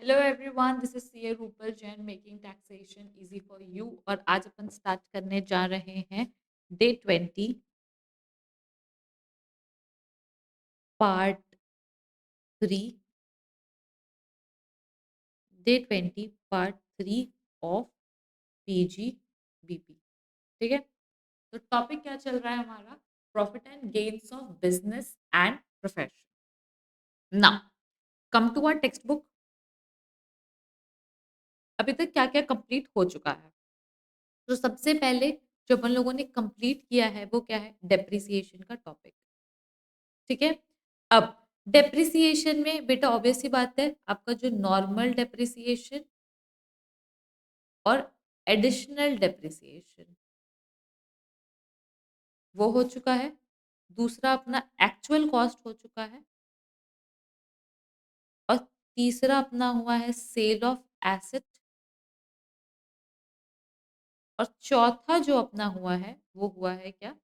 Hello everyone, this is CA Rupal Jain making taxation easy for you. और आज अपन start करने जा रहे हैं day 20 part 3। Day 20 part 3 PG BP बीपी। ठीक है, तो टॉपिक क्या चल रहा है हमारा? Profit and gains of business and profession. Now come to our text book. अभी तक क्या क्या कंप्लीट हो चुका है? तो सबसे पहले जो अपन लोगों ने कंप्लीट किया है वो क्या है? डेप्रिसिएशन का टॉपिक। ठीक है, अब डेप्रिसिएशन में बेटा ऑब्वियस सी बात है, आपका जो नॉर्मल डेप्रिसिएशन और एडिशनल डेप्रिसिएशन वो हो चुका है। दूसरा अपना एक्चुअल कॉस्ट हो चुका है। और तीसरा अपना हुआ है सेल ऑफ एसेट। और चौथा जो अपना हुआ है वो हुआ है क्या?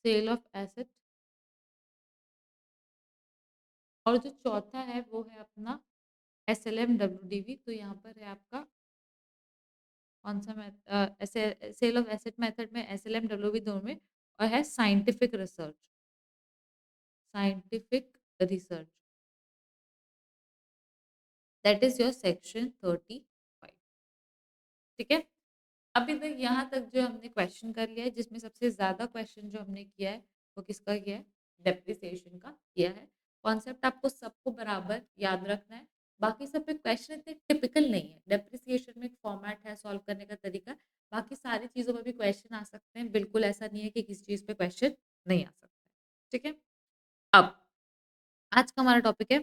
Sale of asset. और जो चौथा है वो है अपना SLM WDV। तो यहाँ पर है आपका कौन सा सेल ऑफ एसेट मेथड में SLM WDV दोनों में। और है scientific research. Scientific research, that is your section 35। ठीक है, अभी तक यहाँ तक जो हमने क्वेश्चन कर लिया है, जिसमें सबसे ज्यादा क्वेश्चन जो हमने किया है वो किसका किया है? डेप्रिसिएशन का किया है। कॉन्सेप्ट आपको सबको बराबर याद रखना है। बाकी सब पे क्वेश्चन इतने टिपिकल नहीं है। डेप्रिसिएशन में एक फॉर्मेट है सॉल्व करने का तरीका। बाकी सारी चीजों में भी क्वेश्चन आ सकते हैं, बिल्कुल ऐसा नहीं है कि किसी चीज पे क्वेश्चन नहीं आ सकता। ठीक है, अब आज का हमारा टॉपिक है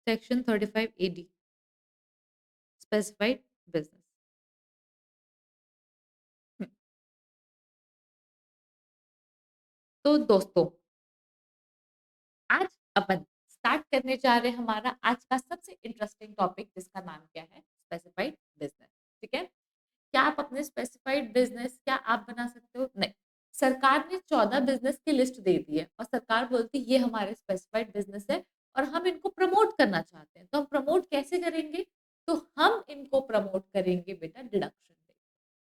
सेक्शन 35 AD, स्पेसिफाइड बिजनेस। तो दोस्तों, आज अपन स्टार्ट करने जा रहे हैं हमारा आज का सबसे इंटरेस्टिंग टॉपिक, जिसका नाम क्या है? Specified business. ठीक है, क्या आप अपने स्पेसिफाइड बिजनेस क्या आप बना सकते हो? नहीं। सरकार ने 14 बिजनेस की लिस्ट दे दी है और सरकार बोलती है ये हमारे स्पेसिफाइड बिजनेस है और हम इनको प्रमोट करना चाहते हैं। तो हम प्रमोट कैसे करेंगे? तो हम इनको प्रमोट करेंगे बेटा डिडक्शन दे।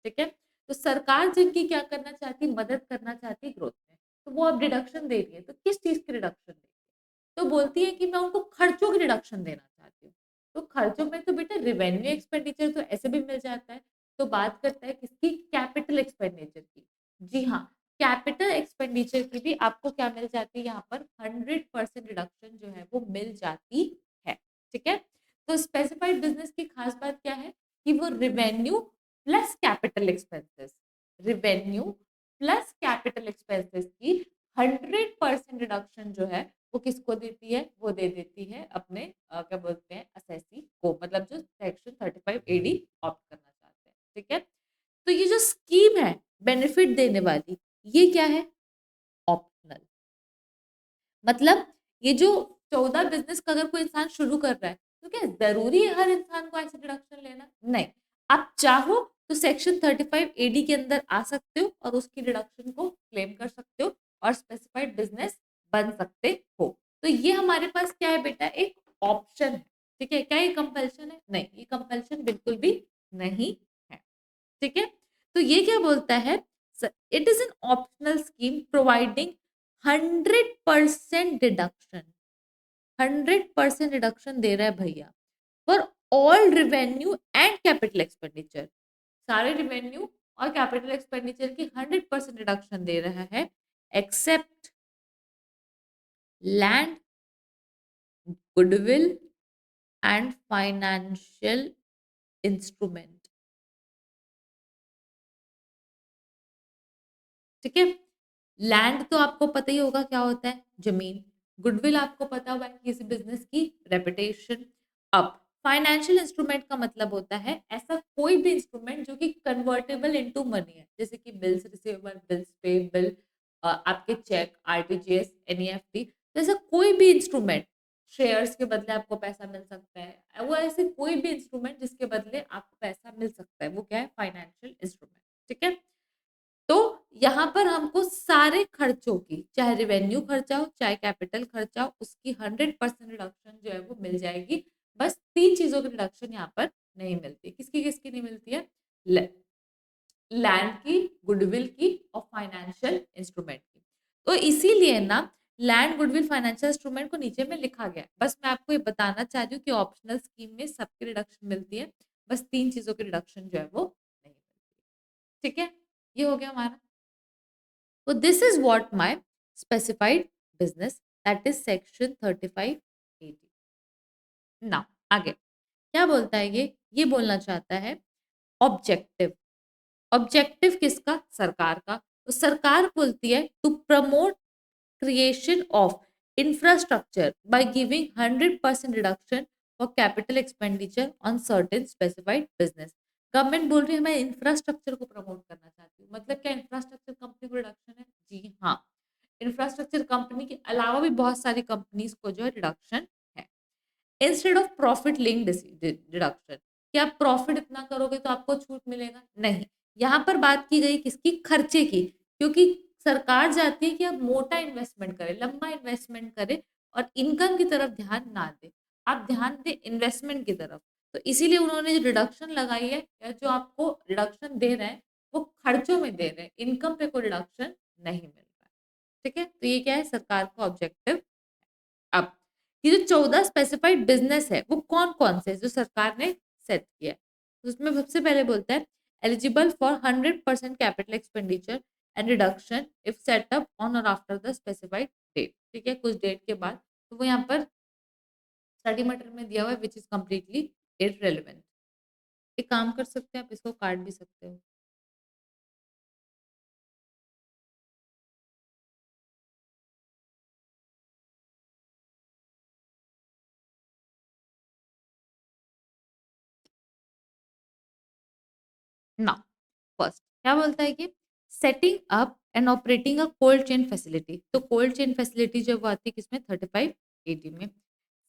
ठीक है, तो सरकार जिनकी क्या करना चाहती, मदद करना चाहती ग्रोथ में, तो वो अब डिडक्शन दे रही है। तो किस चीज की डिडक्शन दे रही है? तो बोलती है कि मैं उनको खर्चों की रिडक्शन देना चाहती हूँ। तो खर्चों में तो बेटा रेवेन्यू एक्सपेंडिचर तो ऐसे भी मिल जाता है। तो बात करता है किसकी? कैपिटल एक्सपेंडिचर की। जी हाँ, कैपिटल एक्सपेंडिचर की भी आपको क्या मिल जाती है? यहाँ पर 100% रिडक्शन जो है वो मिल जाती है। ठीक है, तो स्पेसिफाइड बिजनेस की खास बात क्या है? कि वो revenue plus capital expenses, revenue plus capital expenses की 100% रिडक्शन जो है वो किसको देती है? वो दे देती है अपने क्या बोलते हैं, असेसी को, मतलब जो सेक्शन 35 AD ऑप्ट करना चाहते हैं। ठीक है, तो ये जो स्कीम है बेनिफिट देने वाली, ये क्या है? ऑप्शनल। मतलब ये जो 14 बिजनेस का अगर कोई इंसान शुरू कर रहा है, तो क्या जरूरी है हर इंसान को ऐसे डिडक्शन लेना? नहीं। आप चाहो तो सेक्शन 35 AD के अंदर आ सकते हो और उसकी डिडक्शन को क्लेम कर सकते हो और स्पेसिफाइड बिजनेस बन सकते हो। तो ये हमारे पास क्या है बेटा? एक ऑप्शन है। ठीक है, क्या ये कंपल्शन है? नहीं, ये कंपल्शन बिल्कुल भी नहीं है। ठीक है, तो ये क्या बोलता है? It is an optional scheme providing 100% deduction. 100% deduction दे रहा है भैया for all revenue and capital expenditure. सारे रिवेन्यू और कैपिटल एक्सपेंडिचर की 100% डिडक्शन दे रहा है, except land, goodwill and financial instrument. ठीक है, लैंड तो आपको पता ही होगा क्या होता है, जमीन। गुडविल आपको पता होगा किसी बिजनेस की रेपुटेशन। अब फाइनेंशियल इंस्ट्रूमेंट का मतलब होता है ऐसा कोई भी इंस्ट्रूमेंट जो कि कन्वर्टेबल इनटू मनी है, जैसे कि बिल्स रिसीवेबल, बिल्स पेएबल, आपके चेक, आरटीजीएस, एनईएफटी, जैसा कोई भी इंस्ट्रूमेंट, शेयर्स के बदले आपको पैसा मिल सकता है, वो ऐसे कोई भी इंस्ट्रूमेंट जिसके बदले आपको पैसा मिल सकता है, वो क्या है, फाइनेंशियल इंस्ट्रूमेंट। ठीक है, तो यहाँ पर हमको सारे खर्चों की, चाहे रेवेन्यू खर्चा हो, चाहे कैपिटल खर्चा हो, उसकी 100% रिडक्शन जो है वो मिल जाएगी। बस 3 चीज़ों की रिडक्शन यहाँ पर नहीं मिलती। किसकी-किसकी नहीं मिलती है? ल लैंड की, गुडविल की और फाइनेंशियल इंस्ट्रूमेंट की। तो इसीलिए ना लैंड, गुडविल, फाइनेंशियल इंस्ट्रूमेंट को नीचे में लिखा गया है। बस मैं आपको ये बताना चाह रही हूँ कि ऑप्शनल स्कीम में सबकी रिडक्शन मिलती है। बस 3 चीज़ों की रिडक्शन जो है वो नहीं मिलती। ठीक है? ये हो गया हमारा। So this is what my specified business, that is section 3580. Now आगे क्या बोलता है ये बोलना चाहता है ऑब्जेक्टिव। ऑब्जेक्टिव किसका? सरकार का। तो सरकार बोलती है to promote creation of infrastructure by giving 100% reduction for capital expenditure on certain specified business। Government बोल रही है मैं इंफ्रास्ट्रक्चर को प्रमोट करना चाहती हूँ। मतलब क्या इंफ्रास्ट्रक्चर कंपनी को रिडक्शन है? जी हाँ, इंफ्रास्ट्रक्चर कंपनी के अलावा भी बहुत सारी कंपनीज को जो है रिडक्शन है। Instead of profit link deduction, कि आप प्रॉफिट इतना करोगे तो आपको छूट मिलेगा, नहीं। यहाँ पर बात की गई किसकी? खर्चे की। क्योंकि सरकार चाहती है कि आप मोटा इन्वेस्टमेंट करें, लंबा इन्वेस्टमेंट करें और इनकम की तरफ ध्यान ना दें, आप ध्यान दें इन्वेस्टमेंट की तरफ। तो इसीलिए उन्होंने जो रिडक्शन लगाई है या जो आपको रिडक्शन दे रहे हैं वो खर्चों में दे रहे हैं, इनकम पे कोई रिडक्शन नहीं मिल रहा है। ठीक है, तो ये क्या है? सरकार का ऑब्जेक्टिव। अब ये जो 14 स्पेसिफाइड बिजनेस है वो कौन-कौन से हैं जो सरकार ने सेट किया है? तो उसमें सबसे पहले बोलता है eligible for 100% capital expenditure and reduction if set up on और आफ्टर द स्पेसिफाइड डेट। ठीक है, कुछ डेट के बाद। तो वो यहाँ पर स्टडी मटेरियल में दिया हुआ है व्हिच इज कंप्लीटली इररिलेवेंट। एक काम कर सकते हैं, आप इसको काट भी सकते हो। नाउ फर्स्ट क्या बोलता है कि setting up and operating a cold chain facility. तो कोल्ड चेन फैसिलिटी जो वो आती है किसमें? 3580 में।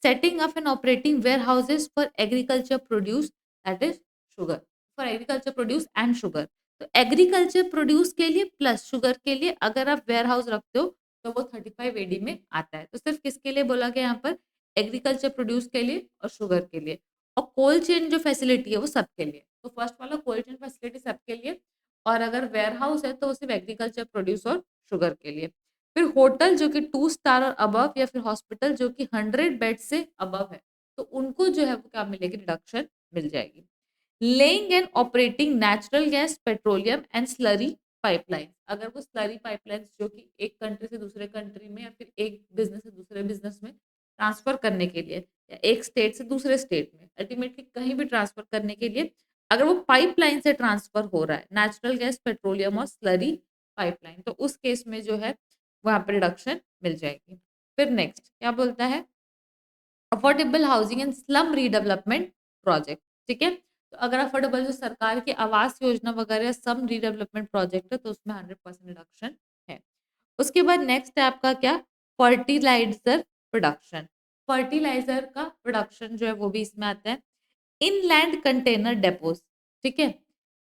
Setting up and operating warehouses for agriculture produce, that is sugar, for agriculture produce and sugar. तो एग्रीकल्चर प्रोड्यूस के लिए प्लस शुगर के लिए अगर आप वेयर हाउस रखते हो तो वो 3580 में आता है। तो सिर्फ किसके लिए बोला गया यहाँ पर? एग्रीकल्चर प्रोड्यूस के लिए और शुगर के लिए। और कोल्ड चेन जो फैसिलिटी है वो सबके लिए। तो फर्स्ट वाला कोल्ड चेन फैसिलिटी सबके लिए, और अगर वेयर हाउस है तो वो सिर्फ एग्रीकल्चर प्रोड्यूस और शुगर के लिए। फिर होटल जो कि 2 स्टार और अबव, या फिर हॉस्पिटल जो कि 100 बेड से अबव है, तो उनको जो है वो क्या मिलेगी? रिडक्शन मिल जाएगी। Laying and operating natural gas, petroleum and slurry pipeline. अगर वो स्लरी पाइपलाइन जो कि एक कंट्री से दूसरे कंट्री में या फिर एक बिजनेस से दूसरे बिजनेस में ट्रांसफर करने के लिए, या एक स्टेट से दूसरे स्टेट में, अल्टीमेटली कहीं भी ट्रांसफर करने के लिए, अगर वो पाइपलाइन से ट्रांसफर हो रहा है, नेचुरल गैस, पेट्रोलियम और स्लरी पाइपलाइन, तो उस केस में जो है वहां पर रिडक्शन मिल जाएगी। फिर नेक्स्ट क्या बोलता है? Affordable housing and slum redevelopment project. ठीक है, तो अगर अफोर्डेबल जो सरकार की आवास योजना वगैरह सम रीडेवलपमेंट प्रोजेक्ट है तो उसमें 100% रिडक्शन है। उसके बाद नेक्स्ट है आपका क्या? Fertiliser production. फर्टिलाइजर का प्रोडक्शन जो है वो भी इसमें आता है। Inland container depots. ठीक है,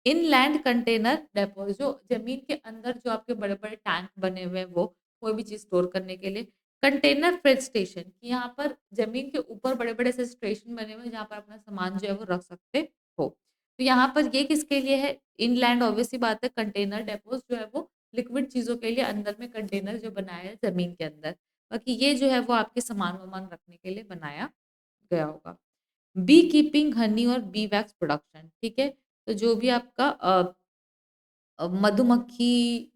इनलैंड कंटेनर डेपो, जो जमीन के अंदर जो आपके बड़े बड़े टैंक बने हुए हैं, वो कोई भी चीज स्टोर करने के लिए। कंटेनर फ्रेट स्टेशन, कि यहाँ पर जमीन के ऊपर बड़े बड़े से स्टेशन बने हुए हैं जहाँ पर अपना सामान जो है वो रख सकते हो। तो यहाँ पर ये किसके लिए है? इनलैंड, ऑब्वियसली बात है। कंटेनर डेपोज जो है वो लिक्विड चीजों के लिए अंदर में कंटेनर जो बनाया है जमीन के अंदर, बाकी ये जो है वो आपके सामान वामान रखने के लिए बनाया गया होगा। बी कीपिंग हनी और बी वैक्स प्रोडक्शन। ठीक है, तो जो भी आपका मधुमक्खी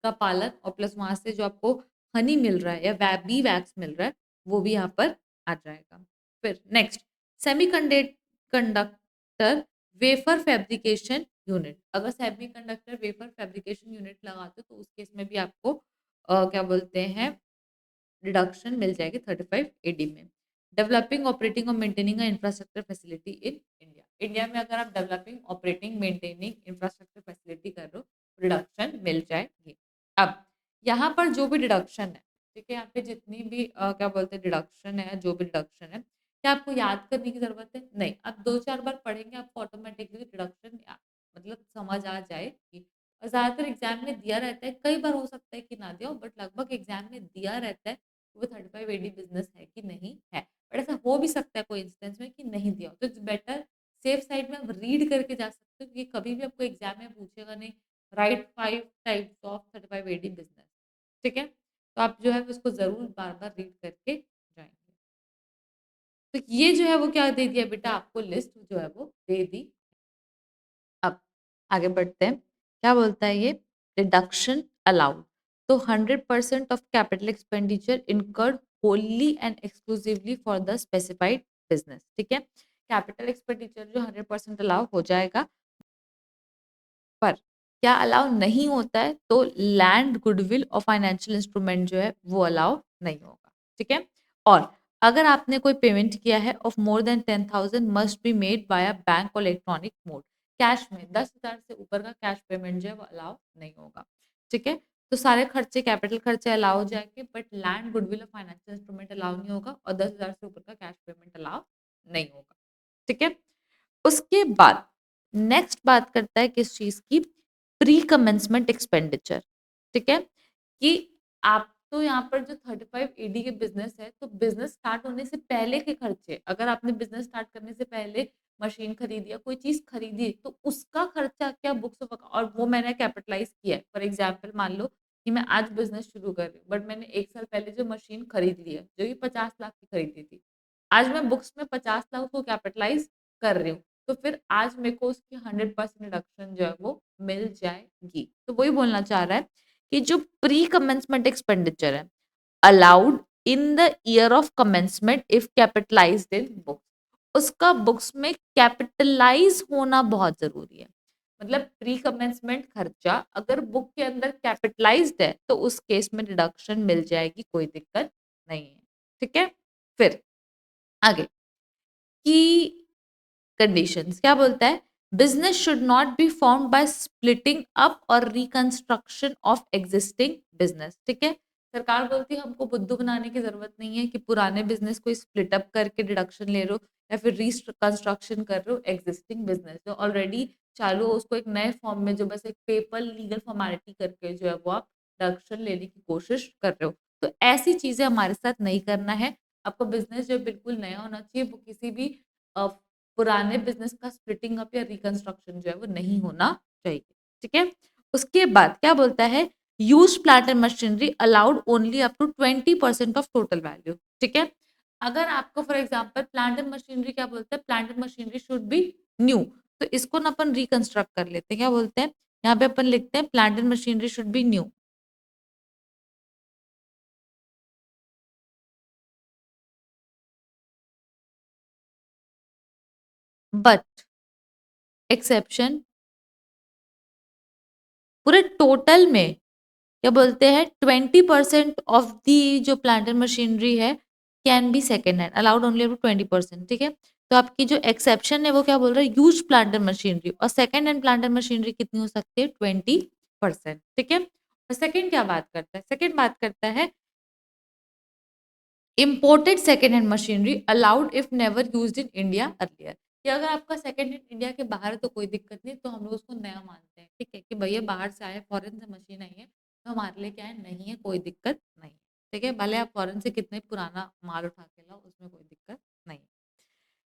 का पालन और प्लस वहां से जो आपको हनी मिल रहा है या बी वैक्स मिल रहा है, वो भी यहाँ पर आ जाएगा। फिर next, semiconductor wafer fabrication unit. अगर semiconductor wafer fabrication unit लगाते हो तो उस केस में भी आपको क्या बोलते हैं डिडक्शन मिल जाएगी 35 AD में। डेवलपिंग, ऑपरेटिंग और maintaining infrastructure facility in India. India में अगर आप developing, operating, maintaining infrastructure facility कर रहे हो, डिडक्शन मिल जाएगी। अब यहाँ पर जो भी डिडक्शन है, ठीक है, यहाँ पे जितनी भी क्या बोलते हैं डिडक्शन है, जो भी डिडक्शन है, क्या आपको याद करने की जरूरत है? नहीं, आप 2-4 बार पढ़ेंगे आपको ऑटोमेटिकली डिडक्शन मतलब समझ आ जाएगी। और ज्यादातर एग्जाम में दिया रहता है, कई बार हो सकता है कि ना दिया हो, बट लगभग एग्जाम में दिया रहता है वो 35 AD बिजनेस है कि नहीं है। बट ऐसा हो भी सकता है कोई इंस्टेंस में कि नहीं दिया हो, तो इट्स बेटर सेफ साइड में आप रीड करके जा सकते हो, क्योंकि कभी भी आपको एग्जाम में पूछेगा नहीं, right 5 types of 35 AD business, ठीक है। तो आप जो है उसको जरूर बार बार रीड करके जाएंगे। तो ये जो है वो क्या दे दिया बेटा, आपको लिस्ट जो है वो दे दी। अब आगे बढ़ते हैं, क्या बोलता है ये, डिडक्शन अलाउड। तो 100% of capital expenditure incurred Holi and exclusively for the specified business, ठीक है। कैपिटल एक्सपेंडिचर जो 100% अलाउ हो जाएगा, पर क्या अलाउ नहीं होता है, तो लैंड, गुडविल और फाइनेंशियल इंस्ट्रूमेंट जो है वो अलाउ नहीं होगा, ठीक है। और अगर आपने कोई पेमेंट किया है of more than 10,000 must be made by bank और इलेक्ट्रॉनिक मोड। कैश में 10,000 से ऊपर का कैश पेमेंट जो है वो अलाउ नहीं होगा, ठीक है। तो सारे खर्चे, कैपिटल खर्चे अलाउ हो जाएंगे, बट लैंड, गुडविल और फाइनेंशियल इंस्ट्रूमेंट अलाउ नहीं होगा, और 10,000 से ऊपर का कैश पेमेंट अलाउ नहीं होगा, ठीक है। उसके बाद नेक्स्ट बात करता है किस चीज की, प्री कमेंसमेंट एक्सपेंडिचर, ठीक है। कि आप तो यहाँ पर जो 35 AD के बिजनेस है, तो बिजनेस स्टार्ट होने से पहले के खर्चे, अगर आपने बिजनेस स्टार्ट करने से पहले मशीन खरीदी या कोई चीज खरीदी, तो उसका खर्चा क्या बुक्स ऑफ, और वो मैंने कैपिटलाइज किया है। फॉर एग्जाम्पल मान लो कि मैं आज बिजनेस शुरू कर रही हूँ, बट मैंने 1 साल पहले जो मशीन खरीद ली है, जो कि 50 लाख की खरीदी थी, आज मैं बुक्स में 50 लाख को कैपिटलाइज कर रही हूँ, तो फिर आज मेरे को उसकी 100% रिडक्शन जो है वो मिल जाएगी। तो वही बोलना चाह रहा है कि जो प्री कमेंसमेंट एक्सपेंडिचर है, allowed in the year of commencement if capitalised in books, उसका बुक्स में कैपिटलाइज होना बहुत जरूरी है। मतलब प्री कमेंसमेंट खर्चा अगर बुक के अंदर कैपिटलाइज्ड है, तो उस केस में डिडक्शन मिल जाएगी, कोई दिक्कत नहीं है, ठीक है। फिर आगे की कंडीशंस क्या बोलता है, business should not be form by splitting up और रिकंस्ट्रक्शन ऑफ एग्जिस्टिंग बिजनेस, ठीक है। सरकार बोलती है हमको बुद्धू बनाने की जरूरत नहीं है कि पुराने बिजनेस को स्प्लिट अप करके डिडक्शन ले रहे हो, या फिर रिकंस्ट्रक्शन कर रहे हो एग्जिस्टिंग बिजनेस जो ऑलरेडी चालू हो, उसको एक नए फॉर्म में जो बस एक पेपर लीगल फॉर्मेलिटी करके जो है वो आप डिडक्शन लेने की कोशिश कर रहे हो। तो ऐसी चीजें हमारे साथ नहीं करना है। आपका बिजनेस जो बिल्कुल नया होना चाहिए, वो किसी भी पुराने बिजनेस का स्प्लिटिंग अप या रिकंस्ट्रक्शन जो है वो नहीं होना चाहिए, ठीक है। उसके बाद क्या बोलता है, use plant and machinery allowed only up to 20% of total value, ठीक है। अगर आपको for example plant and machinery, क्या बोलते हैं, plant and machinery should be new, तो इसको ना अपन रिकंस्ट्रक्ट कर लेते हैं, क्या बोलते हैं, यहाँ पे अपन लिखते हैं plant and machinery should be new, but exception पूरे टोटल में क्या बोलते हैं, 20% ऑफ दी जो प्लांट एंड मशीनरी है can be second hand, allowed only up to 20%, ठीक है। तो आपकी जो एक्सेप्शन है वो क्या बोल रहा है, यूज प्लांट एंड मशीनरी, और second hand plant and machinery कितनी हो सकती है, 20%, ठीक है। और सेकेंड क्या बात करता है, सेकेंड बात करता है imported second hand machinery allowed if never used in India earlier, कि अगर आपका सेकेंड हैंड इंडिया के बाहर है तो कोई दिक्कत नहीं, तो हम लोग उसको नया मानते हैं, ठीक है, कि भैया बाहर से आए, फॉरेन से मशीन आई है, तो हमारे लिए क्या है, नहीं है, कोई दिक्कत नहीं, ठीक है, भले आप फॉरेन से कितने पुराना माल उठा के लाओ, उसमें कोई दिक्कत नहीं।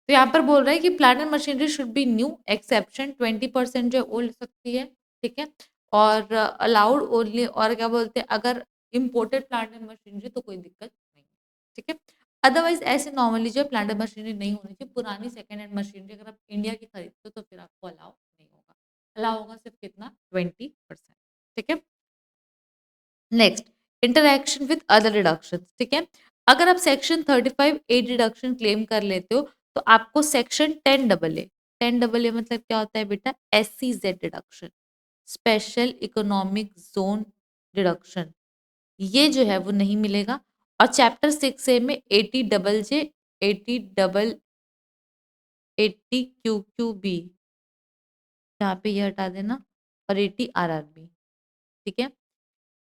तो यहाँ पर बोल रहा है कि plant and machinery should be new, exception 20% जो ओल्ड सकती है, ठीक है, और अलाउड ओनली, और क्या बोलते हैं, अगर इम्पोर्टेड प्लांट एंड मशीनरी तो कोई दिक्कत नहीं, ठीक है। अदरवाइज ऐसे नॉर्मली जो प्लांट एंड मशीनरी नहीं होनी चाहिए, पुरानी सेकेंड हैंड मशीनरी अगर आप इंडिया की खरीदते हो तो फिर आपको अलाउ नहीं होगा, अलाउ होगा सिर्फ कितना, 20%, ठीक है। Next, interaction with other deduction, ठीक है। अगर आप सेक्शन 35A डिडक्शन क्लेम कर लेते हो, तो आपको सेक्शन 10AA, 10AA मतलब क्या होता है बेटा, SEZ deduction, special economic zone deduction, ये जो है वो नहीं मिलेगा। और चैप्टर 6A में 80 डबल जे, 80 डबल 80 क्यू क्यू बी, यहाँ पे ये हटा देना, और 80 आर आर बी, ठीक है।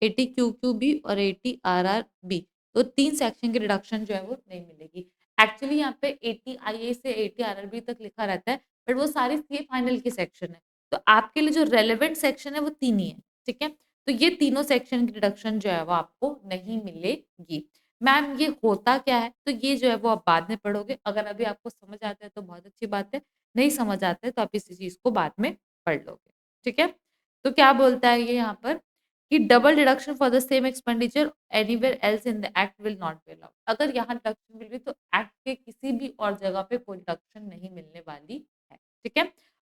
80 क्यू क्यू बी और 80 आर आर बी, तो 3 सेक्शन की रिडक्शन जो है वो नहीं मिलेगी। एक्चुअली यहाँ पे 80 आई ए से 80 आर आर बी तक लिखा रहता है, बट वो सारी सीए फाइनल के सेक्शन है, तो आपके लिए जो रेलेवेंट सेक्शन है वो 3 ही है, ठीक है। तो ये तीनों सेक्शन की रिडक्शन जो है वो आपको नहीं मिलेगी। मैम ये होता क्या है, तो ये जो है वो आप बाद में पढ़ोगे। अगर अभी आपको समझ आता है तो बहुत अच्छी बात है, नहीं समझ आता है तो आप इसी चीज को बाद में पढ़ लोगे, ठीक है। तो क्या बोलता है ये यहाँ पर कि double deduction for the same expenditure anywhere else in the act will not be allowed. अगर यहाँ डिडक्शन मिल रही तो एक्ट के किसी भी और जगह पे कोई डिडक्शन नहीं मिलने वाली है, ठीक है।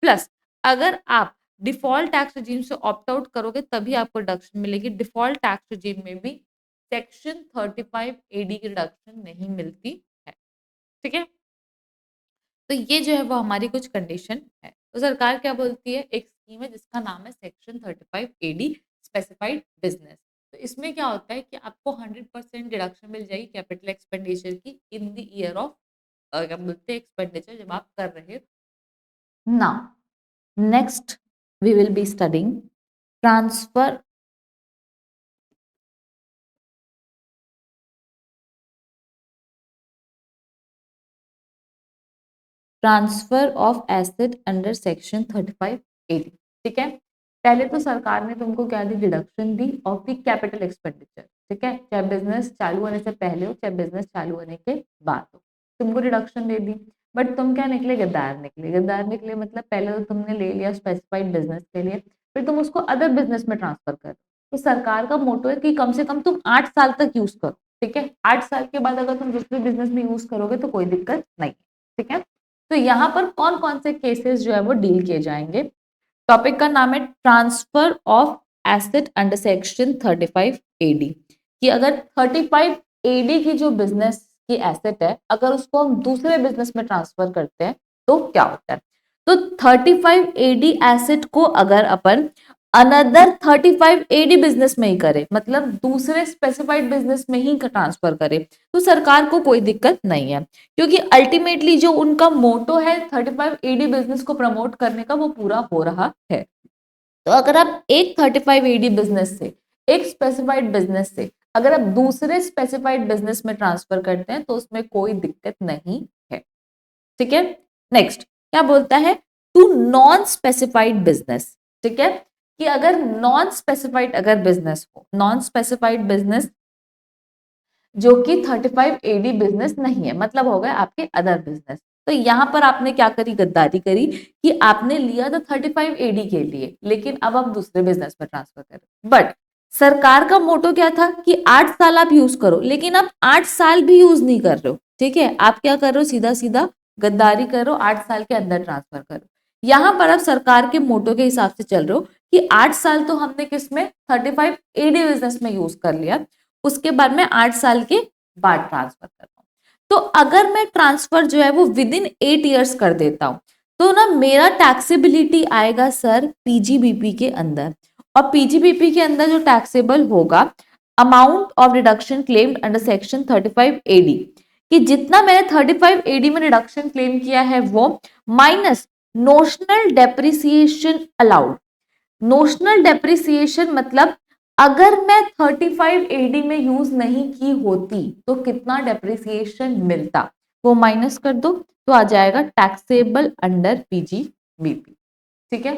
प्लस अगर आप डिफॉल्ट टैक्स रिजीम से ऑप्ट आउट करोगे तभी आपको डिडक्शन मिलेगी। डिफॉल्ट टैक्स रिजीम में भी सेक्शन 35 एडी की डिडक्शन नहीं मिलती है, ठीक है। तो ये जो है वो हमारी कुछ कंडीशन है। तो सरकार क्या बोलती है, एक स्कीम है जिसका नाम है सेक्शन 35 एडी स्पेसिफाइड बिजनेस। तो इसमें क्या होता है कि आपको 100% डिडक्शन मिल जाएगी कैपिटल एक्सपेंडिचर की इन द ईयर ऑफ क्या बोलते हैं एक्सपेंडिचर, जब आप कर रहे हो। Now next we will be studying transfer transfer of asset under section 35 AD, ठीक है। पहले तो सरकार ने तुमको क्या दी, डिडक्शन दी ऑफ द कैपिटल एक्सपेंडिचर, ठीक है। चाहे बिजनेस चालू होने से पहले हो चाहे बिजनेस चालू होने के बाद हो, तुमको डिडक्शन दे दी। बट तुम क्या निकले, गद्दार निकले। गद्दार निकले मतलब पहले तो तुमने ले लिया स्पेसिफाइड बिजनेस के लिए, फिर तुम उसको अदर बिजनेस में ट्रांसफर कर। तो सरकार का मोटो है कि कम से कम तुम 8 साल तक यूज करो, ठीक है। 8 साल के बाद अगर तुम दूसरे बिजनेस में यूज करोगे तो कोई दिक्कत नहीं, ठीक है। तो यहाँ पर कौन कौन से केसेस जो है वो डील किए जाएंगे। टॉपिक का नाम है transfer of asset under section 35 AD, कि अगर 35 एडी की जो बिजनेस की एसेट है अगर उसको हम दूसरे बिजनेस में ट्रांसफर करते हैं तो क्या होता है। तो 35 एडी एसेट को अगर अपन अनदर 35 एडी बिजनेस में ही करे, मतलब दूसरे स्पेसिफाइड बिजनेस में ही ट्रांसफर करे, तो सरकार को कोई दिक्कत नहीं है, क्योंकि अल्टीमेटली जो उनका मोटो है 35 एडी बिजनेस को प्रमोट करने का वो पूरा हो रहा है। तो अगर आप एक 35 एडी बिजनेस से, एक स्पेसिफाइड बिजनेस से अगर आप दूसरे स्पेसिफाइड बिजनेस में ट्रांसफर करते हैं तो उसमें कोई दिक्कत नहीं है, ठीक है। नेक्स्ट क्या बोलता है, टू नॉन स्पेसिफाइड बिजनेस, ठीक है। कि अगर नॉन स्पेसिफाइड अगर बिजनेस हो, नॉन स्पेसिफाइड बिजनेस जो कि 35 एडी बिजनेस नहीं है, मतलब हो गए आपके अदर बिजनेस। तो यहाँ पर आपने क्या करी, गद्दारी करी कि आपने लिया था 35 एडी के लिए, लेकिन अब आप दूसरे बिजनेस में ट्रांसफर करो। बट सरकार का मोटो क्या था कि 8 साल आप यूज करो, लेकिन आप 8 साल भी यूज नहीं कर रहे हो, ठीक है। आप क्या कर रहे हो, सीधा सीधा गद्दारी करो, 8 साल के अंदर ट्रांसफर करो। यहाँ पर आप सरकार के मोटो के हिसाब से चल रहे हो कि 8 साल तो हमने किसमें 35 एडी बिजनेस में यूज कर लिया, उसके बाद में 8 साल के बाद ट्रांसफर कर रहा हूँ। तो अगर मैं ट्रांसफर जो है वो विद इन 8 ईयर्स कर देता हूँ तो ना मेरा टैक्सेबिलिटी आएगा सर पीजीबीपी के अंदर। और पीजीबीपी के अंदर जो टैक्सेबल होगा amount of reduction claimed under section 35 AD, कि जितना मैंने 35 एडी में रिडक्शन क्लेम किया है वो minus notional depreciation allowed. Notional depreciation मतलब अगर मैं 35 एडी में यूज नहीं की होती तो कितना डेप्रिसिएशन मिलता, वो माइनस कर दो तो आ जाएगा टैक्सेबल अंडर पीजीबीपी, ठीक है।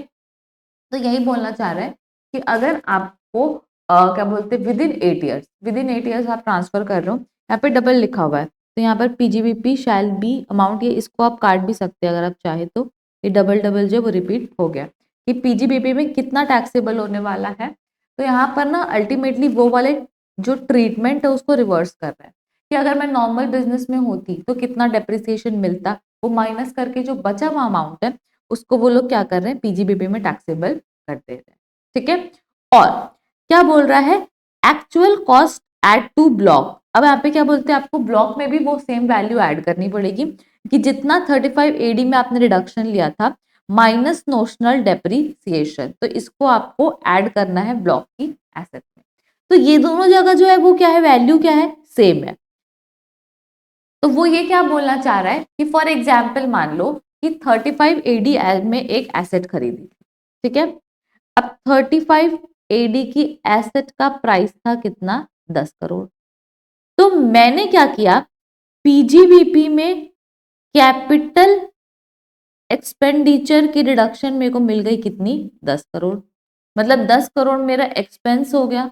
तो यही बोलना चाह रहा है कि अगर आपको क्या बोलते हैं with in 8 years, with in 8 years आप ट्रांसफर कर रहे हो, यहाँ पे डबल लिखा हुआ है तो यहाँ पर पीजीबीपी शैल बी अमाउंट, ये इसको आप काट भी सकते हैं अगर आप चाहे तो, ये डबल डबल जो वो रिपीट हो गया कि पीजीबीपी में कितना टैक्सेबल होने वाला है। तो यहाँ पर ना अल्टीमेटली वो वाले जो ट्रीटमेंट है उसको रिवर्स कर रहा है कि अगर मैं नॉर्मल बिजनेस में होती तो कितना डेप्रिसिएशन मिलता, वो माइनस करके जो बचा हुआ अमाउंट है उसको वो लोग क्या कर रहे हैं पीजीबीपी में टैक्सेबल कर दे रहे हैं, ठीक है। और क्या बोल रहा है, actual cost add to block. अब यहाँ पे क्या बोलते हैं, आपको ब्लॉक में भी वो सेम वैल्यू ऐड करनी पड़ेगी कि जितना 35 एडी में आपने रिडक्शन लिया था माइनस नोशनल डेप्रिसिएशन, तो इसको आपको ऐड करना है ब्लॉक की एसेट में। तो ये दोनों जगह जो है वो क्या है, वैल्यू क्या है, सेम है। तो वो ये क्या बोलना चाह रहा है कि फॉर एग्जाम्पल मान लो कि 35 एडी में एक एसेट खरीदी, ठीक है। अब 35 एडी की एसेट का प्राइस था कितना, 10 करोड़। तो मैंने क्या किया, पीजीबीपी में कैपिटल एक्सपेंडिचर की रिडक्शन मेरे को मिल गई कितनी, 10 करोड़। मतलब 10 करोड़ मेरा एक्सपेंस हो गया,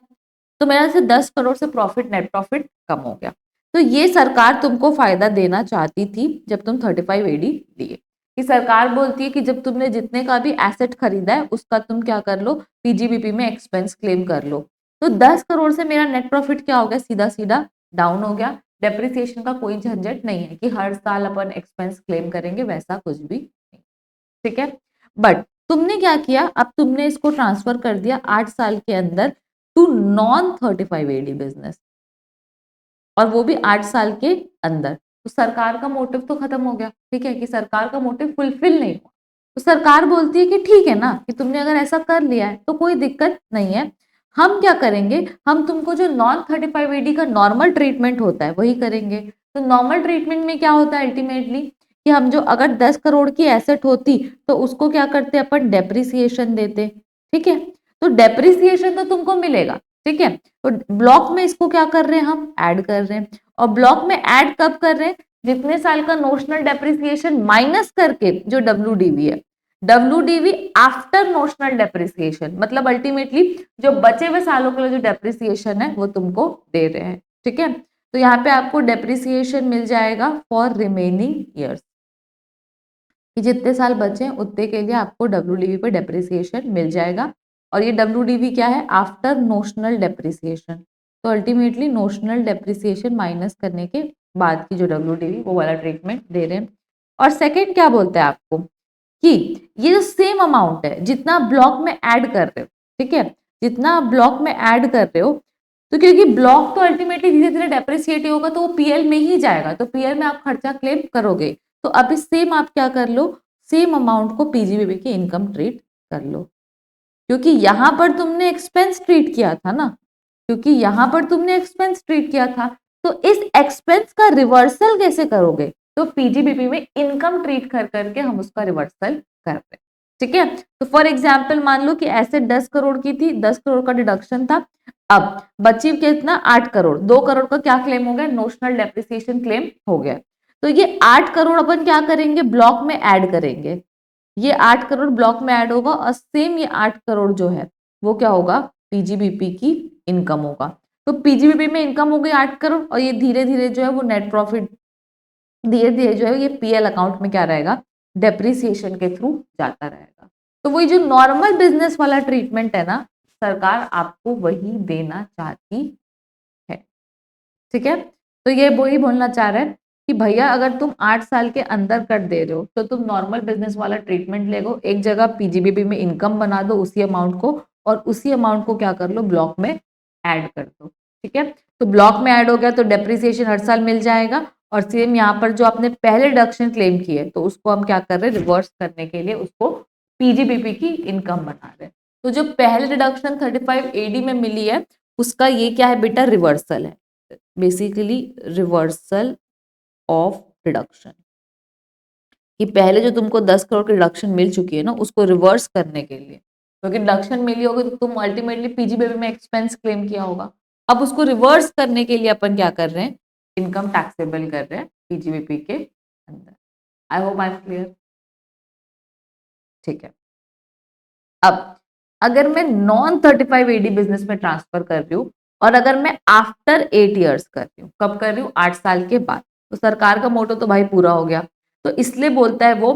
तो मेरा से 10 करोड़ से प्रॉफिट, नेट प्रॉफिट कम हो गया। तो ये सरकार तुमको फायदा देना चाहती थी जब तुम 35 एडी दिए, कि सरकार बोलती है कि जब तुमने जितने का भी एसेट खरीदा है उसका तुम क्या कर लो, पीजीबीपी में एक्सपेंस क्लेम कर लो। तो 10 करोड़ से मेरा नेट प्रॉफिट क्या हो गया, सीधा सीधा डाउन हो गया। डेप्रिसिएशन का कोई झंझट नहीं है कि हर साल अपन एक्सपेंस क्लेम करेंगे, वैसा कुछ भी नहीं, ठीक है। बट तुमने क्या किया, अब तुमने इसको ट्रांसफर कर दिया 8 साल के अंदर टू नॉन 35 एडी बिजनेस, और वो भी 8 साल के अंदर। तो सरकार का मोटिव तो खत्म हो गया, ठीक है, कि सरकार का मोटिव फुलफिल नहीं हुआ। तो सरकार बोलती है कि ठीक है ना, कि तुमने अगर ऐसा कर लिया है तो कोई दिक्कत नहीं है, हम क्या करेंगे, हम तुमको जो नॉन 35 एडी का नॉर्मल ट्रीटमेंट होता है वही करेंगे। तो नॉर्मल ट्रीटमेंट में क्या होता है अल्टीमेटली, कि हम जो अगर 10 करोड़ की एसेट होती तो उसको क्या करते, अपन डेप्रिसिएशन देते, ठीक है। तो डेप्रिसिएशन तो तुमको मिलेगा, ठीक है। तो ब्लॉक में इसको क्या कर रहे हैं, हम ऐड कर रहे हैं। और ब्लॉक में ऐड कब कर रहे हैं, जितने साल का नोशनल डेप्रिसिएशन माइनस करके जो डब्ल्यूडीवी है, डब्ल्यूडीवी आफ्टर नोशनल डेप्रिसिएशन, मतलब अल्टीमेटली जो बचे हुए सालों के लिए जो डेप्रिसिएशन है वो तुमको दे रहे हैं, ठीक है। तो यहाँ पे आपको डेप्रिसिएशन मिल जाएगा फॉर रिमेनिंग ईयर्स, कि जितने साल बचे उतने के लिए आपको डब्ल्यूडीवी पे डेप्रिसिएशन मिल जाएगा। और ये डब्ल्यूडीवी क्या है, आफ्टर नोशनल डेप्रिसिएशन। तो अल्टीमेटली नोशनल डेप्रिसिएशन माइनस करने के बाद की जो डब्ल्यूडीवी, वो वाला ट्रीटमेंट दे रहे हैं। और सेकेंड क्या बोलते हैं आपको, कि ये जो सेम अमाउंट है जितना ब्लॉक में ऐड कर रहे हो, ठीक है, जितना ब्लॉक में ऐड कर रहे हो, तो क्योंकि ब्लॉक तो अल्टीमेटली धीरे धीरे डेप्रिसिएट होगा तो वो पीएल में ही जाएगा, तो पीएल में आप खर्चा क्लेम करोगे। तो अभी सेम आप क्या कर लो, सेम अमाउंट को पीजीबीबी की इनकम ट्रीट कर लो, क्योंकि यहां पर तुमने एक्सपेंस ट्रीट किया था ना, क्योंकि यहां पर तुमने एक्सपेंस ट्रीट किया था। तो इस एक्सपेंस का रिवर्सल कैसे करोगे, तो पीजीबीपी में इनकम ट्रीट कर करके हम उसका रिवर्सल कर रहे हैं, ठीक है। तो फॉर एग्जाम्पल मान लो कि एसेट 10 करोड़ की थी, 10 करोड़ का डिडक्शन था, अब बची कितना, 8 करोड़, 2 करोड़ का क्या क्लेम हो गया, नोशनल डेप्रिसिएशन क्लेम हो गया। तो ये 8 करोड़ अपन क्या करेंगे, ब्लॉक में ऐड करेंगे, ये 8 करोड़ ब्लॉक में ऐड होगा, और सेम ये 8 करोड़ जो है वो क्या होगा, पीजीबीपी की इनकम होगा। तो पीजीबीपी में इनकम हो गई 8 करोड़, और ये धीरे धीरे जो है वो नेट प्रॉफिट धीरे धीरे जो है ये पीएल अकाउंट में क्या रहेगा, डेप्रिसिएशन के थ्रू जाता रहेगा। तो वही जो नॉर्मल बिजनेस वाला ट्रीटमेंट है ना, सरकार आपको वही देना चाहती है, ठीक है। तो ये वही बोलना चाह रहे हैं कि भैया अगर तुम 8 साल के अंदर कर दे रहे हो तो तुम नॉर्मल बिजनेस वाला ट्रीटमेंट ले लो, एक जगह पीजीबीबी में इनकम बना दो उसी अमाउंट को, और उसी अमाउंट को क्या कर लो, ब्लॉक में ऐड कर दो, ठीक है। तो ब्लॉक में ऐड हो गया तो डेप्रिसिएशन हर साल मिल जाएगा, और सेम यहाँ पर जो आपने पहले डिडक्शन क्लेम की है तो उसको हम क्या कर रहे हैं, रिवर्स करने के लिए उसको पीजीबीपी की इनकम बना रहे हैं। तो जो पहले डिडक्शन 35 एडी में मिली है उसका ये क्या है बेटा, रिवर्सल है, बेसिकली रिवर्सल ऑफ रिडक्शन, कि पहले जो तुमको 10 करोड़ की रिडक्शन मिल चुकी है ना उसको रिवर्स करने के लिए, क्योंकि रिडक्शन मिली होगी तो तुम अल्टीमेटली पीजीबीबी में एक्सपेंस क्लेम किया होगा, अब उसको रिवर्स करने के लिए अपन क्या कर रहे हैं, इनकम टैक्सेबल कर रहे हैं पीजीबीपी के अंदर। आई होप आई एम क्लियर, ठीक है। अब अगर मैं नॉन 35 एडी बिजनेस में ट्रांसफर कर रही हूँ, और अगर मैं आफ्टर 8 ईयर्स कर रही हूँ, कब कर रही हूँ, 8 साल के बाद, तो सरकार का मोटो तो भाई पूरा हो गया, तो इसलिए बोलता है वो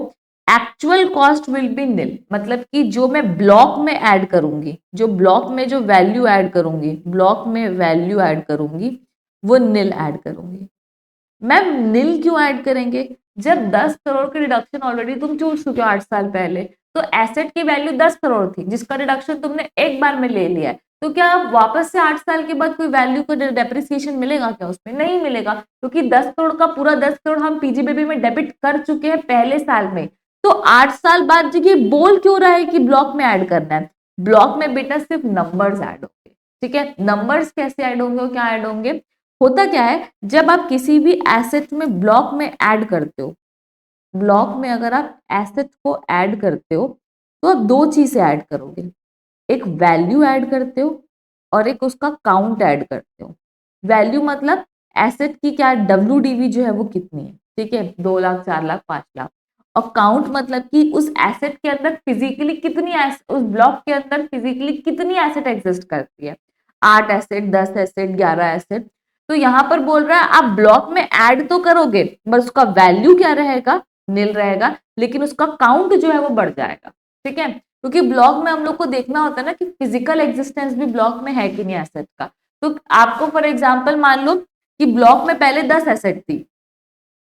एक्चुअल कॉस्ट विल बी निल, मतलब कि जो मैं ब्लॉक में ऐड करूंगी, जो ब्लॉक में जो वैल्यू ऐड करूंगी, ब्लॉक में वैल्यू ऐड करूंगी वो निल ऐड करूंगी। मैम नील क्यों ऐड करेंगे, जब 10 करोड़ की रिडक्शन ऑलरेडी तुम चूक चुके हो 8 साल पहले, तो एसेट की वैल्यू 10 करोड़ थी जिसका रिडक्शन तुमने एक बार में ले लिया है, तो क्या अब वापस से 8 साल के बाद कोई वैल्यू का डेप्रिसिएशन मिलेगा क्या, उसमें नहीं मिलेगा, क्योंकि 10 करोड़ का पूरा 10 करोड़ हम पीजीबीबी में डेबिट कर चुके हैं पहले साल में। तो 8 साल बाद ये बोल क्यों रहा है कि ब्लॉक में ऐड करना है, ब्लॉक में बेटा सिर्फ नंबर्स ऐड होंगे, ठीक है, नंबर्स कैसे ऐड होंगे और क्या ऐड होंगे, होता क्या है जब आप किसी भी एसेट में ब्लॉक में ऐड करते हो, ब्लॉक में अगर आप एसेट को ऐड करते हो तो आप दो चीजें ऐड करोगे, एक वैल्यू ऐड करते हो और एक उसका काउंट ऐड करते हो। वैल्यू मतलब एसेट की क्या डब्ल्यूडीवी जो है वो कितनी है, ठीक है, 2 लाख 4 लाख 5 लाख। और काउंट मतलब कि उस एसेट के अंदर फिजिकली कितनी उस ब्लॉक के अंदर फिजिकली कितनी एसेट एग्जिस्ट करती है, 8 एसेट, 10 एसेट, 11 एसेट। तो यहाँ पर बोल रहा है आप ब्लॉक में ऐड तो करोगे बस उसका वैल्यू क्या रहेगा, नील रहेगा, लेकिन उसका काउंट जो है वो बढ़ जाएगा। ठीक है, क्योंकि ब्लॉक में हम लोग को देखना होता है ना कि फिजिकल एग्जिस्टेंस भी ब्लॉक में है कि नहीं एसेट का। तो आपको फॉर एग्जांपल मान लो कि ब्लॉक में पहले 10 एसेट थी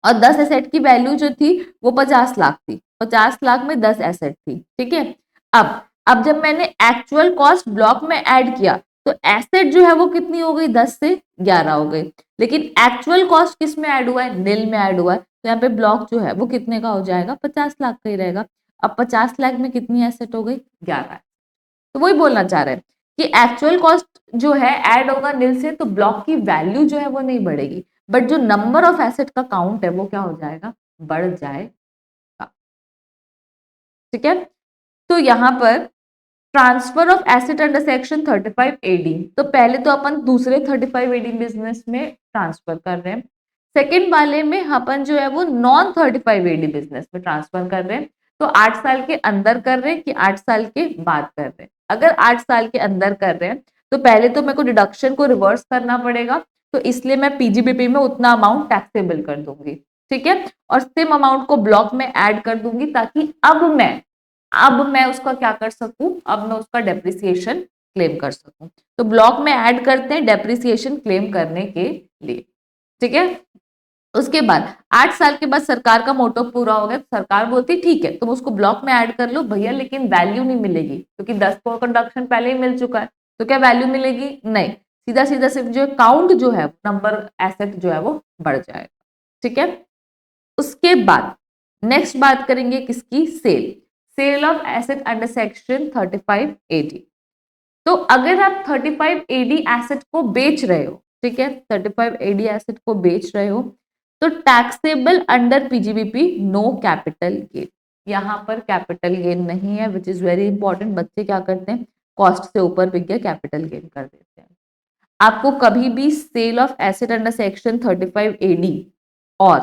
और 10 एसेट की वैल्यू जो थी वो 50 लाख थी, 50 लाख में 10 एसेट थी। ठीक है, अब जब मैंने एक्चुअल कॉस्ट ब्लॉक में ऐड किया तो एसेट जो है वो कितनी हो गई, 10 से 11 हो गई, लेकिन एक्चुअल कॉस्ट किस में ऐड हुआ है, नील में ऐड हुआ है। तो यहाँ पे ब्लॉक जो है वो कितने का हो जाएगा, 50 लाख का ही रहेगा। अब 50 लाख में कितनी एसेट हो गई, 11। तो वही बोलना चाह रहे हैं कि एक्चुअल कॉस्ट जो है ऐड होगा नील से तो ब्लॉक की वैल्यू जो है वो नहीं बढ़ेगी, बट जो नंबर ऑफ एसेट का काउंट है वो क्या हो जाएगा, बढ़ जाएगा। ठीक है, तो यहाँ पर transfer of asset under section 35 AD, तो पहले तो अपन दूसरे 35 AD बिजनेस में ट्रांसफर कर रहे हैं, सेकेंड वाले में अपन जो है वो नॉन 35 AD बिजनेस में ट्रांसफर कर रहे हैं। तो 8 साल के अंदर कर रहे हैं कि 8 साल के बाद कर रहे हैं, अगर 8 साल के अंदर कर रहे हैं तो पहले तो मेरे को डिडक्शन को रिवर्स करना पड़ेगा, तो इसलिए मैं पीजीबीपी में उतना अमाउंट टैक्सेबल कर दूंगी। ठीक है, और सेम अमाउंट को ब्लॉक में ऐड कर दूंगी ताकि अब मैं उसका क्या कर सकूं, अब मैं उसका डेप्रिसिएशन क्लेम कर सकूं। तो ब्लॉक में ऐड करते हैं डेप्रिसिएशन क्लेम करने के लिए। ठीक है, उसके बाद 8 साल के बाद सरकार का मोटो पूरा हो गया, तो सरकार बोलती ठीक है तुम उसको ब्लॉक में ऐड कर लो भैया, लेकिन वैल्यू नहीं मिलेगी क्योंकि 10 को कंडक्शन पहले ही मिल चुका है। तो क्या वैल्यू मिलेगी, नहीं, सीधा सीधा सिर्फ जो काउंट जो है नंबर एसेट जो है वो बढ़ जाएगा। ठीक है, उसके बाद नेक्स्ट बात करेंगे किसकी, sale, sale of asset under section 35 AD। तो अगर आप 35 AD एसेट को बेच रहे हो, ठीक है, 35 AD एसेट को बेच रहे हो तो taxable under PGBP no capital gain, यहाँ पर कैपिटल गेन नहीं है, विच इज वेरी इंपॉर्टेंट। बच्चे क्या करते हैं, कॉस्ट से ऊपर बिक गया कैपिटल गेन कर देते हैं। आपको कभी भी sale of asset under section 35 AD और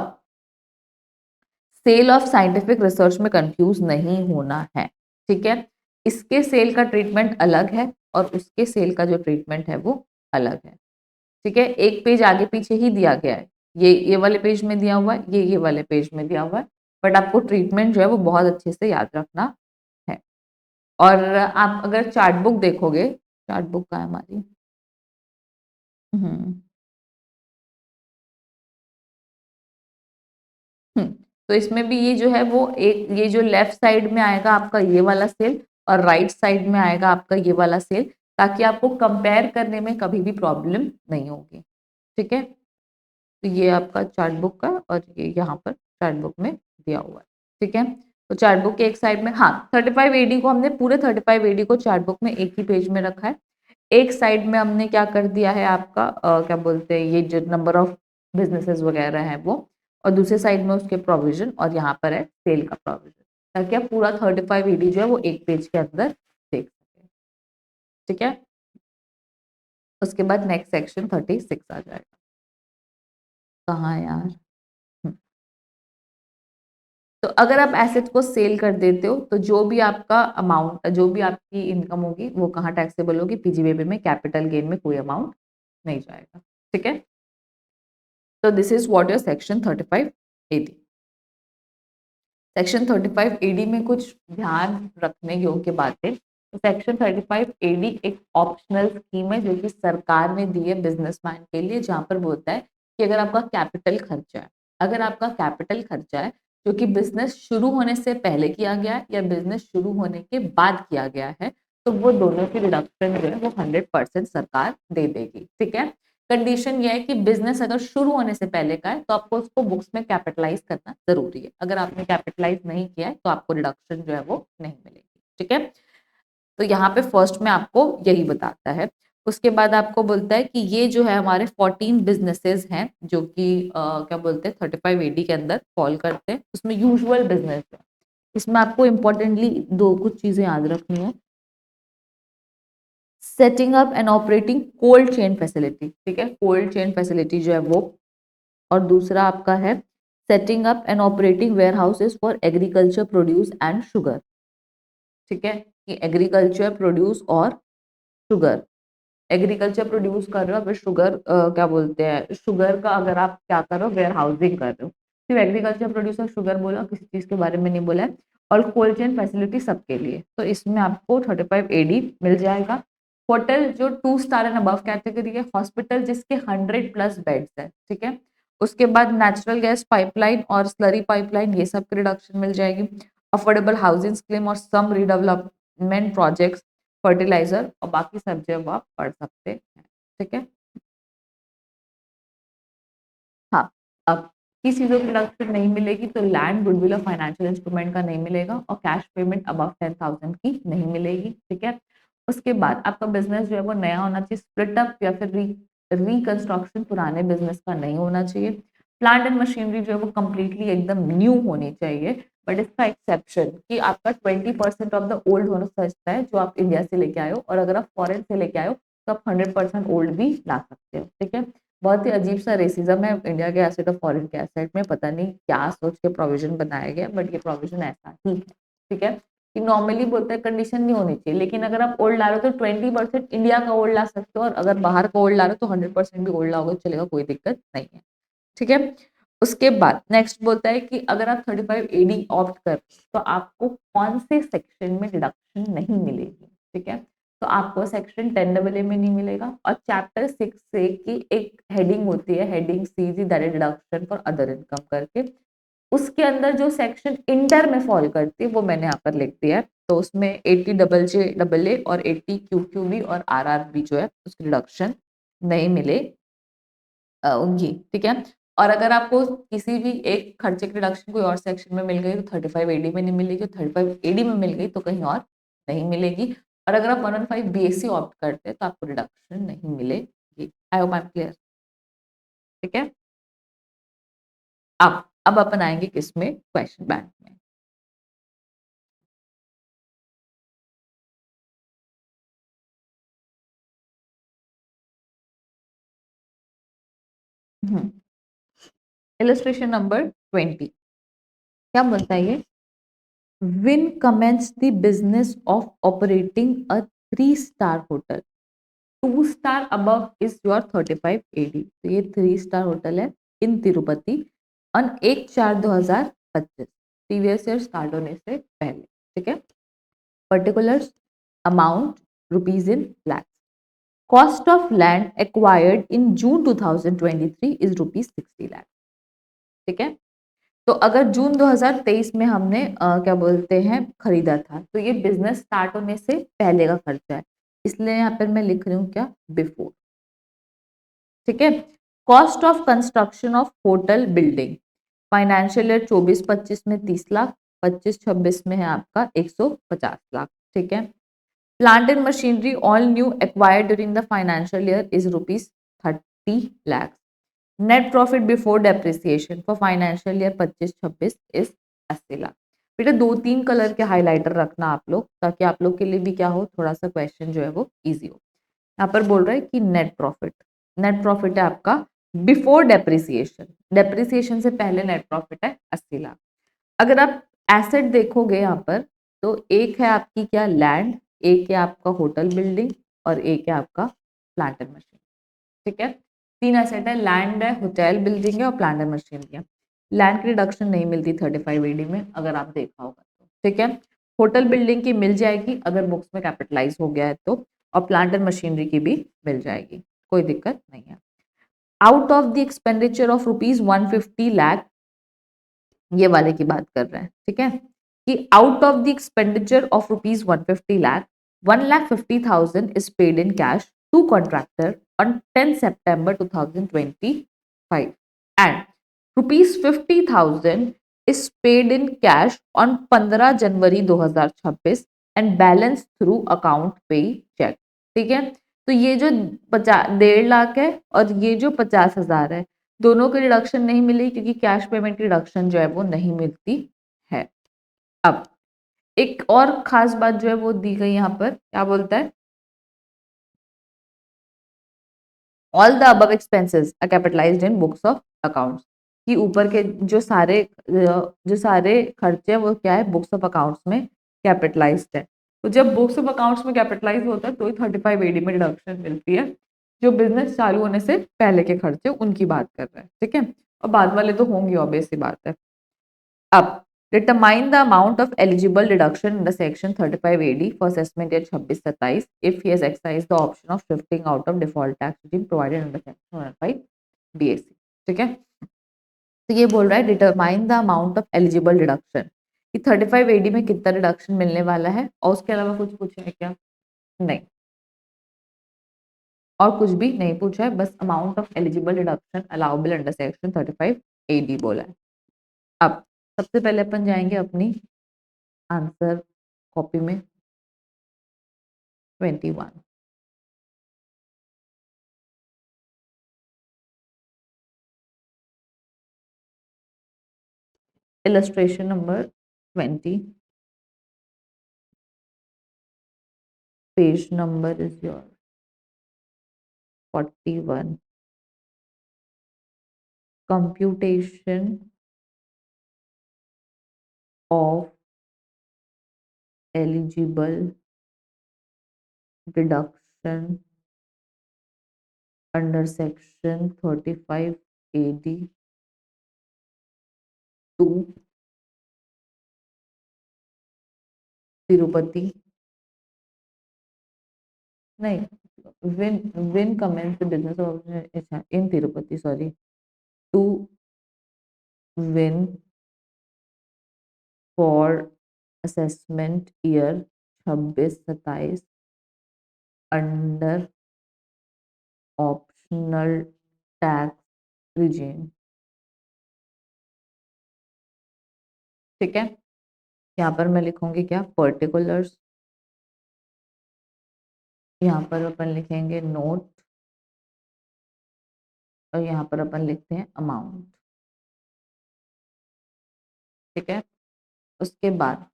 सेल ऑफ साइंटिफिक रिसर्च में कंफ्यूज नहीं होना है। ठीक है, इसके सेल का ट्रीटमेंट अलग है और उसके सेल का जो ट्रीटमेंट है वो अलग है। ठीक है, एक पेज आगे पीछे ही दिया गया है, ये वाले पेज में दिया हुआ है, ये वाले पेज में दिया हुआ है, बट आपको ट्रीटमेंट जो है वो बहुत अच्छे से याद रखना है। और आप अगर चार्ट बुक देखोगे, चार्ट बुक का है हमारी, हम्म हम्म, तो इसमें भी ये जो है वो एक, ये जो लेफ्ट साइड में आएगा आपका ये वाला सेल और राइट साइड में आएगा आपका ये वाला सेल, ताकि आपको कंपेयर करने में कभी भी प्रॉब्लम नहीं होगी। ठीक है, तो ये आपका चार्ट बुक का और ये यहाँ पर चार्ट बुक में दिया हुआ है। ठीक है, तो चार्ट बुक के एक साइड में, हाँ 35 AD को हमने पूरे 35 AD को चार्ट बुक में एक ही पेज में रखा है, एक साइड में हमने क्या कर दिया है आपका क्या बोलते हैं, ये जो नंबर ऑफ बिजनेसेस वगैरह है वो, और दूसरे साइड में उसके प्रोविजन, और यहाँ पर है सेल का प्रोविजन, ताकि आप पूरा 35 AD जो है वो एक पेज के अंदर देख सकें। ठीक है, उसके बाद नेक्स्ट सेक्शन 36 आ जाएगा। कहाँ यार, हम्म, तो अगर आप एसेट को सेल कर देते हो तो जो भी आपका अमाउंट, जो भी आपकी इनकम होगी वो कहाँ टैक्सेबल होगी, पीजीबीपी में, कैपिटल गेन में कोई अमाउंट नहीं जाएगा। ठीक है, तो this is what your section 35 AD। Section 35 AD में कुछ ध्यान रखने योग्य बातें, तो सेक्शन 35 AD एक ऑप्शनल स्कीम है जो कि सरकार ने दी है बिजनेसमैन के लिए, जहां पर बोलता है कि अगर आपका कैपिटल खर्चा है, अगर आपका कैपिटल खर्चा है जो कि बिजनेस शुरू होने से पहले किया गया है या बिजनेस शुरू होने के बाद किया गया है, तो वो दोनों की रिडक्शन जो है वो 100% सरकार दे देगी। ठीक है, कंडीशन ये है कि बिजनेस अगर शुरू होने से पहले का है तो आपको उसको बुक्स में कैपिटलाइज करना जरूरी है, अगर आपने कैपिटलाइज नहीं किया है तो आपको रिडक्शन जो है वो नहीं मिलेगी। ठीक है, तो यहाँ पे फर्स्ट में आपको यही बताता है। उसके बाद आपको बोलता है कि ये जो है हमारे 14 बिजनेसेस हैं जो कि क्या बोलते हैं 35 एडी के अंदर फॉल करते हैं, उसमें यूजुअल बिजनेस है। इसमें आपको इम्पोर्टेंटली दो कुछ चीजें याद रखनी है। Setting up and operating cold chain facility, ठीक है, कोल्ड चेन फैसिलिटी जो है वो। और दूसरा आपका है setting up and operating warehouses for agriculture produce and sugar, ठीक है, कि एग्रीकल्चर प्रोड्यूस और शुगर, एग्रीकल्चर प्रोड्यूस कर रहे हो, फिर शुगर क्या बोलते हैं, शुगर का अगर आप क्या कर रहे हो, वेयर हाउसिंग कर रहे हो। सिर्फ एग्रीकल्चर प्रोड्यूस और शुगर बोला, किसी चीज के बारे में नहीं बोला है। और कोल्ड चेन फैसिलिटी सबके लिए, तो इसमें आपको 35 एडी मिल जाएगा। होटल जो 2 स्टार एंड अबव कैटेगरी है, हॉस्पिटल जिसके 100 प्लस बेड्स है, ठीक है। उसके बाद नेचुरल गैस पाइपलाइन और स्लरी पाइपलाइन, ये सब की रिडक्शन मिल जाएगी। अफोर्डेबल हाउसिंग स्कीम और सम रिडेवलपमेंट प्रोजेक्ट्स, फर्टिलाइजर और बाकी सब जो है वो आप पढ़ सकते हैं, ठीक है। हाँ, अब किस चीजों की रिडक्शन नहीं मिलेगी, तो लैंड, गुडविल और फाइनेंशियल इंस्ट्रूमेंट का नहीं मिलेगा, और कैश पेमेंट अबव 10,000 की नहीं मिलेगी, ठीक है। उसके बाद आपका बिजनेस जो है वो नया होना चाहिए, स्प्लिट अप या फिर रिकंस्ट्रक्शन पुराने बिजनेस का नहीं होना चाहिए। प्लांट एंड मशीनरी जो है वो कंप्लीटली एकदम न्यू होनी चाहिए, बट इसका एक्सेप्शन कि आपका 20% ऑफ द ओल्ड होना सचता है जो आप इंडिया से लेके आए हो, और अगर आप फॉरेन से लेके आए हो तो आप 100% ओल्ड भी ला सकते हो, ठीक है। बहुत ही अजीब सा रेसिज्म है इंडिया के एसेट और फॉरेन के एसेट में, पता नहीं क्या सोच के प्रोविजन बनाया गया, बट ये प्रोविजन ऐसा ही है, ठीक है। कि नॉर्मली बोलते हैं कंडीशन नहीं होनी चाहिए, लेकिन अगर आप ओल्ड ला रहे हो तो 20% इंडिया का ओल्ड ला सकते हो, और अगर बाहर का ओल्ड ला रहे हो तो 100% भी ओल्ड लाओगे तो चलेगा, कोई दिक्कत नहीं है, ठीक है। उसके बाद नेक्स्ट बोलता है कि अगर आप 35 एडी ऑप्ट कर तो आपको कौन से सेक्शन में डिडक्शन नहीं मिलेगी, ठीक है। तो आपको सेक्शन 10 AA में नहीं मिलेगा, और चैप्टर 6 से की एक हेडिंग होती है, heading see that is deduction for other income करके, उसके अंदर जो सेक्शन इंटर में फॉल करती है वो मैंने यहाँ पर लिख दिया है। तो उसमें 80 डबल जे डबल ए और 80 QQB और RRB जो है उसकी डिडक्शन नहीं मिले उनकी, ठीक है। और अगर आपको किसी भी एक खर्चे की रिडक्शन कोई और सेक्शन में मिल गई तो 35 एडी में नहीं मिलेगी, 35 एडी में मिल गई तो कहीं और नहीं मिलेगी। और अगर आप 115 BSc ऑप्ट करते हैं तो आपको रिडक्शन नहीं मिलेगी। I hope I am clear, ठीक है। अब अपन आएंगे किसमें, क्वेश्चन बैंक में। इलस्ट्रेशन नंबर 20 क्या बोलता है ये, when commences the business of operating a 3 star hotel, 2 star above is your 35 AD, तो ये 3 स्टार होटल है in Tirupati on 1/4/2025, previous year start होने से पहले, ठीक है। Particulars, amount rupees in lakhs, cost of land acquired in June 2023 is rupees 60 lakh, ठीक है। तो अगर जून 2023 में हमने क्या बोलते हैं खरीदा था, तो ये बिजनेस स्टार्ट होने से पहले का खर्चा है, इसलिए यहाँ पर मैं लिख रही हूँ क्या, बिफोर, ठीक है। Cost of construction of hotel building, financial year 24-25 में 30 लाख, 25-26 में है आपका 150 लाख, ठीक है। Plant and machinery all new acquired during the financial year is rupees 30 lakh. Net profit before depreciation for financial year 25-26 is 80 lakh. बेटा 2-3 कलर के हाइलाइटर रखना आप लोग, ताकि आप लोग के लिए भी क्या हो, थोड़ा सा क्वेश्चन जो है वो इजी हो। यहाँ पर बोल रहा है कि नेट प्रॉफिट है आपका बिफोर डेप्रिसिएशन, डेप्रिसिएशन से पहले नेट प्रॉफिट है 80 लाख। अगर आप एसेट देखोगे यहाँ पर, तो एक है आपकी क्या, लैंड, एक है आपका होटल बिल्डिंग, और एक है आपका प्लांट एंड मशीन, ठीक है। 3 एसेट है, लैंड है, होटल बिल्डिंग है और प्लांट एंड मशीनरी है। लैंड की रिडक्शन नहीं मिलती 35 एडी में, अगर आप देखा होगा तो, ठीक है। होटल बिल्डिंग की मिल जाएगी अगर बुक्स में कैपिटलाइज हो गया है तो, और प्लांट एंड मशीनरी की भी मिल जाएगी, कोई दिक्कत नहीं है। Out of the expenditure of rupees 150 lakh, ये वाले की बात कर रहे हैं, ठीक है, कि out of the expenditure of rupees 150 lakh, 1,50,000 is paid in cash to contractor on 10 September 2025 and rupees 50,000 is paid in cash on 15 January 2026 and balance through account pay check, ठीक है। तो ये जो 1.5 लाख है और ये जो 50,000 है, दोनों की रिडक्शन नहीं मिली क्योंकि कैश पेमेंट की रिडक्शन जो है वो नहीं मिलती है। अब एक और खास बात जो है वो दी गई यहाँ पर, क्या बोलता है, all the above expenses are capitalised in books of accounts, कि ऊपर के जो सारे खर्चे हैं वो क्या है, बुक्स ऑफ अकाउंट्स में कैपिटलाइज्ड है। तो जब बुक्स ऑफ अकाउंट्स में कैपिटलाइज होता है तो ही 35 AD में डिडक्शन मिलती है। जो बिजनेस चालू होने से पहले के खर्चे उनकी बात कर रहे हैं, ठीक है, और बाद वाले तो होंगे, ऑब्वियस सी बात है। अब determine the amount of eligible deduction under section 35 AD for assessment year 26-27 if he has exercised the option of shifting out of default tax regime provided under section 105 BAC, ठीक है। तो ये बोल रहा है determine the amount of eligible deduction, कि 35 AD में कितना डिडक्शन मिलने वाला है, और उसके अलावा कुछ पूछा है क्या, नहीं, और कुछ भी नहीं पूछा है, बस amount of eligible deduction allowable under section 35 AD बोला है। अब सबसे पहले अपन जाएंगे अपनी आंसर कॉपी में 21, illustration number 20, page number is your 41, computation of eligible deduction under section 35 AD to Tirupati, नहीं, when commence the business of in Tirupati, sorry, to win for assessment year 26-27 under optional tax regime, ठीक है। यहाँ पर मैं लिखूंगी क्या, particulars, यहाँ पर अपन लिखेंगे नोट, और यहाँ पर अपन लिखते हैं अमाउंट, ठीक है। उसके बाद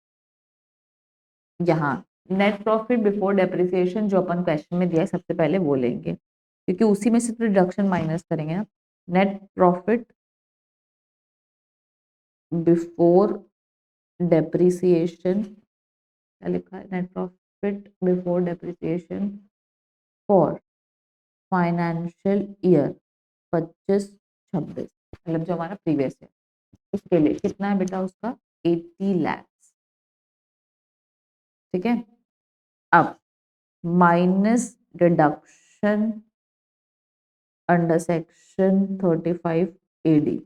यहाँ नेट प्रॉफिट बिफोर डेप्रिसिएशन जो अपन क्वेश्चन में दिया है सबसे पहले वो लेंगे, क्योंकि उसी में से तो डिडक्शन माइनस करेंगे ना। नेट प्रॉफिट बिफोर डेप्रिसिएशन, क्या लिखा है, net profit before depreciation for financial year 25-26, मतलब जो हमारा प्रीवियस है, उसके लिए कितना है बेटा, उसका 80 लाख, ठीक है। अब minus deduction under section 35 AD,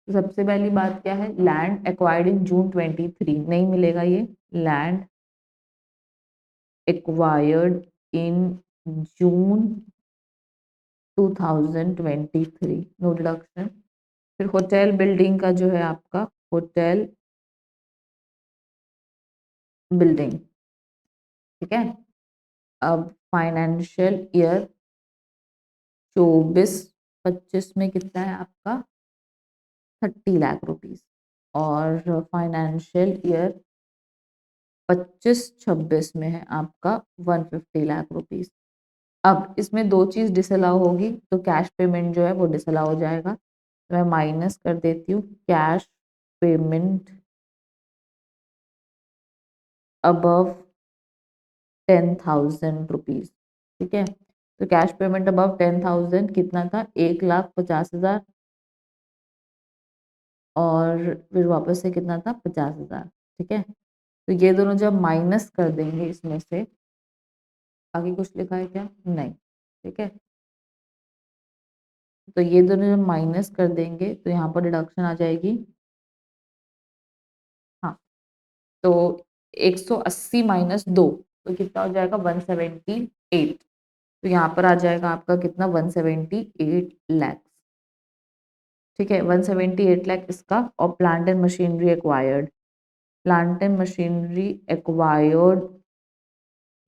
तो सबसे पहली बात क्या है, लैंड एक्वायर्ड इन जून 23, नहीं मिलेगा ये, land acquired in June 2023, no deduction. फिर होटल बिल्डिंग का जो है आपका, होटल बिल्डिंग, ठीक है। अब फाइनेंशियल ईयर 24-25 में कितना है आपका, 30 लाख रुपीस, और फाइनेंशियल ईयर 25-26 में है आपका 150 लाख रुपीस। अब इसमें दो चीज डिसअलाउ होगी, तो कैश पेमेंट जो है वो डिसअलाउ हो जाएगा, तो मैं माइनस कर देती हूँ कैश पेमेंट अबव 10,000 रुपीज, ठीक है। तो कैश पेमेंट अबव 10,000 कितना था, 1,50,000, और फिर वापस से कितना था, 50,000, ठीक है। तो ये दोनों जब माइनस कर देंगे इसमें से, आगे कुछ लिखा है क्या, नहीं, ठीक है। तो ये दोनों जब माइनस कर देंगे तो यहाँ पर डिडक्शन आ जाएगी, हाँ, तो 180 माइनस 2, तो कितना हो जाएगा, 178, तो यहाँ पर आ जाएगा आपका कितना, 178 लाख, ठीक है, 178 लाख इसका। और plant and machinery acquired, plant and machinery acquired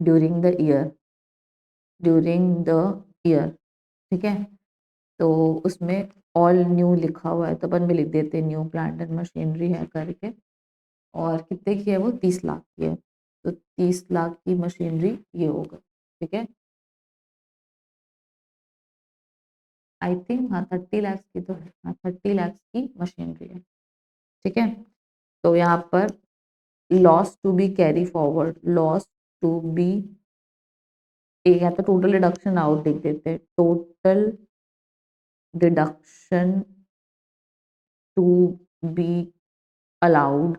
during the year, during the year. ठीक है, तो उसमें ऑल न्यू लिखा हुआ है तो अपन भी लिख देते हैं न्यू प्लांट एंड मशीनरी है करके। और कितने की है वो, 30 लाख की है, तो 30 लाख की मशीनरी ये होगा। ठीक है, आई थिंक हाँ 30 लाख की तो है, हाँ 30 लाख की मशीनरी है। ठीक है, तो यहाँ पर loss to be carry forward, loss to be, या तो टोटल डिडक्शन आउट लिख देते हैं, total deduction to be allowed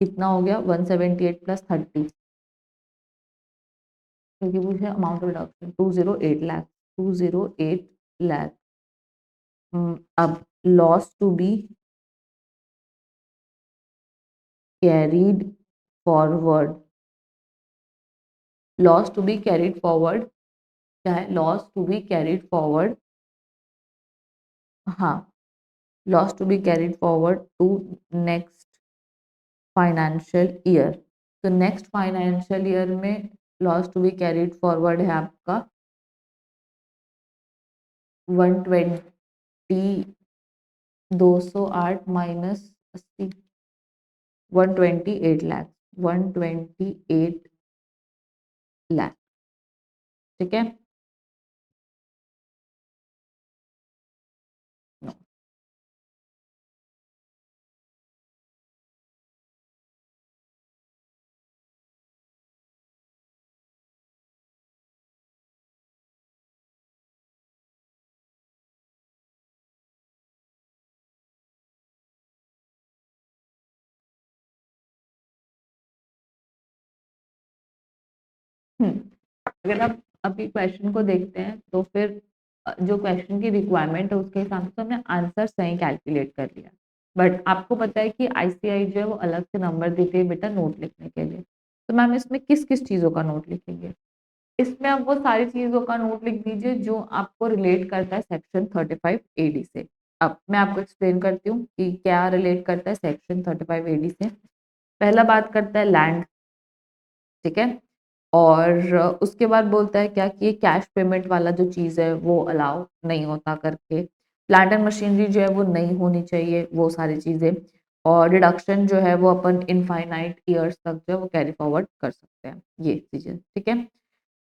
कितना हो गया, 178 प्लस 30, क्योंकि पूछे amount of deduction 208 lakh, 208 lakh. अब loss to be carried forward, loss to be carried forward क्या है, loss to be carried forward, हाँ loss to be carried forward to next financial year. तो नेक्स्ट फाइनेंशियल ईयर में loss to be carried forward है आपका 120, 208 - 80, 128 लाख, 128 लाख। ठीक है, अगर आप अभी क्वेश्चन को देखते हैं तो फिर जो क्वेश्चन की रिक्वायरमेंट है उसके हिसाब से हमने आंसर सही कैलकुलेट कर लिया। बट आपको पता है कि आईसीआई जो है वो अलग से नंबर देते हैं बेटा नोट लिखने के लिए, तो मैम इसमें किस किस चीज़ों का नोट लिखेंगे? इसमें आप वो सारी चीज़ों का नोट लिख दीजिए जो आपको रिलेट करता है सेक्शन 35 AD से। अब मैं आपको एक्सप्लेन करती हूँ कि क्या रिलेट करता है सेक्शन 35 AD से। पहला बात करता है लैंड, ठीक है, और उसके बाद बोलता है क्या कि कैश पेमेंट वाला जो चीज़ है वो अलाउ नहीं होता करके, प्लांट एंड मशीनरी जो है वो नहीं होनी चाहिए, वो सारी चीज़ें, और डिडक्शन जो है वो अपन इनफाइनाइट ईयर्स तक जो है वो कैरी फॉरवर्ड कर सकते हैं, ये चीज़ें। ठीक है,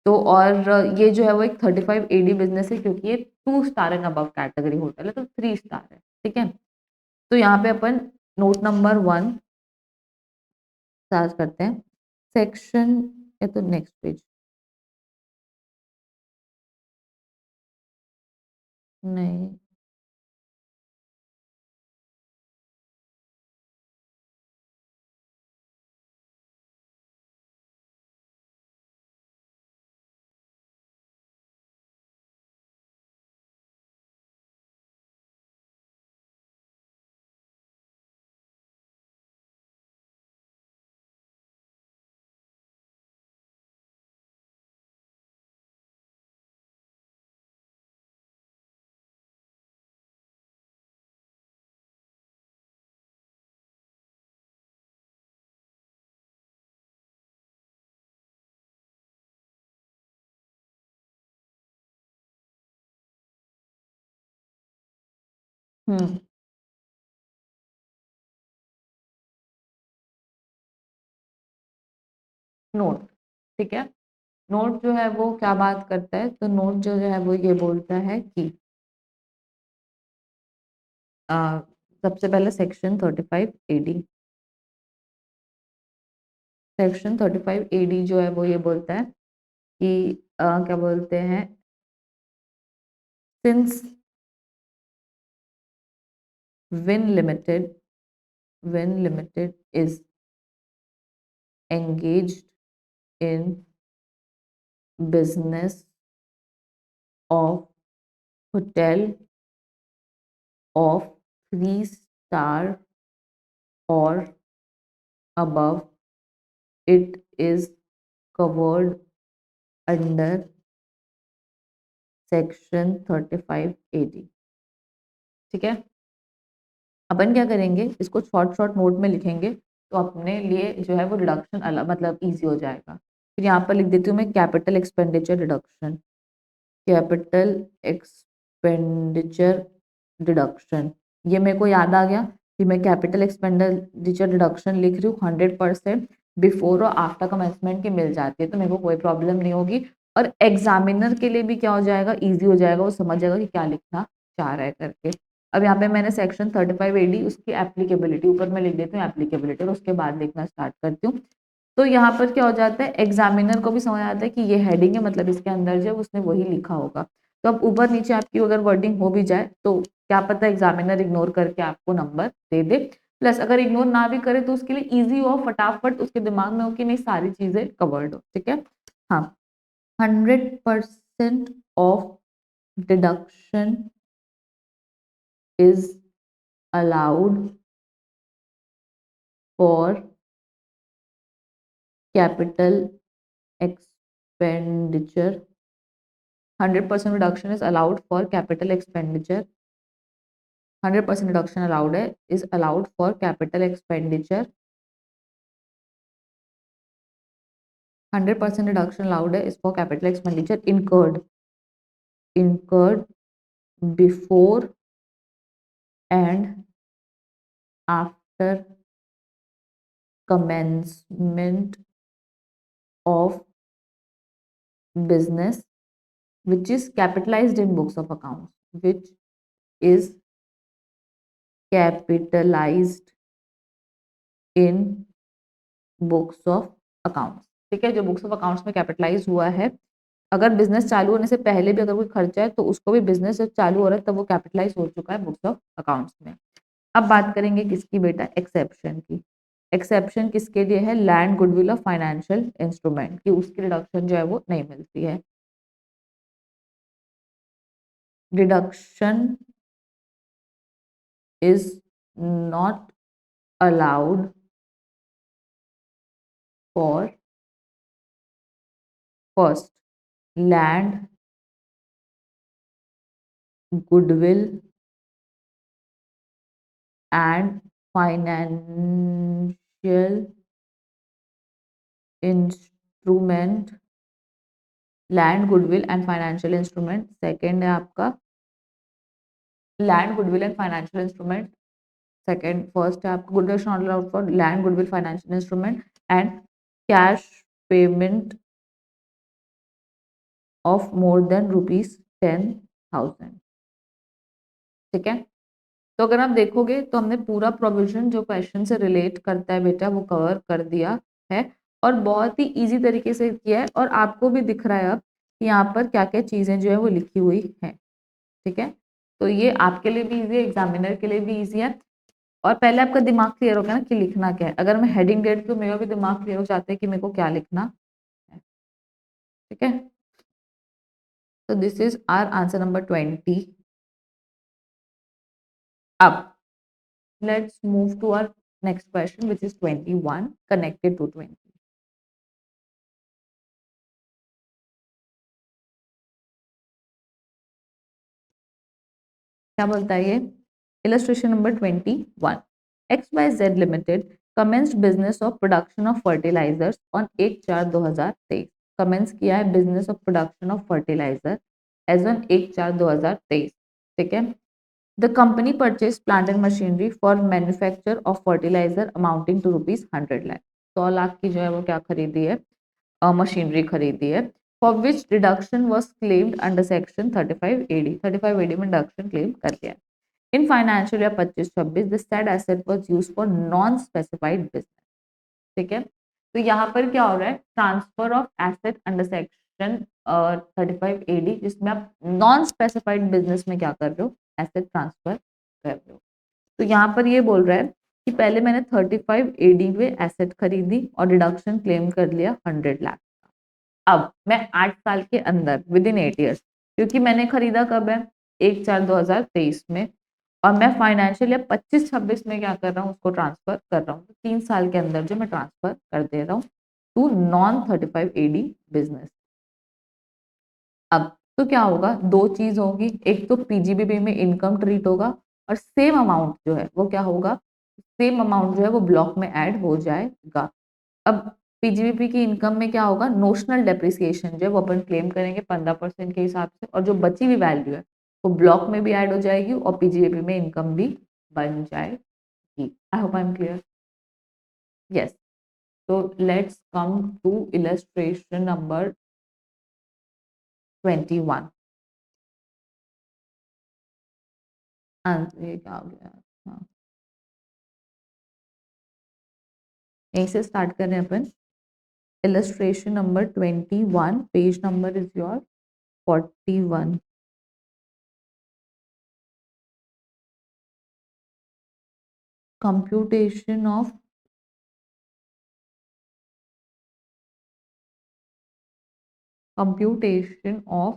तो और ये जो है वो एक 35 AD बिजनेस है क्योंकि ये 2 star and above category hotel है, तो 3 स्टार है। ठीक है, तो यहाँ पे अपन नोट नंबर 1 स्टार्ट करते हैं, सेक्शन, या तो नेक्स्ट पेज, नहीं, हम्म, नोट, ठीक है, नोट जो है वो क्या बात करता है, तो नोट जो है वो ये बोलता है कि आ, सबसे पहले सेक्शन 35 AD, सेक्शन 35 AD जो है वो ये बोलता है कि क्या बोलते हैं, since win limited, win limited is engaged in business of hotel of 3 star or above, it is covered under section 35 AD। ठीक है, अपन क्या करेंगे, इसको शॉर्ट शॉर्ट नोट में लिखेंगे तो अपने लिए जो है वो डिडक्शन अलग मतलब इजी हो जाएगा। फिर यहाँ पर लिख देती हूँ मैं capital expenditure deduction, capital expenditure deduction. ये मेरे को याद आ गया कि मैं कैपिटल एक्सपेंडिचर डिडक्शन लिख रही हूँ 100% बिफोर और आफ्टर कमेंसमेंट की मिल जाती है, तो मेरे को कोई प्रॉब्लम नहीं होगी। और एग्जामिनर के लिए भी क्या हो जाएगा, इजी हो जाएगा, वो समझ जाएगा कि क्या लिखना चाह रहा है करके। अब यहाँ पे मैंने सेक्शन 35 AD उसकी एप्लीकेबिलिटी ऊपर में लिख देती हूँ एप्लीकेबिलिटी, और उसके बाद लिखना स्टार्ट करती हूँ। तो यहाँ पर क्या हो जाता है, एग्जामिनर को भी समझ आता है कि ये हेडिंग है, मतलब इसके अंदर जो उसने वही लिखा होगा। तो अब ऊपर नीचे आपकी अगर वर्डिंग हो भी जाए तो क्या पता एग्जामिनर इग्नोर करके आपको नंबर दे दे। प्लस अगर इग्नोर ना भी करे तो उसके लिए इजी हो, फटाफट उसके दिमाग में हो कि नहीं सारी चीजें कवर्ड हो, ठीक है। हाँ, 100% of deduction is allowed for capital expenditure. 100% reduction is allowed for capital expenditure. 100% reduction allowed है is allowed for capital expenditure. 100% reduction allowed है is for capital expenditure incurred before and after commencement of business, which is capitalized in books of accounts, which is capitalized in books of accounts. ठीक है, जो books of accounts में capitalise हुआ है, अगर business चालू होने से पहले भी अगर कोई खर्चा है तो उसको भी बिजनेस जब चालू हो रहा है तब वो कैपिटलाइज हो चुका है बुक्स ऑफ अकाउंट्स में। अब बात करेंगे किसकी बेटा, एक्सेप्शन की। एक्सेप्शन किसके लिए है, land goodwill of financial instrument की, उसकी रिडक्शन जो है वो नहीं मिलती है। Deduction is not allowed for first land goodwill and financial instrument, land goodwill and financial instrument. Second है आपका land goodwill and financial instrument, second. First है आपका goodwill not allowed for land goodwill financial instrument and cash payment of more than ₹10,000। ठीक है, तो अगर आप देखोगे तो हमने पूरा प्रोविजन जो क्वेश्चन से रिलेट करता है बेटा वो कवर कर दिया है, और बहुत ही इजी तरीके से किया है, और आपको भी दिख रहा है अब कि यहाँ पर क्या क्या चीजें जो है वो लिखी हुई है। ठीक है, तो ये आपके लिए भी इजी है, एग्जामिनर के लिए भी इजी है। और पहले आपका दिमाग क्लियर हो गया ना कि लिखना क्या है। अगर मैं हेडिंग डेट तो मेरा भी दिमाग क्लियर हो जाता है कि मेरे को क्या लिखना है। ठीक है, तो this is our answer number 20। अब let's move to our next question, which is 21 connected to 20. क्या बोलता है ये, illustration number 21, XYZ Limited commenced business of production of fertilizers on 1/4/2023। commence किया है business of production of fertilizer as on 1/4/2023। ठीक है, the company purchased plant and machinery for manufacture of fertilizer amounting to ₹100 lakh। 100 lakh की जो है वो क्या खरीदी है, मशीनरी खरीदी है। For which deduction was claimed under section 35 AD। 35 AD में डिडक्शन क्लेम कर लिया। In financial year 25-26 the said asset was used for non specified business. ठीक है, तो यहाँ पर क्या हो रहा है, transfer of asset under section 35 AD, जिसमें आप नॉन स्पेसिफाइड बिजनेस में क्या कर रहे हो, एसेट ट्रांसफर कर रहे हो। तो यहाँ पर ये बोल रहा है कि पहले मैंने 35 AD में एसेट खरीदी और डिडक्शन क्लेम कर लिया 100 लाख। अब मैं 8 साल के अंदर विद इन 8 ईयर्स, क्योंकि मैंने खरीदा कब है, 1/4/2023 में, और मैं फाइनेंशियल ईयर 25-26 में क्या कर रहा हूँ, उसको ट्रांसफर कर रहा हूँ। तो 3 साल के अंदर जो मैं ट्रांसफर कर दे रहा हूँ टू नॉन 35 AD बिजनेस। अब तो क्या होगा, दो चीज होगी, एक तो पीजीबीबी में इनकम ट्रीट होगा, और सेम अमाउंट जो है वो क्या होगा, सेम अमाउंट जो है वो ब्लॉक में ऐड हो जाएगा। अब पीजीबीपी की इनकम में क्या होगा, नोशनल डेप्रिसिएशन जो है वो अपन क्लेम करेंगे 15% के हिसाब से, और जो बची हुई वैल्यू है वो ब्लॉक में भी ऐड हो जाएगी और पीजीबीपी में इनकम भी बन जाएगी। आई hope I am clear. Yes, so let's come to illustration number 21। Answer ये क्या हो गया? हाँ, यहीं से स्टार्ट कर रहे हैं अपन। illustration number 21, page number is your 41। computation of computation of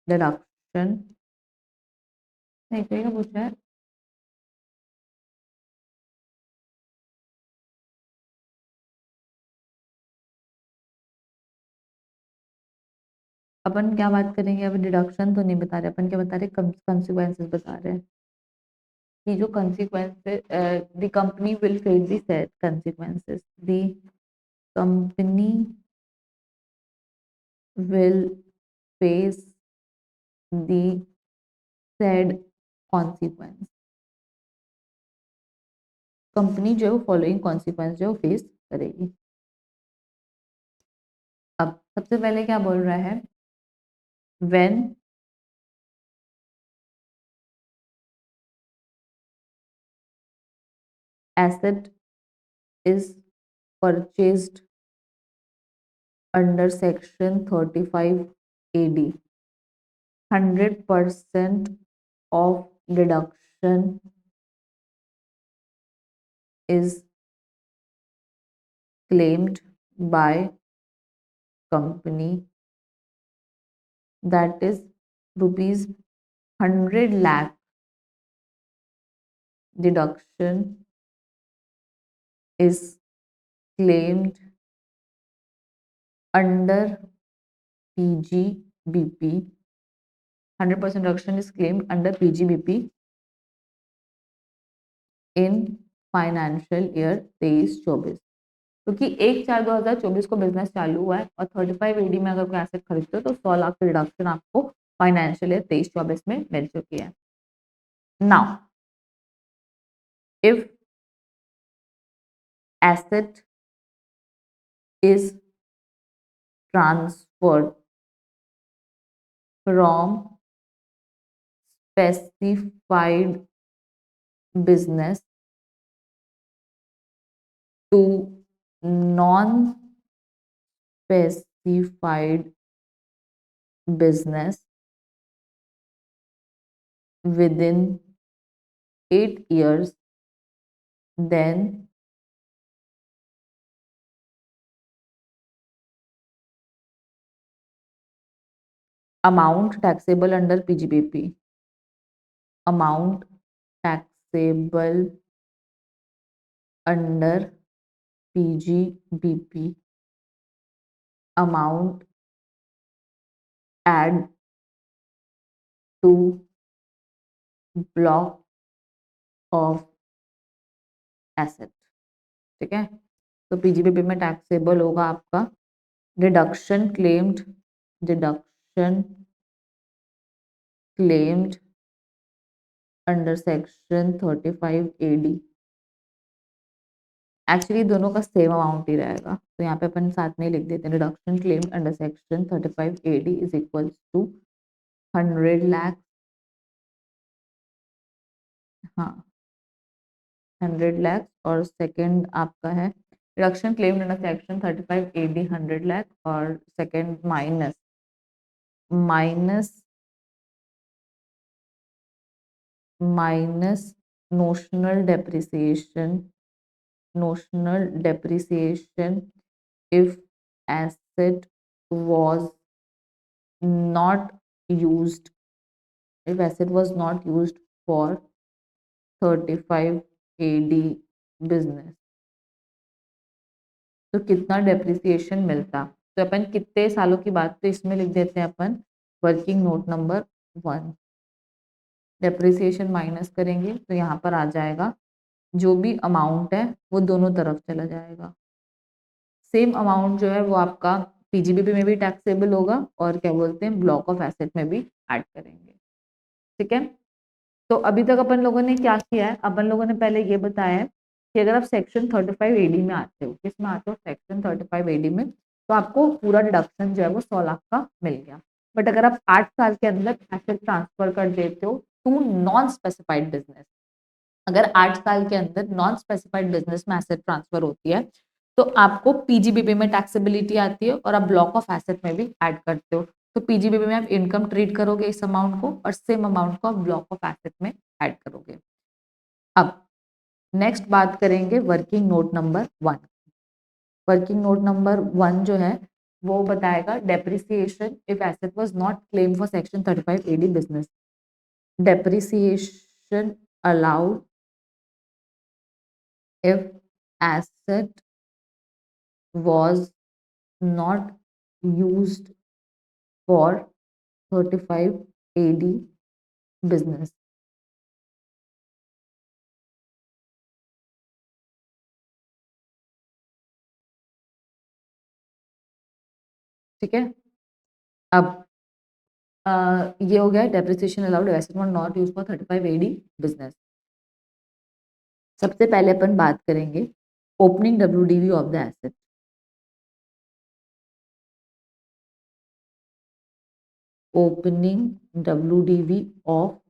deduction, नहीं तो क्या पूछा है, अपन क्या बात करेंगे अभी, डिडक्शन तो नहीं बता रहे अपन, क्या बता रहे, कंसिक्वेंसेस बता रहे हैं कि जो consequences the company will face the said consequences, the company will face the said consequence। Company जो है फॉलोइंग कॉन्सिक्वेंस जो फेस करेगी। अब सबसे पहले क्या बोल रहा है, when asset is purchased under section 35 AD, 100% of deduction is claimed by company, that is rupees 100 lakh deduction is claimed under PGBP, 100% reduction is claimed under PGBP in financial year 23-24, क्योंकि 1/4/2024 को बिजनेस चालू हुआ है और 35 AD में अगर कोई asset खरीदते हो तो 100 लाख की रिडक्शन आपको फाइनेंशियल ईयर 23-24 में मिल चुकी है। Now if asset is transferred from specified business to non-specified business within 8 years, then amount taxable under PGBP, amount taxable under PGBP, amount add to block of asset। ठीक है, तो PGBP में taxable होगा आपका deduction claimed, deduction claimed under section 35 AD। Actually दोनों का same amount ही रहेगा, तो यहाँ पे अपन साथ में लिख देते हैं, deduction claimed under section 35 AD is equal to 100 lakh, हाँ 100 लाख, और सेकंड आपका है reduction claimed under section 35 AD 100 lakh, और second minus minus minus notional depreciation, notional depreciation if asset was not used, if asset was not used for 35 AD business, तो कितना depreciation मिलता, तो अपन कितने सालों की बात, तो इसमें लिख देते हैं अपन working note number 1। Depreciation minus करेंगे तो यहाँ पर आ जाएगा जो भी अमाउंट है वो दोनों तरफ चला जाएगा। सेम अमाउंट जो है वो आपका पीजीबीपी में भी टैक्सेबल होगा और क्या बोलते हैं ब्लॉक ऑफ एसेट में भी ऐड करेंगे। ठीक है, तो अभी तक अपन लोगों ने क्या किया है, अपन लोगों ने पहले ये बताया है कि अगर आप सेक्शन 35 एडी में आते हो, किस में आते हो, सेक्शन 35 एडी में, तो आपको पूरा डिडक्शन जो है वो 100 लाख का मिल गया। बट अगर आप 8 साल के अंदर एसेट ट्रांसफर कर देते हो टू नॉन स्पेसिफाइड बिजनेस, अगर 8 साल के अंदर नॉन स्पेसिफाइड बिजनेस में एसेट ट्रांसफर होती है तो आपको पीजीबीपी में टैक्सेबिलिटी आती है और आप ब्लॉक ऑफ एसेट में भी ऐड करते हो। तो पीजीबीपी में आप इनकम ट्रीट करोगे इस अमाउंट को और सेम अमाउंट को आप ब्लॉक ऑफ एसेट में ऐड करोगे। अब नेक्स्ट बात करेंगे working note number 1। Working note number 1 जो है वो बताएगा depreciation if asset was not claim for section 35 AD business. Depreciation allowed if asset was not used for 35 AD business। ठीक है, अब ये हो गया depreciation allowed asset were not use for 35 AD business. सबसे पहले अपन बात करेंगे opening WDV of the asset. Opening WDV of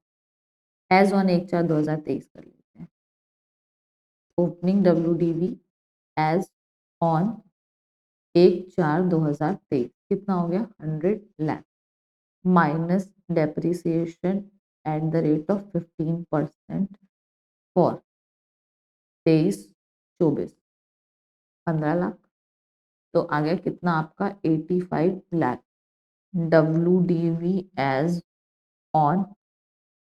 as on 1/4/2023 कर लेते हैं। ओपनिंग डब्ल्यूडीवी एज ऑन 1/4/2023 कितना हो गया 100 lakh minus depreciation at the rate of 15% for 23-24 15 lakh. तो आ गया कितना आपका 85 lakh W D V as on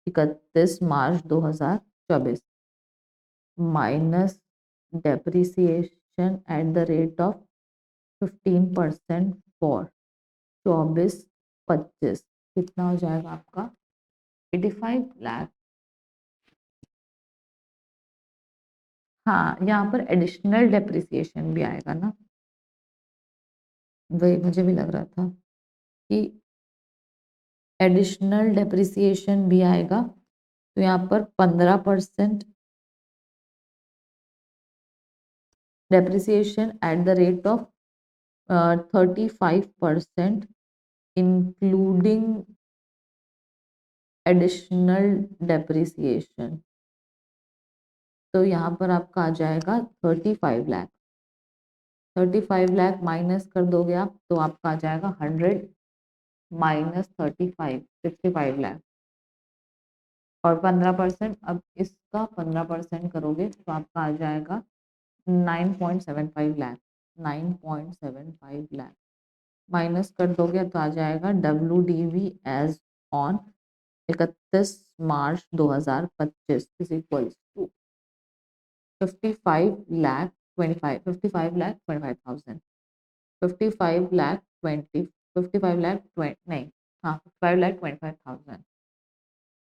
31 March 2024 minus depreciation at the rate of 15% for 24-25 कितना हो जाएगा आपका 85 लाख। हाँ, यहाँ पर एडिशनल डेप्रिसिएशन भी आएगा ना, वही मुझे भी लग रहा था कि एडिशनल डेप्रिसिएशन भी आएगा। तो यहाँ पर 15% depreciation at the rate of 35% including additional depreciation. तो यहाँ पर आपका आ जाएगा 35 लाख। 35 लाख माइनस कर दोगे आप तो आपका आ जाएगा 100 माइनस 35 65 लाख और 15%। अब इसका 15% करोगे तो आपका आ जाएगा 9.75 लाख। 9.75 लाख माइनस कर दोगे तो आ जाएगा W D V as on 31 March 2025 is equal to 55 lakh 25 55 lakh 25,000 55 lakh 20 55 lakh 20 नहीं, हाँ 55 लाख 25,000।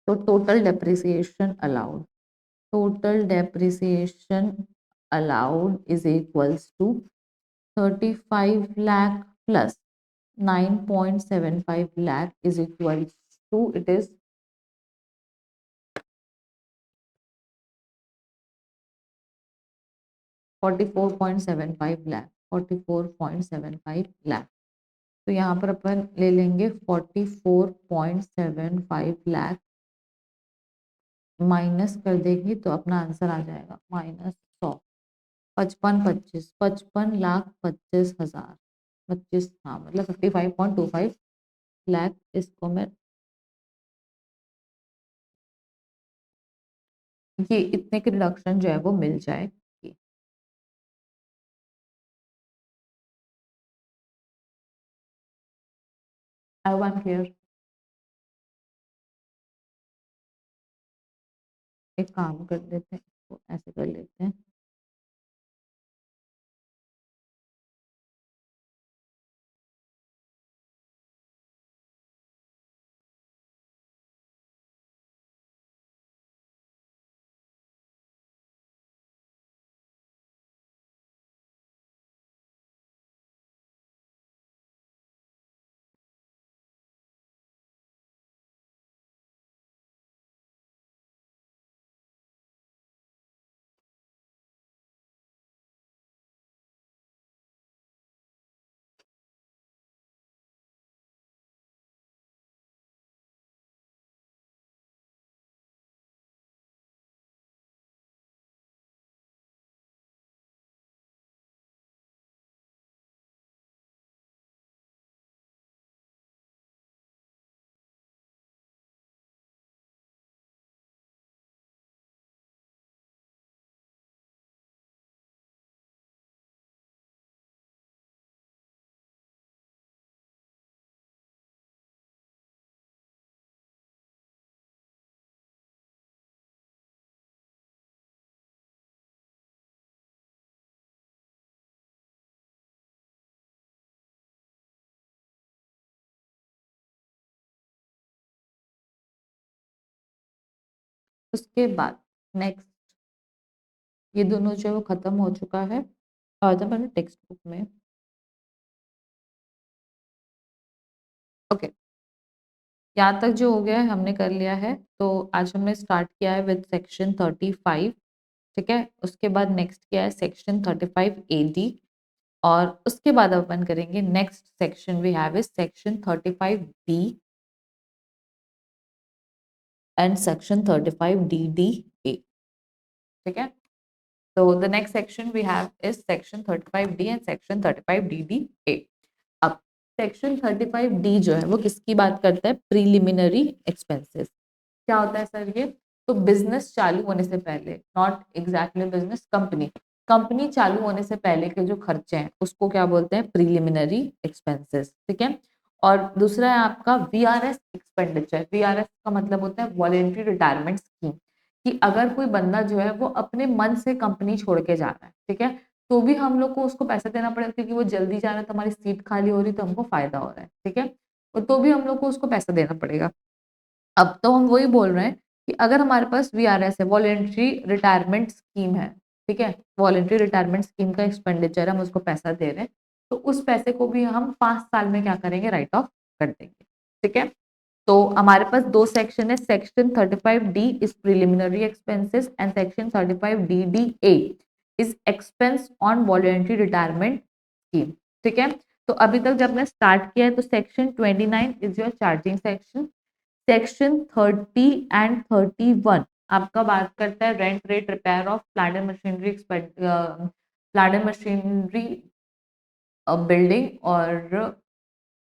तो total depreciation allowed is equals to 35 lakh plus 9.75 lakh is equal to it is 44.75 lakh 44.75 lakh। तो यहाँ पर अपन ले लेंगे 44.75 लाख माइनस कर देंगे तो अपना आंसर आ जाएगा -100 55 लाख 25 हजार 25, हाँ मतलब 55.25 लाख। इसको मैं ये इतने की रिडक्शन जो है वो मिल जाएगी। I one clear. एक काम कर लेते हैं, इसको ऐसे कर लेते हैं। उसके बाद नेक्स्ट, ये दोनों जो है वो खत्म हो चुका है। और था मैंने टेक्स्ट बुक में। ओके, यहाँ तक जो हो गया है हमने कर लिया है। तो आज हमने स्टार्ट किया है विद सेक्शन 35। ठीक है, उसके बाद नेक्स्ट किया है सेक्शन 35 AD। और उसके बाद अपन करेंगे next section we have is section 35D and section 35DDA। ठीक है, so the next section we have is section 35D and section 35DDA। अब सेक्शन 35D जो है वो किसकी बात करता है? Preliminary expenses. क्या होता है सर ये? तो बिजनेस चालू होने से पहले, not exactly business, company company चालू होने से पहले के जो खर्चे हैं उसको क्या बोलते हैं? Preliminary expenses. ठीक है, और दूसरा है आपका VRS एक्सपेंडिचर। VRS का मतलब होता है वॉलेंट्री रिटायरमेंट स्कीम। कि अगर कोई बंदा जो है वो अपने मन से कंपनी छोड़ के जा रहा है, ठीक है, तो भी हम लोग को उसको पैसा देना पड़ेगा, क्योंकि वो जल्दी जा रहा है तो हमारी सीट खाली हो रही तो हमको फायदा हो रहा है। ठीक है, तो भी हम लोग को उसको पैसा देना पड़ेगा। अब तो हम वही बोल रहे हैं कि अगर हमारे पास VRS है, वॉलेंट्री रिटायरमेंट स्कीम है, ठीक है, वॉलेंट्री रिटायरमेंट स्कीम का एक्सपेंडिचर हम उसको पैसा दे रहे हैं, तो उस पैसे को भी हम 5 साल में क्या करेंगे? राइट ऑफ कर देंगे। ठीक है, तो हमारे पास दो सेक्शन है, section 35D is preliminary expenses and section 35DDA is expense on voluntary retirement scheme. ठीक है, तो अभी तक जब मैं स्टार्ट किया है तो section 29 is your charging section. Section 30 and 31 आपका बात करता है rent rate repair of plant and machinery, plant and machinery building और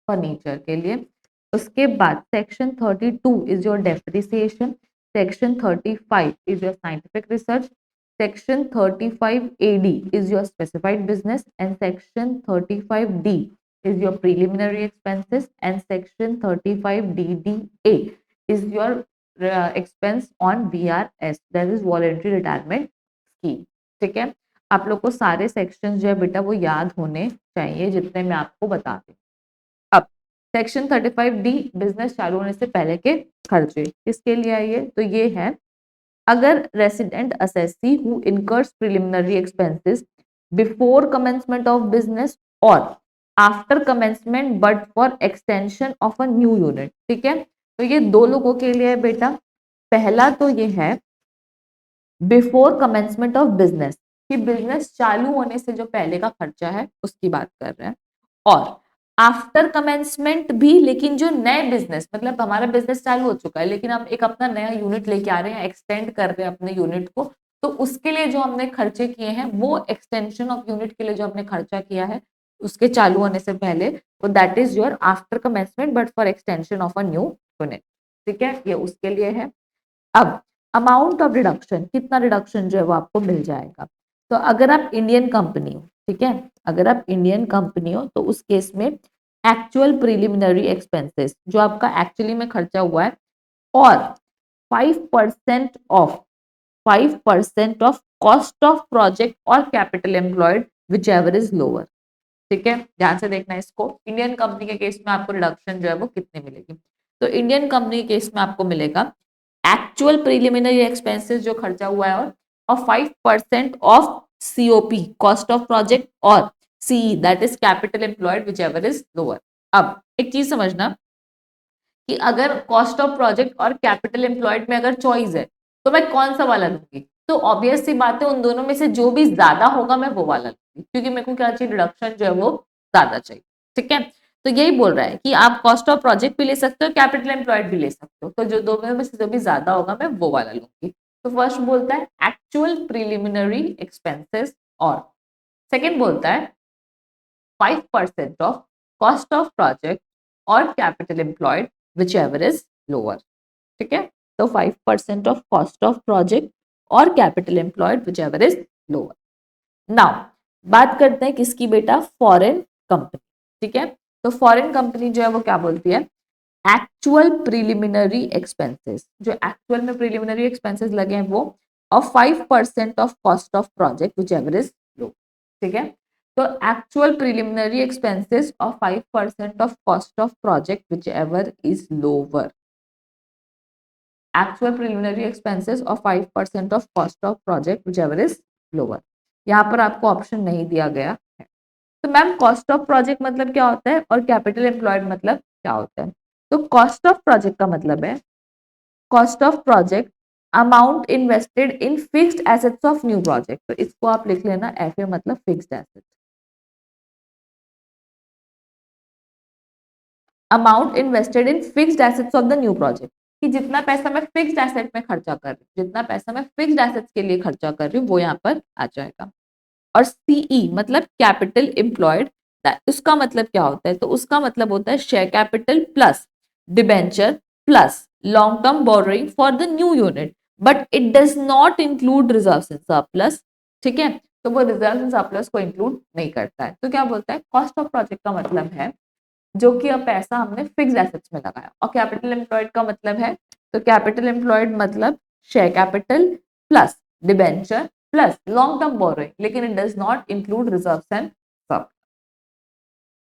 फर्नीचर के लिए। उसके बाद section 32 is your depreciation. Section 35 is your scientific research. Section 35 AD is your specified business and section 35D is your preliminary expenses and section 35DDA is your expense on VRS, that is voluntary retirement scheme। ठीक है, आप लोग को सारे section जो है बेटा वो याद होने चाहिए जितने मैं आपको बता रही हूँ। अब सेक्शन 35D बिजनेस चालू होने से पहले के खर्चे किसके लिए है? ये तो ये है, अगर resident assessee who incurs preliminary expenses before commencement of business और after commencement but for extension of a new unit. ठीक है, तो ये दो लोगों के लिए है बेटा। पहला तो ये है बिफोर कमेंसमेंट ऑफ बिजनेस, कि बिजनेस चालू होने से जो पहले का खर्चा है उसकी बात कर रहे हैं। और आफ्टर कमेंसमेंट भी, लेकिन जो नए बिजनेस, मतलब हमारा बिजनेस चालू हो चुका है लेकिन हम एक अपना नया यूनिट लेके आ रहे हैं, एक्सटेंड कर रहे हैं अपने यूनिट को, तो उसके लिए जो हमने खर्चे किए हैं वो एक्सटेंशन ऑफ यूनिट के लिए जो हमने खर्चा किया है उसके चालू होने से पहले, तो that is your after commencement but for extension of a new unit. ठीक है, ये उसके लिए है। अब अमाउंट ऑफ रिडक्शन, कितना रिडक्शन जो है वो आपको मिल जाएगा? तो अगर आप इंडियन कंपनी हो, ठीक है, अगर आप इंडियन कंपनी हो तो उस केस में एक्चुअल प्रिलिमिनरी एक्सपेंसेस जो आपका एक्चुअली में खर्चा हुआ है और 5% of 5% of cost of project और capital employed whichever is lower. ठीक है, ध्यान से देखना इसको। इंडियन कंपनी के केस में आपको रिडक्शन जो है वो कितनी मिलेगी? तो इंडियन कंपनी के केस में आपको मिलेगा एक्चुअल प्रिलिमिनरी एक्सपेंसेस जो खर्चा हुआ है और 5% of COP, cost of project, और CE that is capital employed whichever is lower. अब एक चीज समझना कि अगर कॉस्ट ऑफ प्रोजेक्ट और कैपिटल एम्प्लॉयड में अगर चॉइस है तो मैं कौन सा वाला लूंगी? तो ऑब्वियस सी बात है, उन दोनों में से जो भी ज्यादा होगा मैं वो वाला लूंगी, क्योंकि मेरे को क्या चाहिए? रिडक्शन जो है वो ज्यादा चाहिए। ठीक है, तो यही बोल रहा है कि आप कॉस्ट ऑफ प्रोजेक्ट भी ले सकते हो, कैपिटल एम्प्लॉयड भी ले सकते हो, तो जो दोनों में से जो भी ज्यादा होगा मैं वो वाला लूंगी। तो फर्स्ट बोलता है एक्चुअल प्रिलिमिनरी एक्सपेंसेस, और सेकेंड बोलता है 5% ऑफ कॉस्ट ऑफ प्रोजेक्ट और capital employed whichever is lower. ठीक है, तो 5% ऑफ कॉस्ट ऑफ प्रोजेक्ट और capital employed whichever is lower. Now बात करते हैं किसकी बेटा? Foreign company. ठीक है, तो फॉरेन कंपनी जो है वो क्या बोलती है? एक्चुअल प्रिलिमिनरी एक्सपेंसेस, जो एक्चुअल में प्रिलिमिनरी एक्सपेंसेस लगे हैं वो, और 5% of cost of project which ever is low. ठीक है, तो एक्चुअल प्रिलिमिनरी एक्सपेंसेस और 5% of cost of project which ever is lower. actual preliminary expenses और 5% of cost of project whichever is lower। यहाँ पर आपको ऑप्शन नहीं दिया गया है। तो मैम कॉस्ट ऑफ प्रोजेक्ट मतलब क्या होता है और कैपिटल एम्प्लॉयड मतलब क्या होता है? तो कॉस्ट ऑफ प्रोजेक्ट का मतलब है cost of project amount invested in fixed assets of new project. तो इसको आप लिख लेना एफ ए मतलब fixed asset. Amount invested in fixed assets of the new project, कि जितना पैसा मैं फिक्स्ड एसेट में खर्चा कर रही हूँ, जितना पैसा मैं फिक्स्ड एसेट्स के लिए खर्चा कर रही हूँ वो यहाँ पर आ जाएगा। और सीई मतलब कैपिटल एम्प्लॉयड, उसका मतलब क्या होता है? तो उसका मतलब होता है share capital plus debenture plus long term borrowing for the new unit, but it does not include reserves and surplus. ठीक है, तो वो रिजर्व्स एंड सरप्लस को इंक्लूड नहीं करता है। तो क्या बोलता है? कॉस्ट ऑफ प्रोजेक्ट का मतलब है जो कि अब पैसा हमने फिक्स एसेट्स में लगाया। और कैपिटल एम्प्लॉयड का मतलब है, तो कैपिटल एम्प्लॉयड मतलब share capital plus debenture plus long term borrowing, लेकिन it does not include reserves and सब।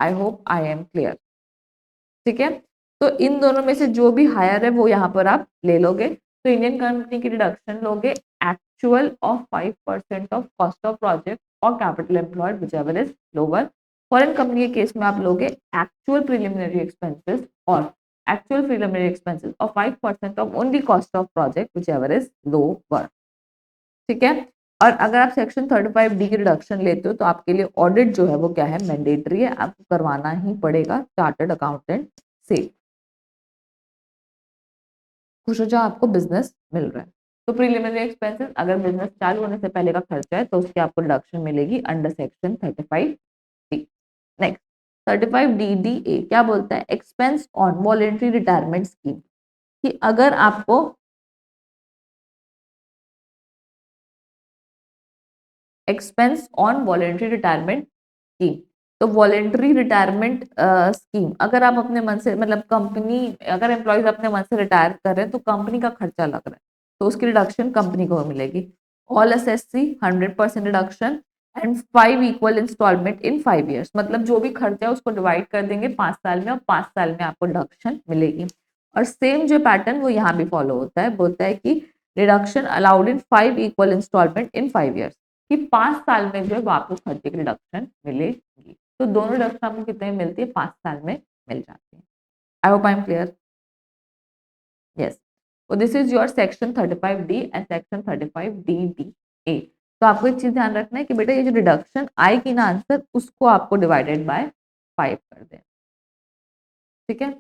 I hope I am clear. ठीक है, तो इन दोनों में से जो भी हायर है वो यहाँ पर आप ले लोगे। तो इंडियन कंपनी की डिडक्शन लोगे actual of 5% of cost of project और capital employed whichever is lower. Foreign company के केस में आप लोगे एक्चुअल प्रिलिमिनरी एक्सपेंसेस और एक्चुअल प्रिलिमिनरी एक्सपेंसेस और 5% of only cost of project whichever is lower. ठीक है, और अगर आप सेक्शन 35D की रिडक्शन लेते हो तो आपके लिए ऑडिट जो है वो क्या है? मैंडेटरी है, आपको करवाना ही पड़ेगा चार्टर्ड अकाउंटेंट से। खुश हो जाओ, आपको बिजनेस मिल रहा है। तो प्रीलिमिनरी एक्सपेंसेस अगर बिजनेस चालू होने से पहले का खर्चा है तो उसकी आपको रिडक्शन मिलेगी under section 35D। Next 35DDA क्या बोलता है? Expense on voluntary retirement scheme, कि अगर आपको expense on voluntary retirement scheme, तो वॉलेंट्री रिटायरमेंट स्कीम अगर आप अपने मन से मतलब कंपनी अगर एम्प्लॉयज अपने मन से रिटायर कर रहे हैं तो कंपनी का खर्चा लग रहा है तो उसकी रिडक्शन कंपनी को मिलेगी। All SSC 100% reduction and 5 equal instalment in 5 years, मतलब जो भी खर्चा है उसको डिवाइड कर देंगे 5 साल में और 5 साल में आपको रिडक्शन मिलेगी। और सेम जो पैटर्न वो यहाँ भी फॉलो होता है, बोलता है कि reduction allowed in 5 equal instalment in 5 years, कि 5 साल में जो है वो आपको खर्चे की रिडक्शन मिलेगी। तो दोनों रिडक्शन आपको कितने में मिलती है? 5 साल में मिल जाती है। I hope I am clear. Yes, तो this is your section 35D and section 35DDA। तो आपको एक चीज ध्यान रखना है कि बेटा ये जो रिडक्शन आएगी ना आंसर, उसको आपको डिवाइडेड बाय 5 कर दें। ठीक है,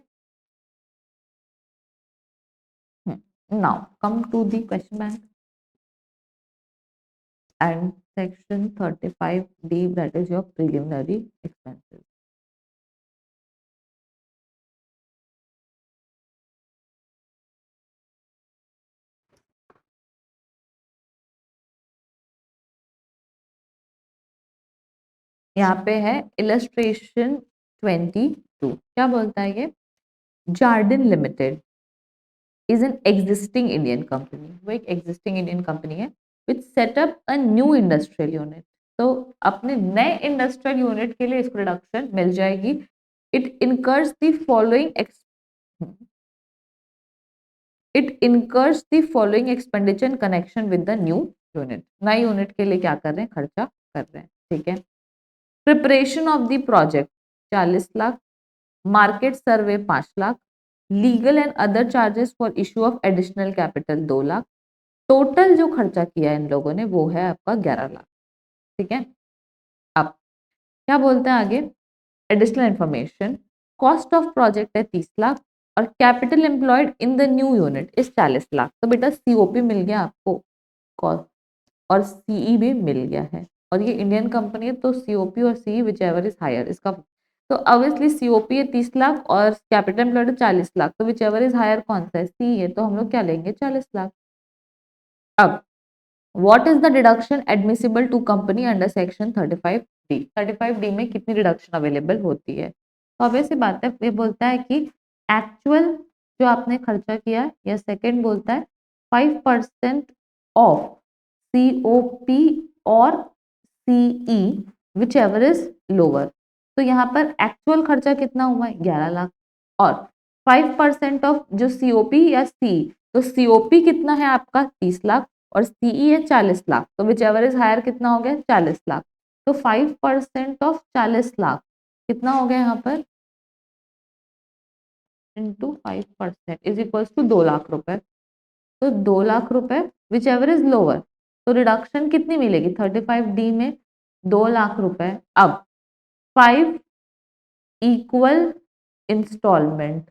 now come to the question bank and section 35D, that is your preliminary expenses। यहाँ पे है इलस्ट्रेशन 22। क्या बोलता है ये? Jardine limited is an existing Indian company, वो एक एग्जिस्टिंग इंडियन कंपनी है which set up a new industrial unit. तो अपने नए इंडस्ट्रियल यूनिट के लिए इसको रिडक्शन मिल जाएगी। It incurs the following expenditure in connection with the new unit. नए यूनिट के लिए क्या कर रहे हैं? खर्चा कर रहे हैं। ठीक है, preparation of the project 40 lakh, market survey 5 lakh, legal and other charges for issue of additional capital 2 lakh. Total जो खर्चा किया है इन लोगों ने वो है आपका 11 लाख। ठीक है, अब क्या बोलते हैं आगे? Additional information, cost of project है 30 लाख और capital employed in the new unit is 40 lakh. तो बेटा सीओपी मिल गया आपको और सीई भी मिल गया है, और ये इंडियन कंपनी है तो सीओपी और CE whichever is higher इसका। तो ऑब्वियसली सीओपी है 30 लाख और कैपिटल एम्प्लॉयड 40 लाख, तो विच एवर इज हायर कौन सा है? सी है, तो हम लोग क्या लेंगे? 40 लाख। अब what is the deduction admissible to company under section 35D? 35D में कितनी डिडक्शन अवेलेबल होती है? तो ऑब्वियस सी बात है, ये बोलता है कि एक्चुअल जो आपने खर्चा किया है, या सेकेंड बोलता है 5% ऑफ COP और CE which ever is lower. तो यहाँ पर एक्चुअल खर्चा कितना हुआ है? 11 लाख, और 5% ऑफ जो COP या C तो सीओपी कितना है आपका 30 लाख और सीई है 40 लाख, तो विच एवर इज हायर कितना हो गया 40 लाख। तो 5% ऑफ 40 लाख कितना हो गया यहाँ पर इंटू 5% इज इक्वल्स टू 2 लाख रुपए। तो 2 लाख रुपए विच एवर इज लोअर, तो रिडक्शन कितनी मिलेगी 35D में 2 लाख रुपए। अब 5 इक्वल इंस्टॉलमेंट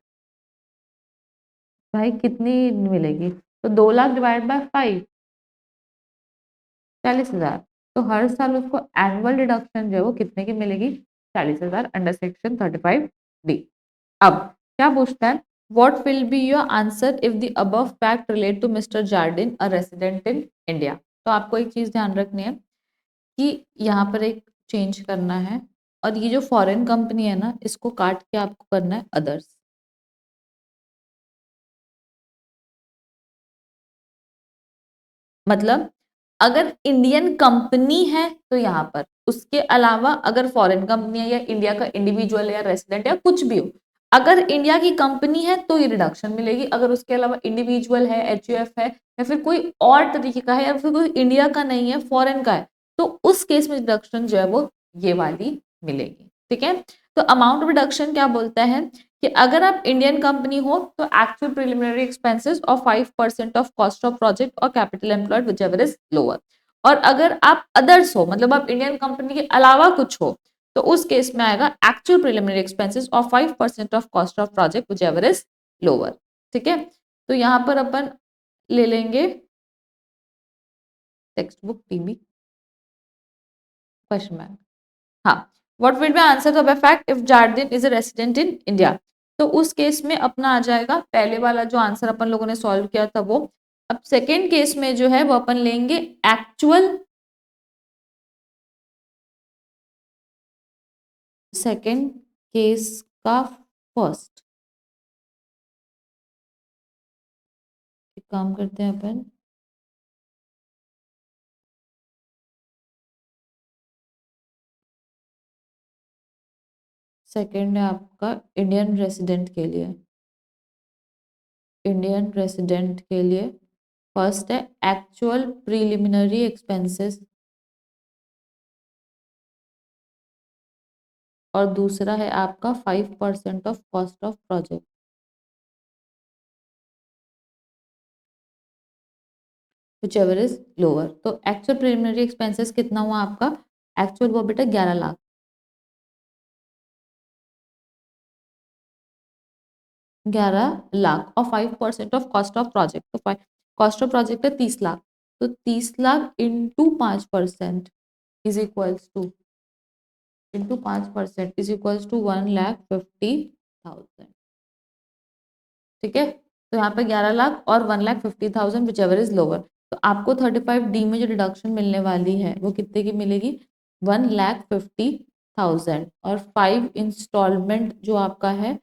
भाई कितनी मिलेगी, तो 2 लाख डिवाइड बाय 5 40,000। तो हर साल उसको एनुअल डिडक्शन जो है वो कितने की मिलेगी 40,000 अंडर सेक्शन 35D। अब क्या पूछता है what will be your answer if the above fact relate to mister Jardine a resident in India. तो आपको एक चीज ध्यान रखनी है कि यहाँ पर एक चेंज करना है और ये जो फॉरेन कंपनी है ना इसको काट के आपको करना है अदर्स। मतलब अगर इंडियन कंपनी है तो यहाँ पर, उसके अलावा अगर फॉरेन कंपनी है या इंडिया का इंडिविजुअल या रेसिडेंट या कुछ भी हो, अगर इंडिया की कंपनी है तो ये रिडक्शन मिलेगी, अगर उसके अलावा इंडिविजुअल है एचयूएफ है या फिर कोई और तरीके का है या फिर कोई इंडिया का नहीं है फॉरेन का है तो उस केस में रिडक्शन जो है वो ये वाली मिलेगी। ठीक है, तो अमाउंट ऑफ रिडक्शन क्या बोलता है कि अगर आप इंडियन कंपनी हो तो एक्चुअल प्रिलिमिनरी एक्सपेंसेस और 5% ऑफ कॉस्ट ऑफ प्रोजेक्ट और capital employed whichever is lower. और अगर आप अदर्स हो मतलब आप इंडियन कंपनी के अलावा कुछ हो तो उस केस में आएगा एक्चुअल प्रिलिमिनरी एक्सपेंसेस और 5% of cost of project whichever is lower. ठीक है, तो यहाँ पर अपन ले लेंगे text book TB question bank. हाँ, what will be answer the fact if Jardine is a resident in India. तो उस केस में अपना आ जाएगा पहले वाला जो आंसर अपन लोगों ने सॉल्व किया था वो। अब सेकेंड केस में जो है वो अपन लेंगे एक्चुअल, सेकेंड केस का फर्स्ट। एक काम करते हैं अपन, सेकेंड है आपका इंडियन रेसिडेंट के लिए, इंडियन रेसिडेंट के लिए फर्स्ट है एक्चुअल प्रीलिमिनरी एक्सपेंसेस और दूसरा है आपका 5% of cost of project whichever is lower. तो एक्चुअल प्रीलिमिनरी एक्सपेंसेस कितना हुआ आपका, एक्चुअल वो बेटा 11 लाख, 11 लाख और 5% ऑफ कॉस्ट ऑफ प्रोजेक्ट, तो कॉस्ट ऑफ प्रोजेक्ट है 30 लाख, तो 30 लाख into 5% is equals to, into 5% is equals to 1,50,000। ठीक है, तो यहाँ पे 11 लाख और 1,50,000 विच एवर इज लोअर। तो आपको 35D में जो डिडक्शन मिलने वाली है वो कितने की मिलेगी 1,50,000 और 5 इंस्टॉलमेंट जो आपका है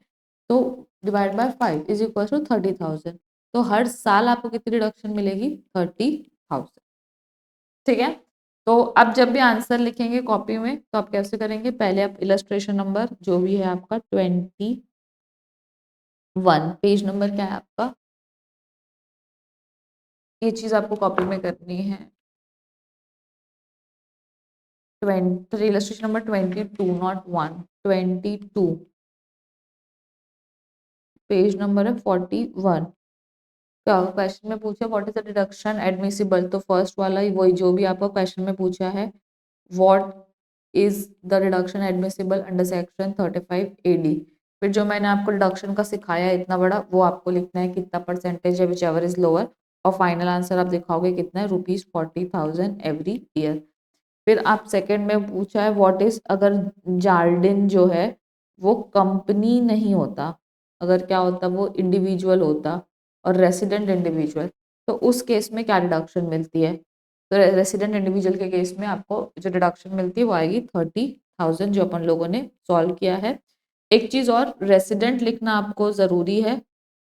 तो divide by 5 is equal to 30,000। तो हर साल आपको कितनी रिडक्शन मिलेगी 30,000। ठीक है, तो अब जब भी आंसर लिखेंगे कॉपी में तो आप कैसे करेंगे, पहले आप इलस्ट्रेशन नंबर जो भी है आपका 21 पेज नंबर क्या है आपका, ये चीज आपको कॉपी में करनी है 20 illustration number 22 not 1 22 page number है 41। क्या क्वेश्चन में पूछा what is the deduction admissible, तो फर्स्ट वाला ही वही जो भी आपको क्वेश्चन में पूछा है what is the reduction admissible under section 35AD। फिर जो मैंने आपको रिडक्शन का सिखाया है इतना बड़ा वो आपको लिखना है कितना परसेंटेज है विच एवर इज लोअर और फाइनल आंसर आप दिखाओगे कितना है ₹40,000 एवरी ईयर। फिर आप सेकंड में पूछा है व्हाट इज अगर जार्डिन जो है वो कंपनी नहीं होता, अगर क्या होता वो इंडिविजुअल होता और रेसिडेंट इंडिविजुअल, तो उस केस में क्या डिडक्शन मिलती है। तो रेसिडेंट इंडिविजुअल के केस में आपको जो डिडक्शन मिलती है वो आएगी 30,000 जो अपन लोगों ने सॉल्व किया है। एक चीज और रेसिडेंट लिखना आपको जरूरी है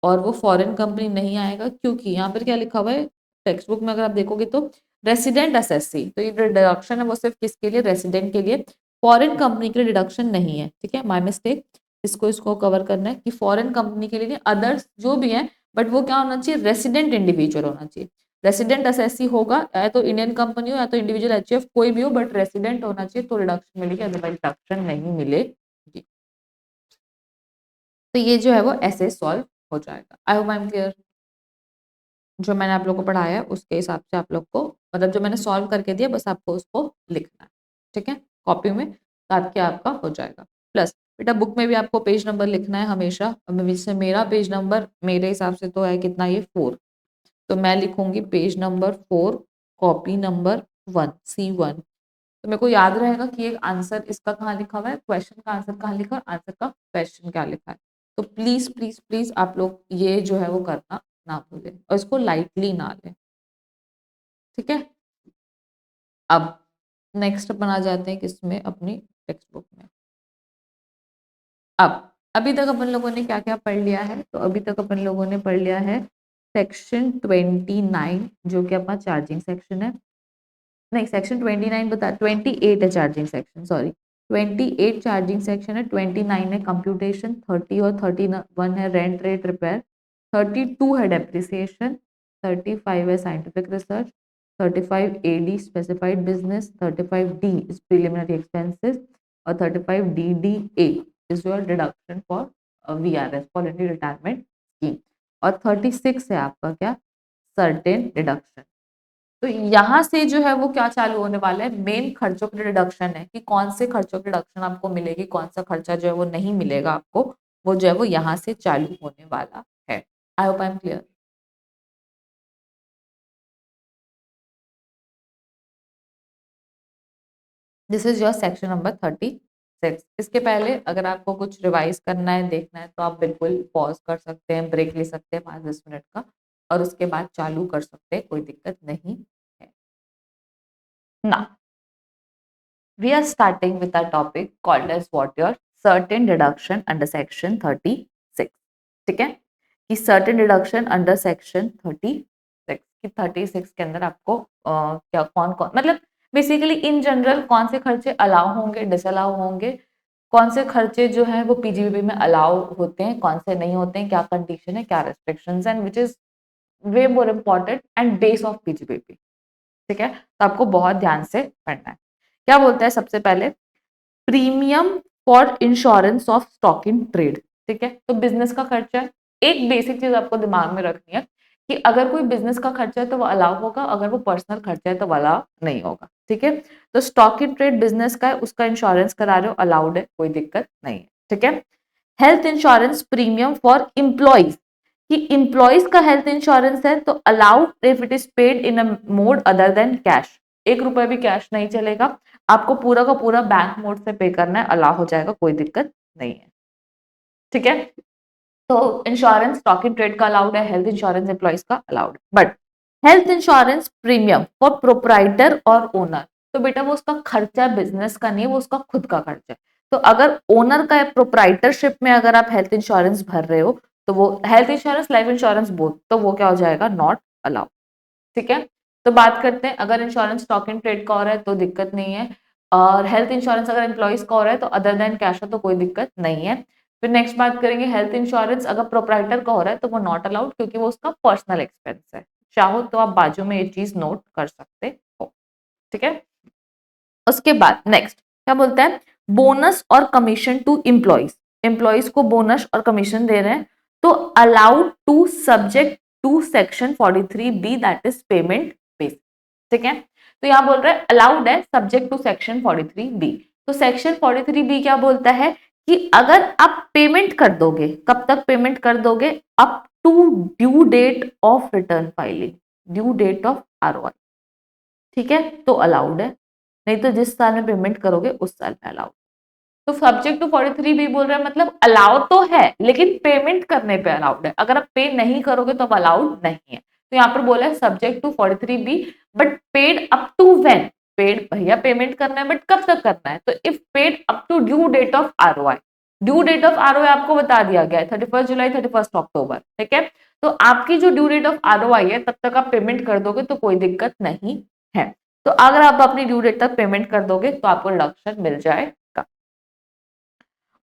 और वो फॉरेन कंपनी नहीं आएगा क्योंकि यहाँ पर क्या लिखा हुआ है टेक्स्ट बुक में अगर आप देखोगे तो रेसिडेंट एसएससी, तो ये डिडक्शन है वो सिर्फ किसके लिए रेसिडेंट के लिए, फॉरेन कंपनी के लिए डिडक्शन नहीं है। ठीक है, माय मिस्टेक, इसको इसको कवर करना है कि फॉरेन कंपनी के लिए अदर्स जो भी है बट वो क्या होना चाहिए, रेसिडेंट इंडिविजुअल होना चाहिए। रेसिडेंट एसएससी होगा, या तो इंडियन कंपनी हो या तो इंडिविजुअल एचयूएफ, कोई भी हो, बट रेसिडेंट होना चाहिए तो रिडक्शन मिलेगी, अदरवाइज रिडक्शन नहीं मिलेगी। तो ये जो है वो ऐसे सॉल्व हो जाएगा। आई होप आई एम क्लियर। जो मैंने आप लोग को पढ़ाया है उसके हिसाब से आप लोग को, मतलब जो मैंने सॉल्व करके दिया बस आपको उसको लिखना है, ठीक है, कॉपी में, ताकि आपका हो जाएगा। प्लस बेटा बुक में भी आपको पेज नंबर लिखना है हमेशा। अब जैसे मेरा पेज नंबर मेरे हिसाब से तो है कितना, ये 4, तो मैं लिखूंगी page number 4, copy number 1, C1। तो मेरे को याद रहेगा कि एक आंसर इसका कहाँ लिखा हुआ है, क्वेश्चन का आंसर कहाँ लिखा है, आंसर का क्वेश्चन क्या लिखा है। तो प्लीज प्लीज प्लीज आप लोग ये जो है वो करना ना भूलें और इसको लाइटली ना लें, ठीक है। अब नेक्स्ट अपन आ जाते हैं किसमें, अपनी टेक्स्ट बुक में। अब अभी तक अपन लोगों ने क्या क्या पढ़ लिया है, तो अभी तक अपन लोगों ने पढ़ लिया है सेक्शन 29, जो कि अपना चार्जिंग सेक्शन है। नहीं, सेक्शन 29 बता, 28 है charging section, sorry, 28 charging section है, 29 है कंप्यूटेशन, 30 और 31 है रेंट रेट रिपेयर, 32 है डेप्रिसिएशन, 35 है scientific research, 35 AD specified business, 35 D is preliminary expenses, और 35 DDA is your deduction for VRS, voluntary retirement scheme, और 36 है आपका क्या, सर्टेन डिडक्शन। तो यहाँ से जो है वो क्या चालू होने वाला है, मेन खर्चों के रिडक्शन है, कि कौन से खर्चों के रिडक्शन आपको मिलेगी, कौन सा खर्चा जो है वो नहीं मिलेगा आपको, वो जो है वो यहाँ से चालू होने वाला है। I hope I am clear. This is your section number 36। इसके पहले अगर आपको कुछ रिवाइज करना है, देखना है, तो आप बिल्कुल पॉज कर सकते हैं, ब्रेक ले सकते हैं 5-10 मिनट का, और उसके बाद चालू कर सकते हैं, कोई दिक्कत नहीं है ना। We are starting with our topic called as what your certain deduction under section 36, ठीक है, कि certain deduction under section 36, कि 36 के अंदर आपको क्या कौन कौन, मतलब बेसिकली इन जनरल कौन से खर्चे अलाउ होंगे, डिसअलाउ होंगे, कौन से खर्चे जो है वो पीजीबीपी में अलाउ होते हैं, कौन से नहीं होते हैं, क्या कंडीशन है, क्या restrictions and which is way more important and base of PGBP, ठीक है। तो आपको बहुत ध्यान से पढ़ना है। क्या बोलता है सबसे पहले, premium for insurance of stock in trade, ठीक है। तो बिजनेस का खर्चा है, एक बेसिक चीज आपको दिमाग में रखनी है कि अगर कोई बिजनेस का खर्चा है तो वो अलाउ होगा, अगर वो पर्सनल खर्चा है तो वो अलाउ नहीं होगा, ठीक है। तो स्टॉक इन ट्रेड बिजनेस का है, उसका इंश्योरेंस करा रहे हो, अलाउड है, कोई दिक्कत नहीं है, ठीक है। Health insurance premium for employees, कि इम्प्लॉइज का हेल्थ इंश्योरेंस है तो allowed if it is paid in a mode other than cash, 1 रुपए भी कैश नहीं चलेगा, आपको पूरा का पूरा बैंक मोड से पे करना है, अलाउ हो जाएगा, कोई दिक्कत नहीं है, ठीक है। तो इंश्योरेंस स्टॉक इन ट्रेड का अलाउड है, हेल्थ इंश्योरेंस एम्प्लॉइज का अलाउड है, but health insurance premium for proprietor और ओनर, तो बेटा वो उसका खर्चा बिजनेस का नहीं है, वो उसका खुद का खर्चा है। तो अगर ओनर का प्रोप्राइटरशिप में अगर आप हेल्थ इंश्योरेंस भर रहे हो, तो वो health insurance life insurance both, तो वो क्या हो जाएगा, नॉट अलाउड, ठीक है। तो बात करते हैं, अगर इंश्योरेंस स्टॉक इन ट्रेड का हो रहा है तो दिक्कत नहीं है, और हेल्थ इंश्योरेंस अगर एम्प्लॉइज का हो रहा है तो अदर देन कैश है तो कोई दिक्कत नहीं है। फिर नेक्स्ट बात करेंगे, हेल्थ इंश्योरेंस अगर प्रोप्राइटर का हो रहा है तो वो नॉट अलाउड, क्योंकि वो उसका पर्सनल एक्सपेंस है। चाहो तो आप बाजू में ये चीज नोट कर सकते हो, ठीक है। उसके बाद नेक्स्ट क्या बोलता है, बोनस और कमीशन टू एम्प्लॉइज, एम्प्लॉइज को बोनस और कमीशन दे रहे हैं, तो allowed to subject to section 43B that is payment base, ठीक है। तो यहाँ बोल रहे हैं अलाउड है सब्जेक्ट टू सेक्शन 43B। तो सेक्शन 43B क्या बोलता है कि अगर आप पेमेंट कर दोगे, कब तक पेमेंट कर दोगे, up to due date of return filing, due date of ROI, ठीक है, तो अलाउड है, नहीं तो जिस साल में पेमेंट करोगे उस साल में अलाउड। तो सब्जेक्ट टू 43B बोल रहा है, मतलब अलाउ तो है लेकिन पेमेंट करने पे अलाउड है, अगर आप पे नहीं करोगे तो अब अलाउड नहीं है। तो यहाँ पर बोला है subject to 43B but paid up to when, paid भैया पेमेंट करना है बट कब तक करना है, तो if paid up to due date of ROI, due date of ROI आपको बता दिया गया है 31 जुलाई 31 अक्टूबर, ठीक है। तो आपकी जो ड्यू डेट ऑफ ROI है तब तक आप पेमेंट कर दोगे तो कोई दिक्कत नहीं है। तो अगर आप अपनी ड्यू डेट तक पेमेंट कर दोगे तो आपको रिडक्शन मिल जाएगा।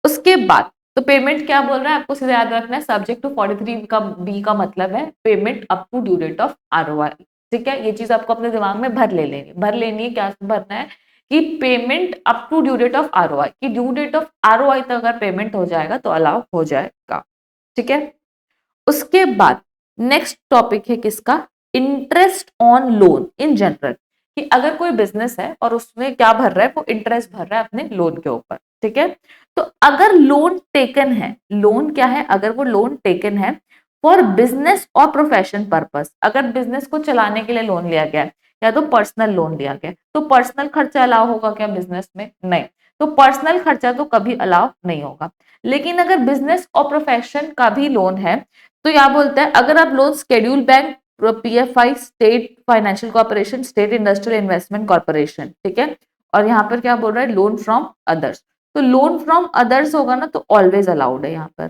उसके बाद तो पेमेंट क्या बोल रहा है आपको सीधे याद रखना है, सब्जेक्ट टू 43 का बी का मतलब है payment up to due date of ROI. ठीक है, ये चीज आपको अपने दिमाग में भर लेनी है, क्या भरना है कि payment up to due date of ROI, कि ड्यू डेट ऑफ आरओआई तक अगर पेमेंट हो जाएगा तो अलाउ हो जाएगा। ठीक है, उसके बाद नेक्स्ट टॉपिक है किसका, interest on loan in general, कि अगर कोई बिजनेस है और उसमें क्या भर रहा है, वो इंटरेस्ट भर रहा है अपने लोन के ऊपर। ठीक है, तो अगर लोन टेकन है, लोन क्या है, अगर वो लोन टेकन है फॉर बिजनेस और प्रोफेशन पर्पस, अगर बिजनेस को चलाने के लिए लोन लिया गया है या तो पर्सनल लोन लिया गया, तो पर्सनल खर्चा अलाउ होगा क्या बिजनेस में, नहीं, तो पर्सनल खर्चा तो कभी अलाउ नहीं होगा। लेकिन अगर बिजनेस और प्रोफेशन का भी लोन है तो क्या बोलते हैं, अगर आप loan schedule bank, PFI, state financial corporation, state industrial investment corporation, ठीक है, और यहाँ पर क्या बोल रहा है, लोन फ्रॉम अदर्स, तो लोन फ्रॉम अदर्स होगा ना तो ऑलवेज अलाउड है, यहाँ पर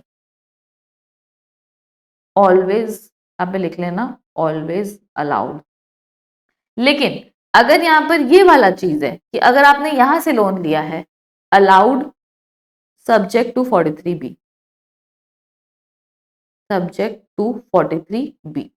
ऑलवेज आप पे लिख लेना, ऑलवेज अलाउड। लेकिन अगर यहाँ पर ये वाला चीज है कि अगर आपने यहां से लोन लिया है, allowed subject to 43B, subject to 43B।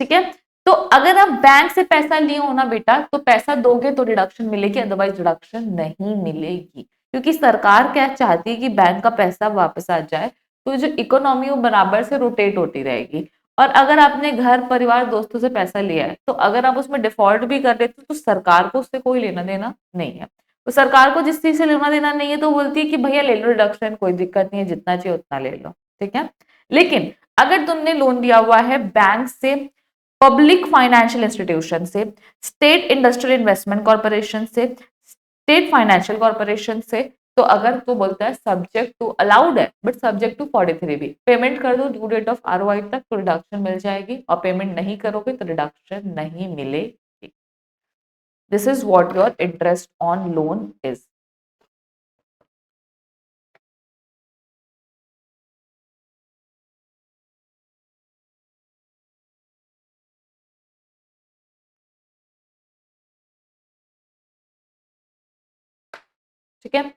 ठीक है, तो अगर आप बैंक से पैसा लिए हो ना बेटा, तो पैसा दोगे तो डिडक्शन मिलेगी, अदरवाइज डिडक्शन नहीं मिलेगी, क्योंकि सरकार क्या चाहती है कि बैंक का पैसा वापस आ जाए, तो जो इकोनॉमी वो बराबर से रोटेट होती रहेगी। और अगर आपने घर परिवार दोस्तों से पैसा लिया है, तो अगर आप उसमें डिफॉल्ट भी कर देते तो सरकार को उससे कोई लेना देना नहीं है। तो सरकार को जिस चीज से लेना देना नहीं है तो बोलती है कि भैया ले लो डिडक्शन, कोई दिक्कत नहीं है, जितना चाहिए उतना ले लो। ठीक है, लेकिन अगर तुमने लोन लिया हुआ है बैंक से, पब्लिक फाइनेंशियल इंस्टीट्यूशन से, स्टेट इंडस्ट्रियल इन्वेस्टमेंट कॉर्पोरेशन से, स्टेट फाइनेंशियल कॉर्पोरेशन से, तो अगर तो बोलता है सब्जेक्ट टू अलाउड है but subject to 43B, payment कर दो ड्यू डेट ऑफ आरओआई तक तो रिडक्शन मिल जाएगी, और पेमेंट नहीं करोगे तो रिडक्शन नहीं मिलेगी। This is what your interest on loan is. ठीक है,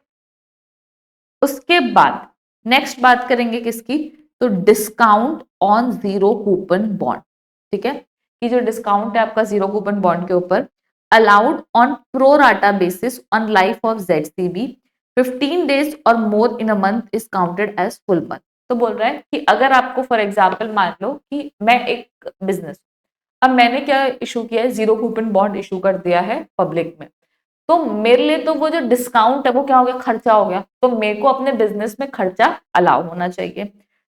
उसके बाद नेक्स्ट बात करेंगे किसकी, तो discount on zero coupon bond. ठीक है, कि जो डिस्काउंट है आपका जीरो कूपन बॉन्ड के ऊपर, allowed on pro rata basis on life of ZCB, 15 days और more in a month is counted as full month. तो बोल रहा है कि अगर आपको फॉर एग्जाम्पल मान लो कि मैं एक बिजनेस, अब मैंने क्या इशू किया है, जीरो कूपन बॉन्ड इशू कर दिया है पब्लिक में, तो मेरे लिए तो वो जो डिस्काउंट है वो क्या हो गया, खर्चा हो गया, तो मेरे को अपने बिजनेस में खर्चा अलाउ होना चाहिए।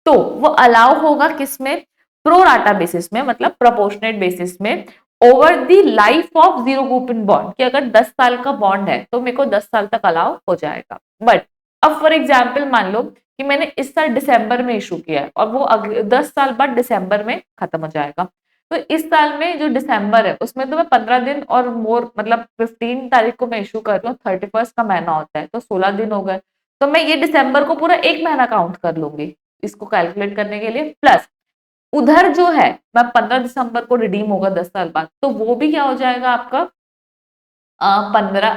तो वो अलाउ होगा किसमें, प्रो राटा बेसिस में, मतलब प्रोपोर्शनेट बेसिस में, over the life of zero coupon bond, कि अगर 10 साल का बॉन्ड है तो मेरे को 10 साल तक अलाउ हो जाएगा। बट अब फॉर एग्जाम्पल मान लो कि मैंने इस साल दिसंबर में इशू किया है और वो 10 साल बाद दिसंबर में खत्म हो जाएगा, तो इस साल में जो दिसंबर है उसमें तो मैं 15 दिन और मोर, मतलब 15 तारीख को मैं इशू कर रही हूँ, 31 का महीना होता है तो 16 दिन हो गए, तो मैं ये दिसंबर को पूरा एक महीना काउंट कर लूंगी इसको कैलकुलेट करने के लिए। प्लस उधर जो है मैं 15 दिसंबर को रिडीम होगा 10 साल बाद, तो वो भी क्या हो जाएगा आपका 15,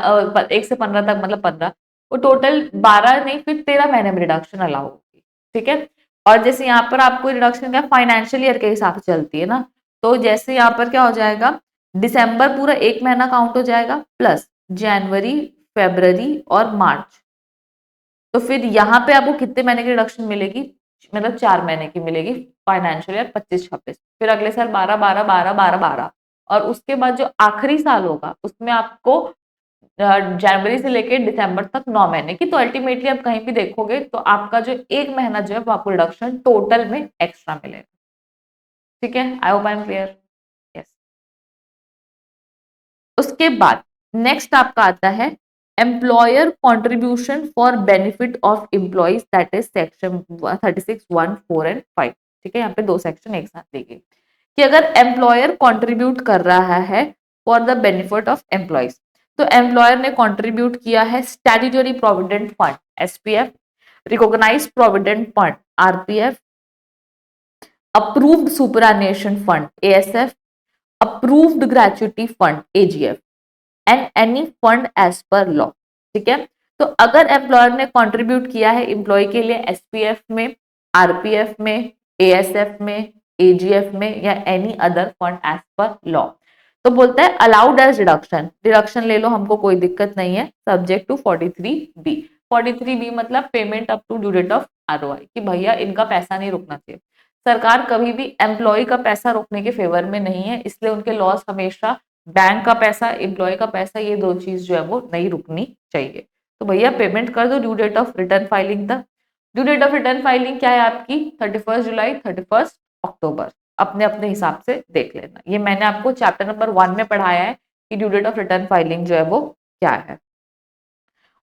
1 से 15 तक, मतलब 15, वो टोटल 12 नहीं फिर 13 महीने में रिडक्शन अलाउ होगी। ठीक है, और जैसे यहाँ पर आपको रिडक्शन क्या फाइनेंशियल ईयर के हिसाब से चलती है ना, तो जैसे यहाँ पर क्या हो जाएगा, दिसंबर पूरा एक महीना काउंट हो जाएगा, प्लस जनवरी, फरवरी और मार्च, तो फिर यहाँ पे आपको कितने महीने की रिडक्शन मिलेगी, मतलब 4 महीने की मिलेगी, फाइनेंशियल ईयर 25-26, फिर अगले साल 12-12-12-12-12, और उसके बाद जो आखिरी साल होगा उसमें आपको जनवरी से लेके दिसंबर तक 9 महीने की, तो अल्टीमेटली आप कहीं भी देखोगे तो आपका जो एक महीना जो है वो आपको रिडक्शन टोटल में एक्स्ट्रा मिलेगा। ठीक है, I hope I am clear. Yes, उसके बाद नेक्स्ट आपका आता है employer contribution for benefit of employees, that is section 36, 1, 4 and 5। ठीक है, यहाँ पे दो सेक्शन एक साथ दी गई कि अगर एम्प्लॉयर कंट्रीब्यूट कर रहा है for the benefit of employees, तो एम्प्लॉयर ने कंट्रीब्यूट किया है statutory provident fund SPF, recognised provident fund RPF, approved superannuation fund ASF, approved gratuity fund AGF, and any fund as per law. ठीक है, तो अगर एम्प्लॉयर ने कंट्रीब्यूट किया है एम्प्लॉय के लिए एसपीएफ में, आरपीएफ में, एएसएफ में, एजीएफ में या any other fund as per law, तो बोलता है अलाउड एज डिडक्शन, डिडक्शन ले लो, हमको कोई दिक्कत नहीं है, सब्जेक्ट टू 43B। 43B मतलब payment up to due date of ROI, कि भैया इनका पैसा नहीं रुकना चाहिए। सरकार कभी भी एम्प्लॉय का पैसा रोकने के फेवर में नहीं है, इसलिए उनके लॉस हमेशा बैंक का पैसा, एम्प्लॉय का पैसा, ये दो चीज जो है वो नहीं रुकनी चाहिए। तो भैया पेमेंट कर दो due date of return filing तक। Due date of return filing क्या है आपकी? 31 जुलाई, 31 अक्टूबर, अपने अपने हिसाब से देख लेना। ये मैंने आपको चैप्टर नंबर 1 में पढ़ाया है कि due date of return filing जो है वो क्या है।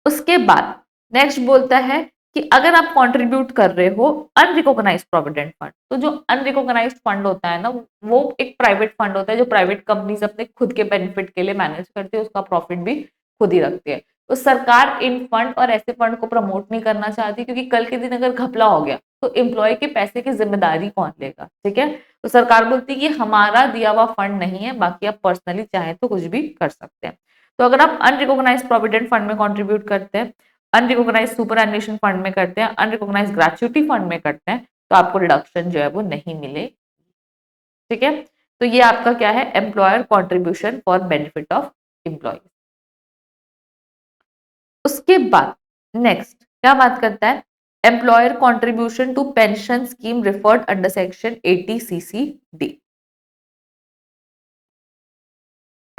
उसके बाद नेक्स्ट बोलता है कि अगर आप कंट्रीब्यूट कर रहे हो अनरिकॉग्नाइज्ड प्रोविडेंट फंड, तो जो अनरिकॉग्नाइज्ड फंड होता है ना, वो एक प्राइवेट फंड होता है जो प्राइवेट कंपनीज अपने खुद के बेनिफिट के लिए मैनेज करती है, उसका प्रॉफिट भी खुद ही रखती है। तो सरकार इन फंड और ऐसे फंड को प्रमोट नहीं करना चाहती, क्योंकि कल के दिन अगर घपला हो गया तो एम्प्लॉय के पैसे की जिम्मेदारी कौन लेगा, ठीक है। तो सरकार बोलती है कि हमारा दिया हुआ फंड नहीं है, बाकी आप पर्सनली चाहे तो कुछ भी कर सकते हैं। तो अगर आप अनरिकॉग्नाइज्ड प्रोविडेंट फंड में कंट्रीब्यूट करते हैं, अनरिकॉग्नाइज्ड सुपरएन्युएशन फंड में करते हैं, अनरिकॉग्नाइज्ड ग्रेच्युटी फंड में करते हैं, तो आपको रिडक्शन जो है वो नहीं मिले, ठीक है। तो ये आपका क्या है? Employer contribution for benefit of employee. उसके बाद नेक्स्ट क्या बात करता है? Employer contribution to pension scheme referred under section 80 CC D।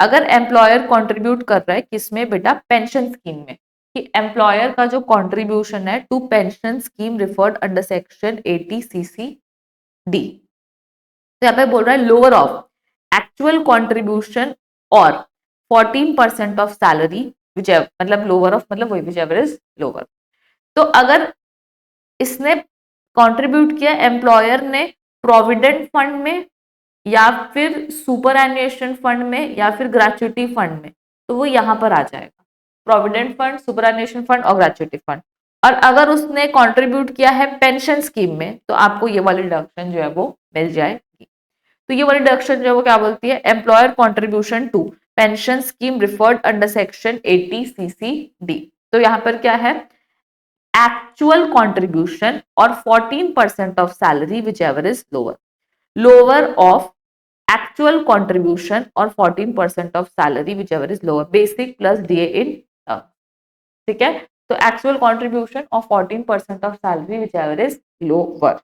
अगर एम्प्लॉयर कंट्रीब्यूट कर रहा है किसमें बेटा? पेंशन स्कीम में, कि एम्प्लॉयर का जो कंट्रीब्यूशन है to pension scheme referred under section 80 CC D, तो यहाँ पे बोल रहा है लोअर ऑफ एक्चुअल कंट्रीब्यूशन और 14% ऑफ सैलरी, मतलब लोअर ऑफ मतलब वही विच एवर इज लोअर। तो अगर इसने कंट्रीब्यूट किया एम्प्लॉयर ने प्रोविडेंट फंड में या फिर सुपरएन्युएशन फंड में या फिर ग्रेच्युटी फंड में, तो वो यहां पर आ जाएगा, प्रोविडेंट फंड, सुपरएन्युएशन फंड और ग्रेच्युटी फंड। और अगर उसने कंट्रीब्यूट किया है पेंशन स्कीम में, तो आपको ये वाली डिडक्शन जो है वो मिल जाएगी। तो ये वाली डिडक्शन जो है वो क्या बोलती है? Employer contribution to pension scheme referred under section 80 CC D। तो यहाँ पर क्या है? एक्चुअल कॉन्ट्रीब्यूशन और 14% of salary which ever is lower, lower of actual contribution or 14% of salary whichever is lower, basic plus DA in ठीक है। तो actual contribution of 14% of salary whichever is lower।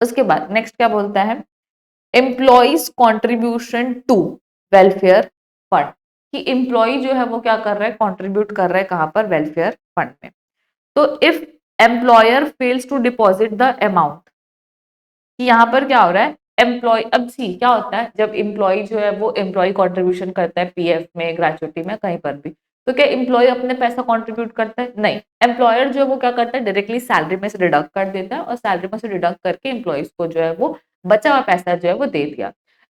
उसके बाद नेक्स्ट क्या बोलता है? Employees contribution to welfare fund, कि employee जो है वो क्या कर रहा है? कॉन्ट्रीब्यूट कर रहा है कहां पर? वेलफेयर फंड में। तो if employer fails to deposit the amount, कि यहाँ पर क्या हो रहा है? एम्प्लॉय, अब सी क्या होता है जब एम्प्लॉय जो है वो एम्प्लॉय कंट्रीब्यूशन करता है पीएफ में, ग्रेच्युटी में, कहीं पर भी, तो क्या एम्प्लॉय अपने पैसा कंट्रीब्यूट करता है? नहीं, एम्प्लॉयर जो है वो क्या करता है? डायरेक्टली सैलरी में से डिडक्ट कर देता है और सैलरी में से डिडक्ट करके एम्प्लॉयज को जो है वो बचा हुआ पैसा जो है वो दे दिया।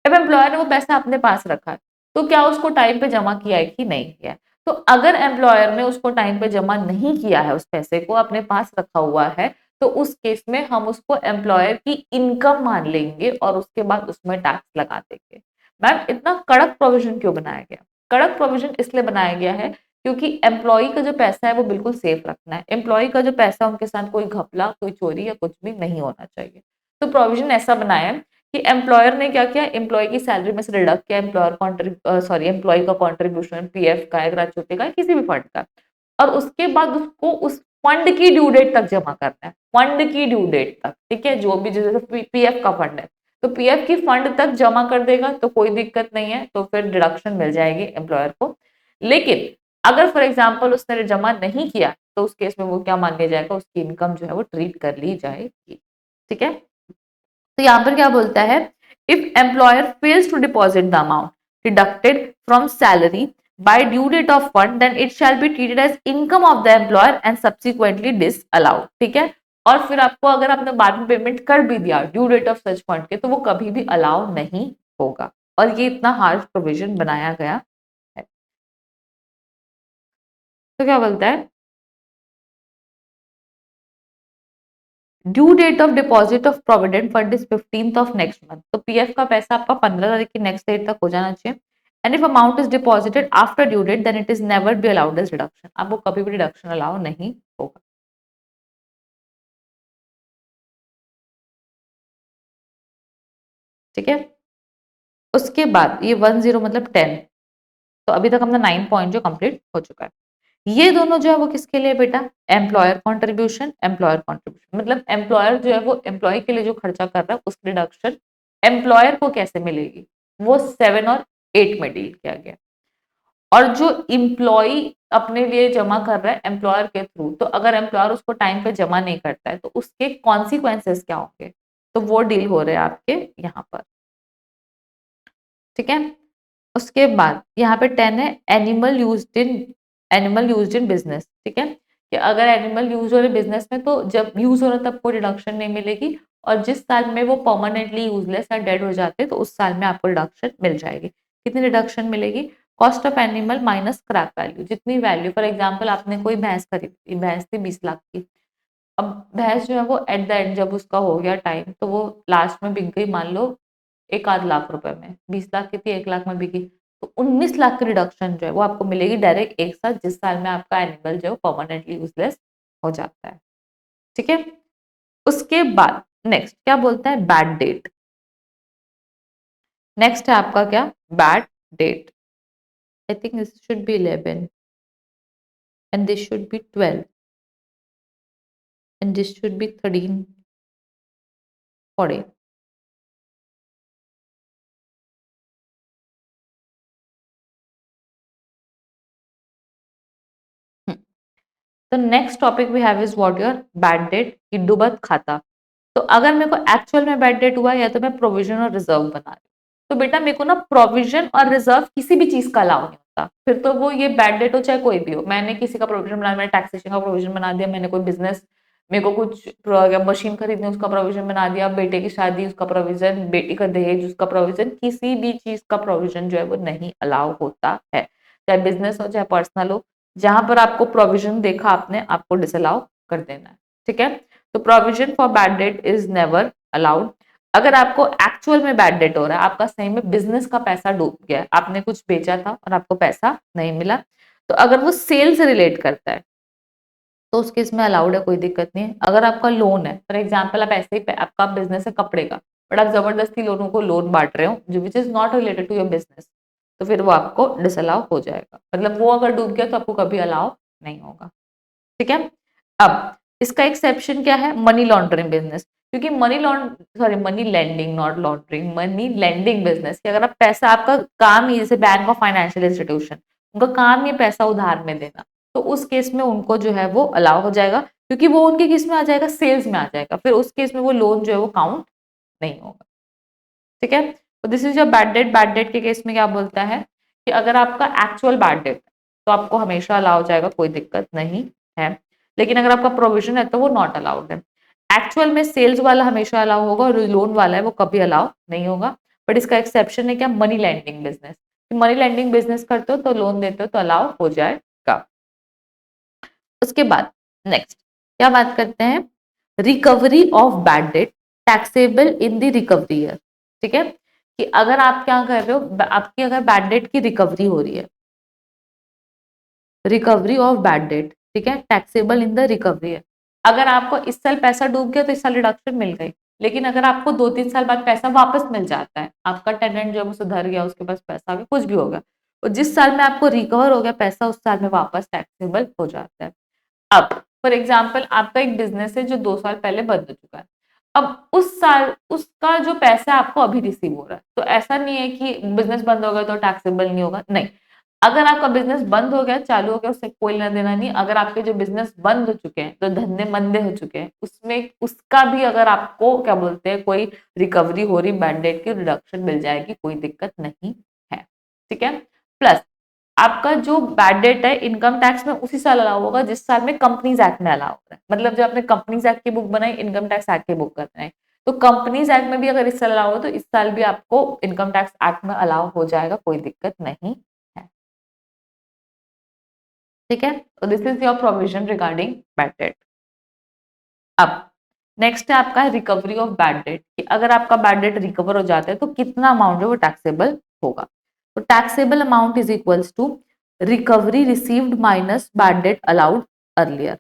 अब एम्प्लॉयर ने वो पैसा अपने पास रखा है, तो क्या उसको टाइम पे जमा किया है कि नहीं किया है? तो अगर एम्प्लॉयर ने उसको टाइम पे जमा नहीं किया है, उस पैसे को अपने पास रखा हुआ है, तो उस केस में हम उसको एम्प्लॉयर की इनकम मान लेंगे और उसके बाद उसमें टैक्स लगा देंगे। मैम इतना कड़क प्रोविजन क्यों बनाया गया? कड़क प्रोविजन इसलिए बनाया गया है क्योंकि एम्प्लॉय का जो पैसा है वो बिल्कुल सेफ रखना है। एम्प्लॉय का जो पैसा, उनके साथ कोई घपला, कोई चोरी या कुछ भी नहीं होना चाहिए। तो प्रोविजन ऐसा बनाया है कि एम्प्लॉयर ने क्या किया? एम्प्लॉय की सैलरी में से डिडक्ट किया एम्प्लॉय का कॉन्ट्रीब्यूशन, पीएफ का, ग्रेच्युटी का, किसी भी फंड का, और उसके बाद उसको उस फंड की ड्यू डेट तक जमा करना है, फंड की ड्यू डेट तक, ठीक है। जो भी जैसे पीएफ का फंड है तो पीएफ की फंड तक जमा कर देगा तो कोई दिक्कत नहीं है, तो फिर डिडक्शन मिल जाएगी एम्प्लॉयर को। लेकिन अगर फॉर एग्जाम्पल उसने जमा नहीं किया तो उस केस में वो क्या मान लिया जाएगा? उसकी इनकम जो है वो ट्रीट कर ली जाएगी, ठीक है। तो यहाँ पर क्या बोलता है? If employer fails to deposit the amount deducted from salary by due date of fund, then it shall be treated as income of the employer and subsequently disallowed, ठीक है। और फिर आपको अगर आपने बाद में पेमेंट कर भी दिया due date of such fund के, तो वो कभी भी अलाउ नहीं होगा, और ये इतना हार्श प्रोविजन बनाया गया है। तो क्या बोलता है? Due date of deposit of provident fund is 15th of next month, तो पीएफ का पैसा आपका 15 तारीख की नेक्स्ट डेट तक हो जाना चाहिए। And if amount is deposited after due date then it is never be allowed as deduction, आपको कभी भी डिडक्शन अलाउ नहीं होगा। ठीक है, उसके बाद ये 10 मतलब 10, तो अभी तक हमने 9 पॉइंट जो कंप्लीट हो चुका है। ये दोनों जो है वो किसके लिए बेटा, एम्प्लॉयर कंट्रीब्यूशन, एम्प्लॉयर कंट्रीब्यूशन मतलब एम्प्लॉयर जो है वो एम्प्लॉय के लिए जो खर्चा कर रहा है उसकी डिडक्शन एम्प्लॉयर को कैसे मिलेगी, वो 7 और 8 में डील किया गया। और जो इम्प्लॉय अपने लिए जमा कर रहा है एम्प्लॉयर के थ्रू, तो अगर एम्प्लॉयर उसको टाइम पे जमा नहीं करता है तो उसके कॉन्सिक्वेंसेस क्या होंगे, तो वो डील हो रहे हैं आपके यहाँ पर। ठीक है, उसके बाद यहाँ पे 10 है एनिमल यूज्ड इन बिजनेस। ठीक है, कि अगर एनिमल यूज हो रहे बिजनेस में तो जब यूज हो रहा तब कोई डिडक्शन नहीं मिलेगी, और जिस साल में वो परमानेंटली यूजलेस या डेड हो जाते हैं तो उस साल में आपको डिडक्शन मिल जाएगी। कितनी डिडक्शन मिलेगी, cost of animal minus scrap value, जितनी वैल्यू फॉर एग्जाम्पल आपने कोई भैंस खरीदी, भैंस थी 20 लाख की, अब भैंस जो है वो एट द एंड जब उसका हो गया टाइम तो वो लास्ट में बिक गई मान लो 1 आध लाख रुपए में, 20 लाख की थी 1 लाख में बिकी, तो 19 लाख की रिडक्शन जो है वो आपको मिलेगी डायरेक्ट एक साथ, जिस साल में आपका एनिमल जो है परमानेंटली यूजलेस हो जाता है। ठीक है, उसके बाद नेक्स्ट क्या बोलता है, बैड डेट। नेक्स्ट है आपका क्या, bad debt. I think this should be 11 and this should be 12 and this should be 13 14। तो next topic we have is what your bad debt की डूबत खाता। तो अगर मेरे को एक्चुअल में बैड डेट हुआ या तो मैं प्रोविजन और रिजर्व बना रही हूँ, तो बेटा मेरे को ना प्रोविजन और रिजर्व किसी भी चीज का अलाउ नहीं होता, फिर तो वो ये बैड डेट हो चाहे कोई भी हो। मैंने किसी का प्रोविजन बनाया, मैंने टैक्सेशन का प्रोविजन बना दिया, मैंने कोई बिजनेस, मेरे को कुछ मशीन खरीदनी उसका प्रोविजन बना दिया, बेटे की शादी उसका प्रोविजन, बेटी का दहेज उसका प्रोविजन, किसी भी चीज का प्रोविजन जो है वो नहीं अलाउ होता है, चाहे बिजनेस हो चाहे पर्सनल हो। जहां पर आपको प्रोविजन देखा आपने, आपको डिसअलाउ कर देना है। ठीक है, तो provision for bad debt is never allowed. अगर आपको एक्चुअल में बैड डेट हो रहा है, आपका सही में बिजनेस का पैसा डूब गया, आपने कुछ बेचा था और आपको पैसा नहीं मिला, तो अगर वो सेल से रिलेट करता है तो उस केस में अलाउड है, कोई दिक्कत नहीं है। अगर आपका लोन है, फॉर एग्जाम्पल आप ऐसे ही आपका बिजनेस है कपड़े का, बट आप जबरदस्ती लोगों को लोन बांट रहे हो जो which is not related to your business, तो फिर वो आपको डिसअलाउ हो जाएगा, मतलब वो अगर डूब गया तो आपको कभी अलाउ नहीं होगा। ठीक है, अब इसका एक्सेप्शन क्या है, मनी लॉन्ड्रिंग बिजनेस, क्योंकि money landing not laundering, money landing business कि अगर आप पैसा, आपका काम ही जैसे बैंक और फाइनेंशियल इंस्टीट्यूशन, उनका काम ही पैसा उधार में देना, तो उस केस में उनको जो है वो अलाउ हो जाएगा, क्योंकि वो उनके किस में आ जाएगा, सेल्स में आ जाएगा, फिर उस केस में वो लोन जो है वो काउंट नहीं होगा। ठीक है, तो this is your bad date. Bad debt के केस में क्या बोलता है कि अगर आपका एक्चुअल बैड डेट तो आपको हमेशा अलाउ हो जाएगा, कोई दिक्कत नहीं है, लेकिन अगर आपका प्रोविजन है तो वो नॉट अलाउड है। एक्चुअल में सेल्स वाला हमेशा अलाउ होगा और लोन वाला है वो कभी अलाउ नहीं होगा, बट इसका एक्सेप्शन है क्या, money landing business. Money landing business करते हो तो लोन देते हो तो अलाउ हो जाएगा। उसके बाद नेक्स्ट क्या बात करते हैं, recovery of bad debt taxable in the recovery year. ठीक है, कि अगर आप क्या कर रहे हो, आपकी अगर बैड डेट की रिकवरी हो रही है, रिकवरी ऑफ बैड डेट, ठीक है, taxable in the recovery year. अगर आपको इस साल पैसा डूब गया तो इस साल रिडक्शन मिल गई, लेकिन अगर आपको 2-3 साल बाद पैसा वापस मिल जाता है, आपका टेनेंट जो है वो सुधर गया, उसके पास पैसा आ गया, कुछ भी हो गया, और जिस साल में आपको रिकवर हो गया पैसा उस साल में वापस टैक्सेबल हो जाता है। अब फॉर एग्जाम्पल आपका एक बिजनेस है जो 2 साल पहले बंद हो चुका है, अब उस साल उसका जो पैसा आपको अभी रिसीव हो रहा है, तो ऐसा नहीं है कि बिजनेस बंद हो गया तो टैक्सेबल नहीं होगा, नहीं। अगर आपका बिजनेस बंद हो गया, चालू हो गया, उससे कोई लेना देना नहीं। अगर आपके जो बिजनेस बंद हो चुके हैं, तो धंधे मंदे हो चुके हैं, उसमें उसका भी अगर आपको क्या बोलते हैं कोई रिकवरी हो रही, बैड डेट की रिडक्शन मिल जाएगी, कोई दिक्कत नहीं है। ठीक है, प्लस आपका जो बैड डेट है इनकम टैक्स में उसी साल अलाउ होगा जिस साल में कंपनीज एक्ट में अलाउ हो रहा है, मतलब जब आपने कंपनीज एक्ट की बुक बनाई, इनकम टैक्स एक्ट की बुक करना है, तो कंपनीज एक्ट में भी अगर इस साल अलाउ हो तो इस साल भी आपको इनकम टैक्स एक्ट में अलाउ हो जाएगा, कोई दिक्कत नहीं है। ठीक है, तो this is your provision regarding bad debt. अब नेक्स्ट है आपका रिकवरी ऑफ बैड डेट, कि अगर आपका बैड डेट रिकवर हो जाता है तो कितना अमाउंट है वो टैक्सेबल होगा। तो taxable amount is equals to recovery received minus bad debt allowed earlier.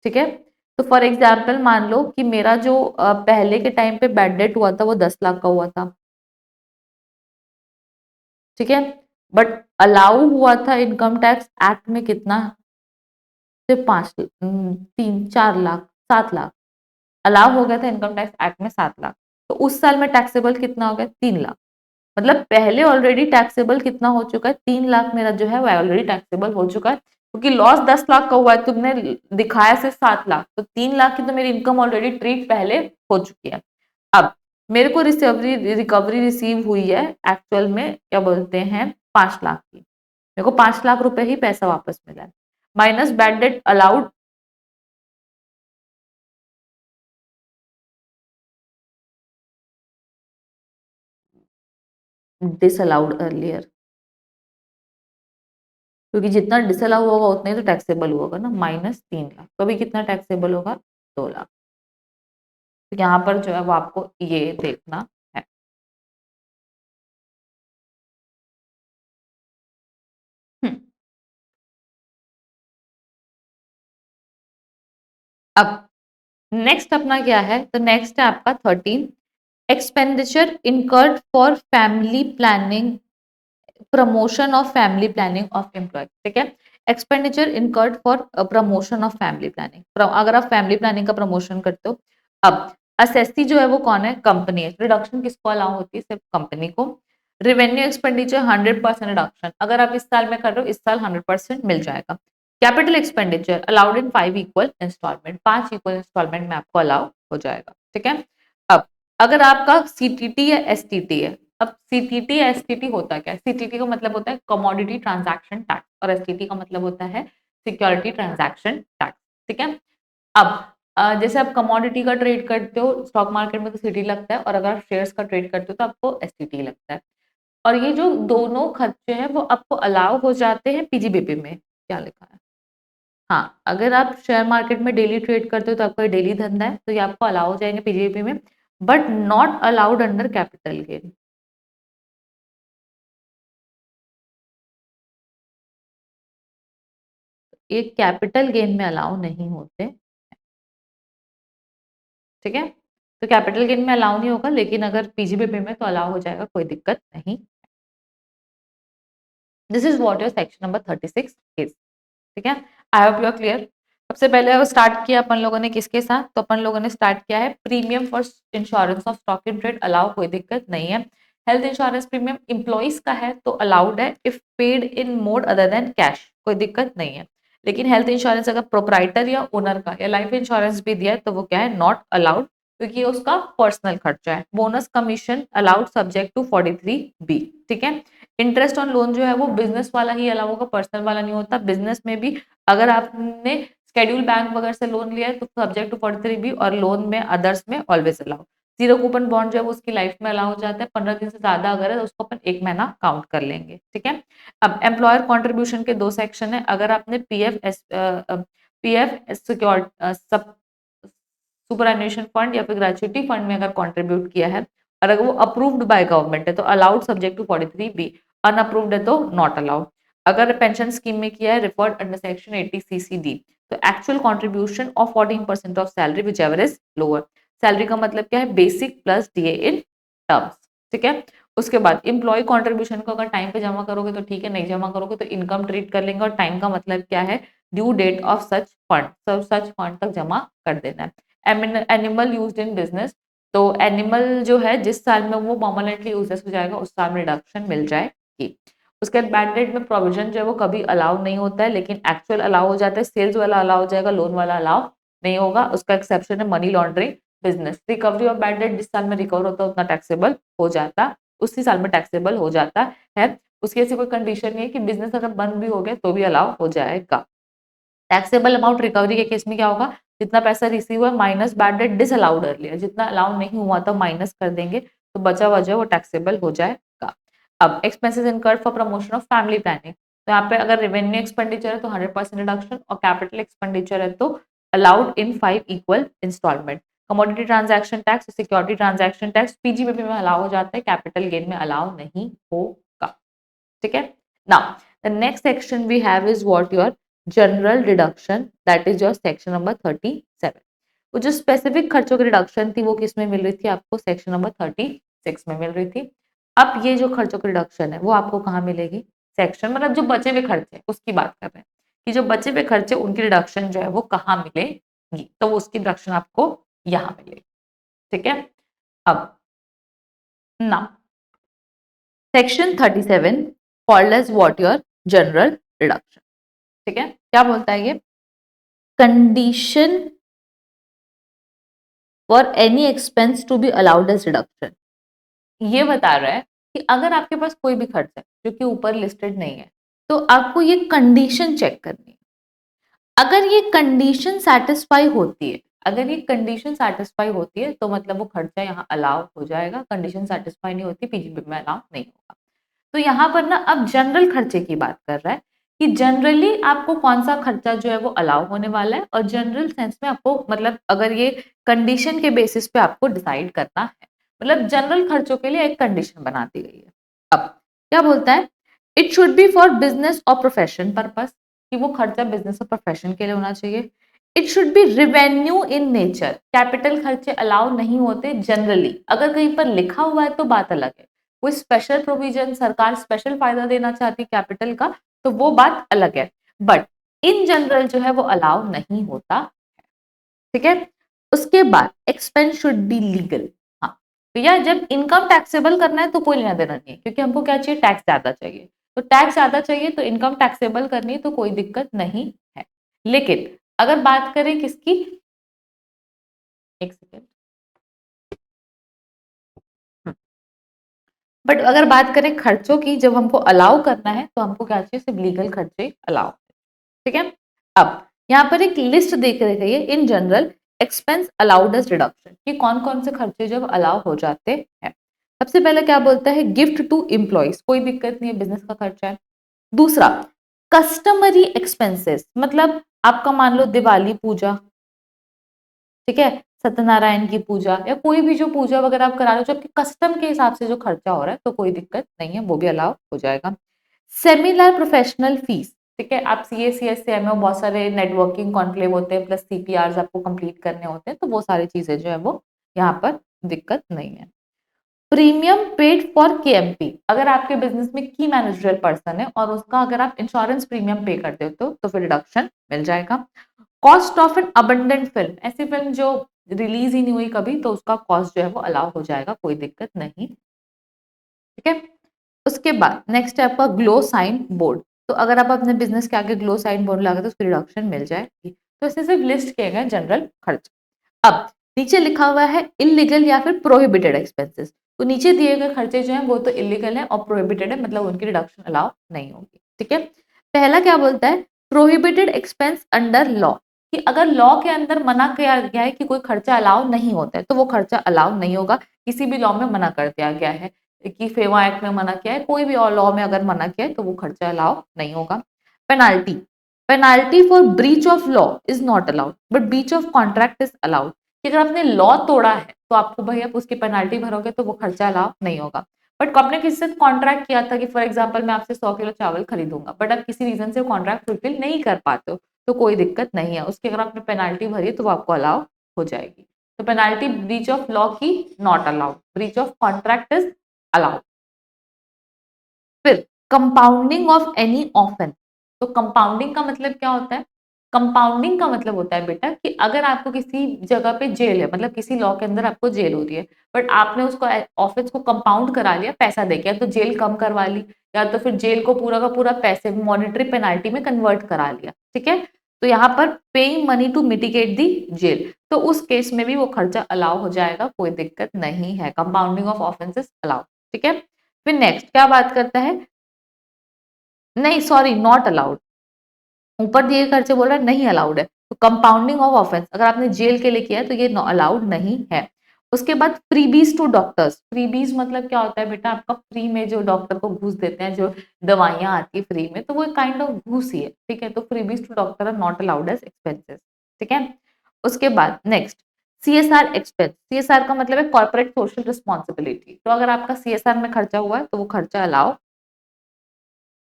ठीक है, तो फॉर एग्जाम्पल मान लो कि मेरा जो पहले के टाइम पे बैड डेट हुआ था वो 10 लाख का हुआ था। ठीक है, बट अलाउ हुआ था इनकम टैक्स एक्ट में कितना, सिर्फ 3 4 लाख 7 लाख अलाउ हो गया था इनकम टैक्स एक्ट में 7 लाख। तो उस साल में टैक्सेबल कितना हो गया 3 लाख। मतलब पहले ऑलरेडी टैक्सेबल कितना हो चुका है 3 लाख मेरा जो है वो ऑलरेडी टैक्सेबल हो चुका है, क्योंकि लॉस 10 लाख का हुआ है, तुमने दिखाया सिर्फ 7 लाख, तो 3 लाख की तो मेरी इनकम ऑलरेडी ट्रीट पहले हो चुकी है। अब मेरे को रिकवरी रिसीव हुई है एक्चुअल में क्या बोलते हैं 5 लाख की, मेरे को 5 लाख रुपए ही पैसा वापस मिला है, minus bad debt allowed disallowed earlier, क्योंकि जितना डिसअलाउ होगा उतना ही तो टैक्सेबल होगा ना, -3 लाख, तो अभी कितना टैक्सेबल होगा 2 लाख। तो यहाँ पर जो है वो आपको ये देखना है। हम्म, अब नेक्स्ट अपना क्या है, तो नेक्स्ट है आपका 13 expenditure incurred for family planning promotion of family planning of employ. ठीक है, expenditure incurred for promotion of family planning, अगर आप फैमिली प्लानिंग का प्रमोशन करते हो। अब असेसी जो है वो कौन है, कंपनी है, रिडक्शन किसको अलाउ होती है, सिर्फ कंपनी को। रेवेन्यू एक्सपेंडिचर 100% रिडक्शन, अगर आप इस साल में कर रहे हो इस साल 100% मिल जाएगा। Capital expenditure allowed in 5 equal instalment, 5 equal instalment में आपको अलाउ हो जाएगा। ठीक है, अब अगर आपका सीटीटी या एसटीटी है, अब सीटीटी या एसटीटी होता क्या है, सीटीटी का मतलब होता है कमोडिटी ट्रांजैक्शन टैक्स और एसटीटी का मतलब होता है सिक्योरिटी ट्रांजैक्शन टैक्स। ठीक है, अब जैसे आप कमोडिटी का ट्रेड करते हो स्टॉक मार्केट में तो सीटी लगता है, और अगर आप शेयर्स का ट्रेड करते हो तो आपको एसटीटी लगता है। और ये जो दोनों खर्चे हैं वो आपको अलाउ हो जाते हैं पीजीबीपी में, क्या लिखा है, हाँ, अगर आप शेयर मार्केट में डेली ट्रेड करते हो तो आपका डेली धंधा है तो ये आपको अलाउ हो जाएंगे पीजीबीपी में, but not allowed under capital gain. ये कैपिटल गेन में अलाउ नहीं होते। ठीक है, तो कैपिटल गेन में अलाउ नहीं होगा, लेकिन अगर पीजीबीपी में तो अलाउ हो जाएगा, कोई दिक्कत नहीं। This is what your section number 36 is. ठीक है, I hope you are clear. सबसे पहले वो स्टार्ट किया अपन लोगों ने किसके साथ, तो अपन लोगों ने स्टार्ट किया है premium for insurance of stock in trade, allow, कोई दिक्कत नहीं है। हेल्थ इंश्योरेंस प्रीमियम इम्प्लॉइज का है तो अलाउड है if paid in mode other than cash, कोई दिक्कत नहीं है। लेकिन हेल्थ इंश्योरेंस अगर प्रोप्राइटर या ओनर का या लाइफ इंश्योरेंस भी दिया है तो वो क्या है, नॉट अलाउड, क्योंकि ये उसका पर्सनल खर्चा है। Bonus commission allowed subject to 43B। ठीक है, इंटरेस्ट ऑन लोन जो है वो बिजनेस वाला ही अलाउ होगा, पर्सनल वाला नहीं होता। बिजनेस में भी अगर आपने शेड्यूल बैंक वगैरह से लोन लिया है तो सब्जेक्ट टू 43B, और लोन में अदर्स में always allow. Zero coupon bond जो है वो उसकी लाइफ में अलाउ हो जाता है, 15 दिन से ज्यादा अगर है तो उसको अपन 1 महीना काउंट कर लेंगे। ठीक है, अब एम्प्लॉयर कॉन्ट्रीब्यूशन के 2 सेक्शन है। अगर आपने पीएफ सिक्योर सब सुपरएन्युएशन फंड या फिर ग्रेचुइटी फंड में अगर कंट्रीब्यूट किया है और अगर वो अप्रूव्ड बाय गवर्नमेंट है तो allowed subject to 43B, unapproved है तो नॉट अलाउड। अगर पेंशन स्कीम में किया है रिफर्ड अंडर सेक्शन 80CCD, तो actual contribution of 14% of salary which ever is lower. Salary का मतलब क्या है, basic plus DA in terms. ठीक है, उसके बाद इम्प्लॉय कंट्रीब्यूशन को अगर टाइम पे जमा करोगे तो ठीक है, नहीं जमा करोगे तो इनकम ट्रीट कर लेंगे। और टाइम का मतलब क्या है, due date of such fund, such fund तक जमा कर देना है। एनिमल यूज्ड इन बिजनेस, तो एनिमल जो है जिस साल में वो परमानेंटली यूजेस हो जाएगा उस साल में रिडक्शन मिल जाएगी। उसके बाद बैंडेड में प्रोविजन जो है वो कभी अलाउ नहीं होता है, लेकिन एक्चुअल अलाउ हो जाता है। सेल्स वाला अलाउ हो जाएगा, लोन वाला अलाउ नहीं होगा। उसका एक्सेप्शन है money laundering business. Recovery of बैंडेड जिस साल में रिकवर होता है उतना टैक्सेबल हो जाता, उसी साल में टैक्सेबल हो जाता है। उसकी ऐसी कोई कंडीशन नहीं है कि बिजनेस अगर बंद भी हो गया तो भी अलाउ हो जाएगा। टैक्सेबल अमाउंट रिकवरी के केस में क्या होगा, जितना पैसा रिसीव हुआ minus bad date disallowed earlier, जितना अलाउ नहीं हुआ था माइनस कर देंगे तो बचा हुआ जो है वो टैक्सेबल हो जाएगा। अब expenses incurred for promotion of family planning, तो यहाँ पे अगर रेवेन्यू एक्सपेंडिचर है तो 100% रिडक्शन, और कैपिटल एक्सपेंडिचर है तो allowed in 5 equal instalment. Commodity transaction tax, security transaction tax PGBP में अलाउ हो जाता है, कैपिटल गेन में अलाउ नहीं होगा। ठीक है। Now the next section we have is what your general deduction, that is your section number 37। वो जो स्पेसिफिक खर्चों की रिडक्शन थी वो किस में मिल रही थी आपको, सेक्शन नंबर 36 में मिल रही थी। अब ये जो खर्चों की रिडक्शन है वो आपको कहाँ मिलेगी, सेक्शन मतलब जो बचे हुए खर्चे उसकी बात कर रहे हैं कि जो बचे हुए खर्चे उनकी रिडक्शन जो है वो कहाँ मिलेगी, तो वो उसकी रिडक्शन आपको यहाँ मिलेगी। ठीक है। अब ना section 37 called as what your general reduction. ठीक है, क्या बोलता है ये, condition for any expense to be allowed as reduction. ये बता रहा है कि अगर आपके पास कोई भी खर्च है जो कि ऊपर लिस्टेड नहीं है तो आपको ये कंडीशन चेक करनी है। अगर ये कंडीशन सेटिस्फाई होती है, अगर ये कंडीशन सेटिस्फाई होती है तो मतलब वो खर्चा यहाँ अलाउ हो जाएगा, कंडीशन सेटिस्फाई नहीं होती पीजीबी में अलाउ नहीं होगा। तो यहाँ पर ना अब जनरल खर्चे की बात कर रहा है कि जनरली आपको कौन सा खर्चा जो है वो अलाउ होने वाला है, और जनरल सेंस में आपको मतलब अगर ये कंडीशन के बेसिस पे आपको डिसाइड करना है, मतलब जनरल खर्चों के लिए एक कंडीशन बना दी गई है। अब क्या बोलता है, it should be for business और प्रोफेशन पर्पस, कि वो खर्चा बिजनेस और प्रोफेशन के लिए होना चाहिए। It should be revenue in nature, capital खर्चे अलाउ नहीं होते जनरली, अगर कहीं पर लिखा हुआ है तो बात अलग है, कोई स्पेशल प्रोविजन सरकार स्पेशल फायदा देना चाहती है कैपिटल का तो वो बात अलग है, बट इन जनरल जो है वो अलाउ नहीं होता। ठीक है। उसके बाद एक्सपेंस शुड बी लीगल। हाँ, तो यार जब इनकम टैक्सेबल करना है तो कोई लेना देना नहीं है, क्योंकि हमको क्या चाहिए, टैक्स ज्यादा चाहिए, तो टैक्स ज्यादा चाहिए तो इनकम टैक्सेबल करनी है तो कोई दिक्कत नहीं है। लेकिन अगर बात करें किसकी, एक सेकेंड, बट अगर बात करें खर्चों की, जब हमको अलाउ करना है तो हमको क्या चाहिए, सिर्फ लीगल खर्चे अलाउ। ठीक है। अब यहाँ पर एक लिस्ट देख रहे थे in general expense allowed as reduction, कि कौन कौन से खर्चे जब अलाउ हो जाते हैं। सबसे पहले क्या बोलता है, गिफ्ट टू एम्प्लॉइज, कोई दिक्कत नहीं है, बिजनेस का खर्चा है। दूसरा, कस्टमरी एक्सपेंसेस, मतलब आपका मान लो दिवाली पूजा, ठीक है, सत्यनारायण की पूजा या कोई भी जो पूजा वगैरह आप करा रहे हो, जो आपके कस्टम के हिसाब से जो खर्चा हो रहा है तो कोई दिक्कत नहीं है, वो भी अलाउ हो जाएगा। सेमिनार प्रोफेशनल फीस, ठीक है, आप सीए सीएस सीएमओ बहुत सारे नेटवर्किंग कॉन्क्लेव होते हैं, प्लस सीपीआर आपको कंप्लीट करने होते हैं, तो वो सारी चीजें जो है वो यहाँ पर दिक्कत नहीं है। प्रीमियम पेड फॉर केएमपी, अगर आपके बिजनेस में की मैनेजरियल पर्सन है और उसका अगर आप इंश्योरेंस प्रीमियम पे करते हो तो फिर रिडक्शन मिल जाएगा। Cost of an abundant film, ऐसी फिल्म जो रिलीज ही नहीं हुई कभी तो उसका कॉस्ट जो है वो अलाउ हो जाएगा, कोई दिक्कत नहीं। ठीक है। उसके बाद नेक्स्ट है आपका ग्लो साइन बोर्ड, तो अगर आप अपने बिजनेस के आगे ग्लो साइन बोर्ड लगाते तो उसकी रिडक्शन मिल जाएगी। तो इससे सिर्फ लिस्ट किए गए जनरल खर्च। अब नीचे लिखा हुआ है इलीगल या फिर प्रोहिबिटेड एक्सपेंसेस, तो नीचे दिए गए खर्चे जो हैं वो तो इलीगल है और प्रोहिबिटेड है, मतलब उनकी रिडक्शन अलाउ नहीं होगी। ठीक है। पहला क्या बोलता है, प्रोहिबिटेड एक्सपेंस अंडर लॉ, कि अगर लॉ के अंदर मना किया गया है कि कोई खर्चा अलाउ नहीं होता है तो वो खर्चा अलाउ नहीं होगा, किसी भी लॉ में मना कर दिया गया है कि फेवा एक्ट में मना किया है, कोई भी और लॉ में अगर मना किया है तो वो खर्चा अलाउ नहीं होगा। Penalty, penalty for breach of law is not allowed but breach of contract is allowed, कि अगर आपने लॉ तोड़ा है तो आपको भाई आप उसकी पेनाल्टी भरोगे तो वो खर्चा अलाउ नहीं होगा। बट आपने किसी से कॉन्ट्रैक्ट किया था कि फॉर एग्जांपल मैं आपसे 100 किलो चावल खरीदूंगा, बट आप किसी रीजन से कॉन्ट्रैक्ट फुलफिल नहीं कर पाते हो तो कोई दिक्कत नहीं है, उसकी अगर आपने पेनाल्टी भरी है तो वो आपको अलाउ हो जाएगी। तो पेनाल्टी ब्रीच ऑफ लॉ की not allowed, breach of contract is allowed. फिर कंपाउंडिंग ऑफ एनी ऑफेंस, तो कंपाउंडिंग का मतलब क्या होता है, कंपाउंडिंग का मतलब होता है बेटा कि अगर आपको किसी जगह पे जेल है, मतलब किसी लॉ के अंदर आपको जेल हो रही है, बट आपने उसको ऑफेंस को कंपाउंड करा लिया पैसा देके, या तो जेल कम करवा ली या तो फिर जेल को पूरा का पूरा पैसे मॉनेटरी पेनाल्टी में कन्वर्ट करा लिया। ठीक है। तो यहाँ पर paying money to mitigate the jail, तो उस केस में भी वो खर्चा अलाउ हो जाएगा, कोई दिक्कत नहीं है, कंपाउंडिंग ऑफ ऑफेंसेस अलाउ। ठीक है। फिर नेक्स्ट क्या बात करता है, नहीं सॉरी नॉट अलाउड, ऊपर दिए खर्चे बोल रहा है नहीं अलाउड है, तो कंपाउंडिंग ऑफ ऑफेंस अगर आपने जेल के लिए किया है तो ये अलाउड नहीं है। उसके बाद फ्रीबीज टू डॉक्टर्स, फ्रीबीज मतलब क्या होता है बेटा, आपका फ्री में जो डॉक्टर को घूस देते हैं, जो दवाइयां आती है फ्री में, तो वो काइंड ऑफ घूस ही है। ठीक है। तो freebies to doctor are not allowed as expenses. ठीक है। उसके बाद नेक्स्ट सीएसआर एक्सपेंस, सीएसआर का मतलब है कॉर्पोरेट सोशल रिस्पॉन्सिबिलिटी, तो अगर आपका सीएसआर में खर्चा हुआ है तो वो खर्चा अलाउ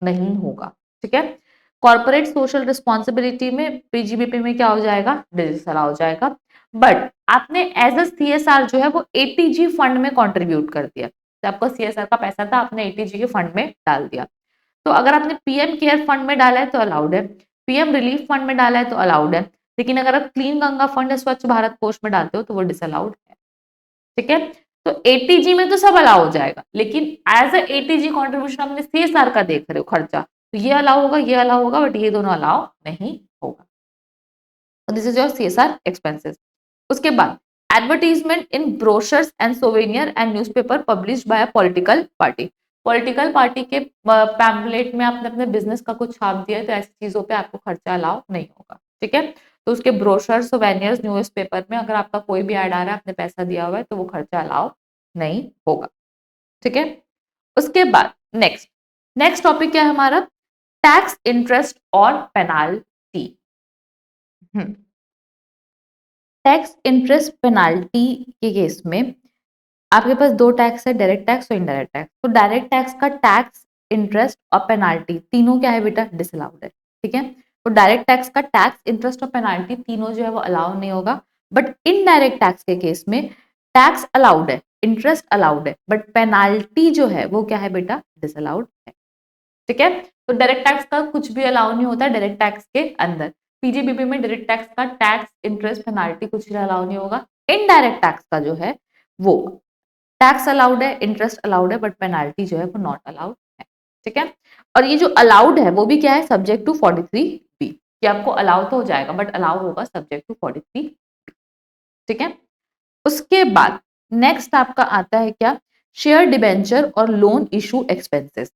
नहीं होगा। ठीक है, कॉर्पोरेट सोशल रिस्पॉन्सिबिलिटी में पीजीबीपी में क्या हो जाएगा, डिसअलाउ हो जाएगा। बट आपने एज अ सीएसआर जो है वो एटीजी फंड में कंट्रीब्यूट कर दिया, तो आपको सीएसआर का पैसा था, आपने एटीजी के फंड में डाल दिया। तो अगर आपने पीएम केयर फंड में डाला है तो अलाउड है, पीएम रिलीफ फंड में डाला है तो अलाउड है, लेकिन अगर आप क्लीन गंगा फंड या स्वच्छ भारत कोष में डालते हो तो वो डिसअलाउड है। ठीक है, तो एटीजी में तो सब अलाउ हो जाएगा, लेकिन एज अ एटीजी कॉन्ट्रीब्यूशन आपने सीएसआर का देख रहे हो खर्चा, तो ये अलाउ होगा, ये अलाउ होगा, बट ये दोनों अलाउ नहीं होगा। This is your CSR expenses. उसके बाद advertisement in brochures and souvenir and newspaper published by a political party. Political party के पैम्पलेट में आपने अपने बिजनेस का कुछ छाप दिया है तो ऐसी चीजों पे आपको खर्चा अलाउ नहीं होगा। ठीक है, तो उसके ब्रोशर सोवेनियर्स न्यूज़पेपर में अगर आपका कोई भी ऐड आ रहा है, आपने पैसा दिया हुआ है, तो वो खर्चा अलाउ नहीं होगा। ठीक है, उसके बाद नेक्स्ट नेक्स्ट टॉपिक क्या है हमारा, टैक्स इंटरेस्ट और पेनाल्टी। टैक्स इंटरेस्ट पेनाल्टी के केस में आपके पास दो टैक्स है, डायरेक्ट टैक्स और इनडायरेक्ट टैक्स। तो डायरेक्ट टैक्स का टैक्स इंटरेस्ट और पेनाल्टी तीनों क्या है बेटा, डिसअलाउड है। ठीक है, तो डायरेक्ट टैक्स का टैक्स इंटरेस्ट और पेनाल्टी तीनों जो है वो अलाउ नहीं होगा। बट इनडायरेक्ट टैक्स के केस में टैक्स अलाउड है, इंटरेस्ट अलाउड है, बट पेनाल्टी जो है वो क्या है बेटा, डिसअलाउड है। ठीक है, तो डायरेक्ट टैक्स का कुछ भी अलाउ नहीं होता डायरेक्ट टैक्स के अंदर। पीजीबीपी में डायरेक्ट टैक्स का टैक्स इंटरेस्ट पेनाल्टी कुछ भी अलाउ नहीं होगा। इनडायरेक्ट टैक्स का जो है वो टैक्स अलाउड है, इंटरेस्ट अलाउड है, बट पेनाल्टी जो है वो नॉट अलाउड है। ठीक है, और ये जो अलाउड है वो भी क्या है, सब्जेक्ट टू 43B, कि आपको अलाउ तो हो जाएगा बट अलाउ होगा सब्जेक्ट टू 43। ठीक है, उसके बाद नेक्स्ट आपका आता है क्या, शेयर डिबेंचर और लोन इशू एक्सपेंसेस।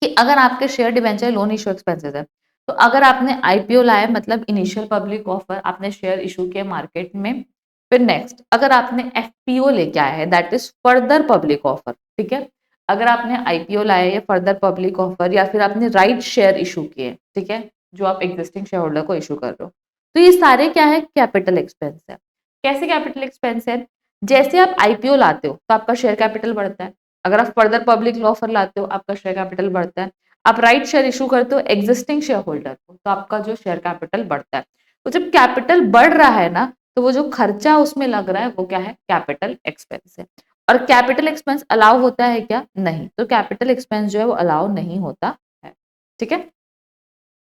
कि अगर आपके share debenture loan issue expenses है, तो अगर आपने आईपीओ लाया मतलब इनिशियल पब्लिक ऑफर, आपने शेयर इशू किया मार्केट में, फिर नेक्स्ट अगर आपने एफपीओ लेके आया है, that is further public offer. ठीक है, अगर आपने आईपीओ लाया है फर्दर पब्लिक ऑफर, या फिर आपने राइट शेयर इशू किए, ठीक है, जो आप एग्जिस्टिंग शेयर होल्डर को इशू कर रहे हो, तो ये सारे क्या है, कैपिटल एक्सपेंस है। कैसे कैपिटल एक्सपेंस है, जैसे आप आईपीओ लाते हो तो आपका शेयर कैपिटल बढ़ता है, अगर आप फर्दर पब्लिक ऑफर लाते हो आपका शेयर कैपिटल बढ़ता है, आप राइट शेयर इशू करते हो एग्जिस्टिंग शेयर होल्डर को तो आपका जो शेयर कैपिटल बढ़ता है। तो जब कैपिटल बढ़ रहा है ना, तो वो जो खर्चा उसमें लग रहा है वो क्या है, कैपिटल एक्सपेंस है। और कैपिटल एक्सपेंस अलाउ होता है क्या, नहीं, तो कैपिटल एक्सपेंस जो है वो अलाउ नहीं होता है। ठीक है,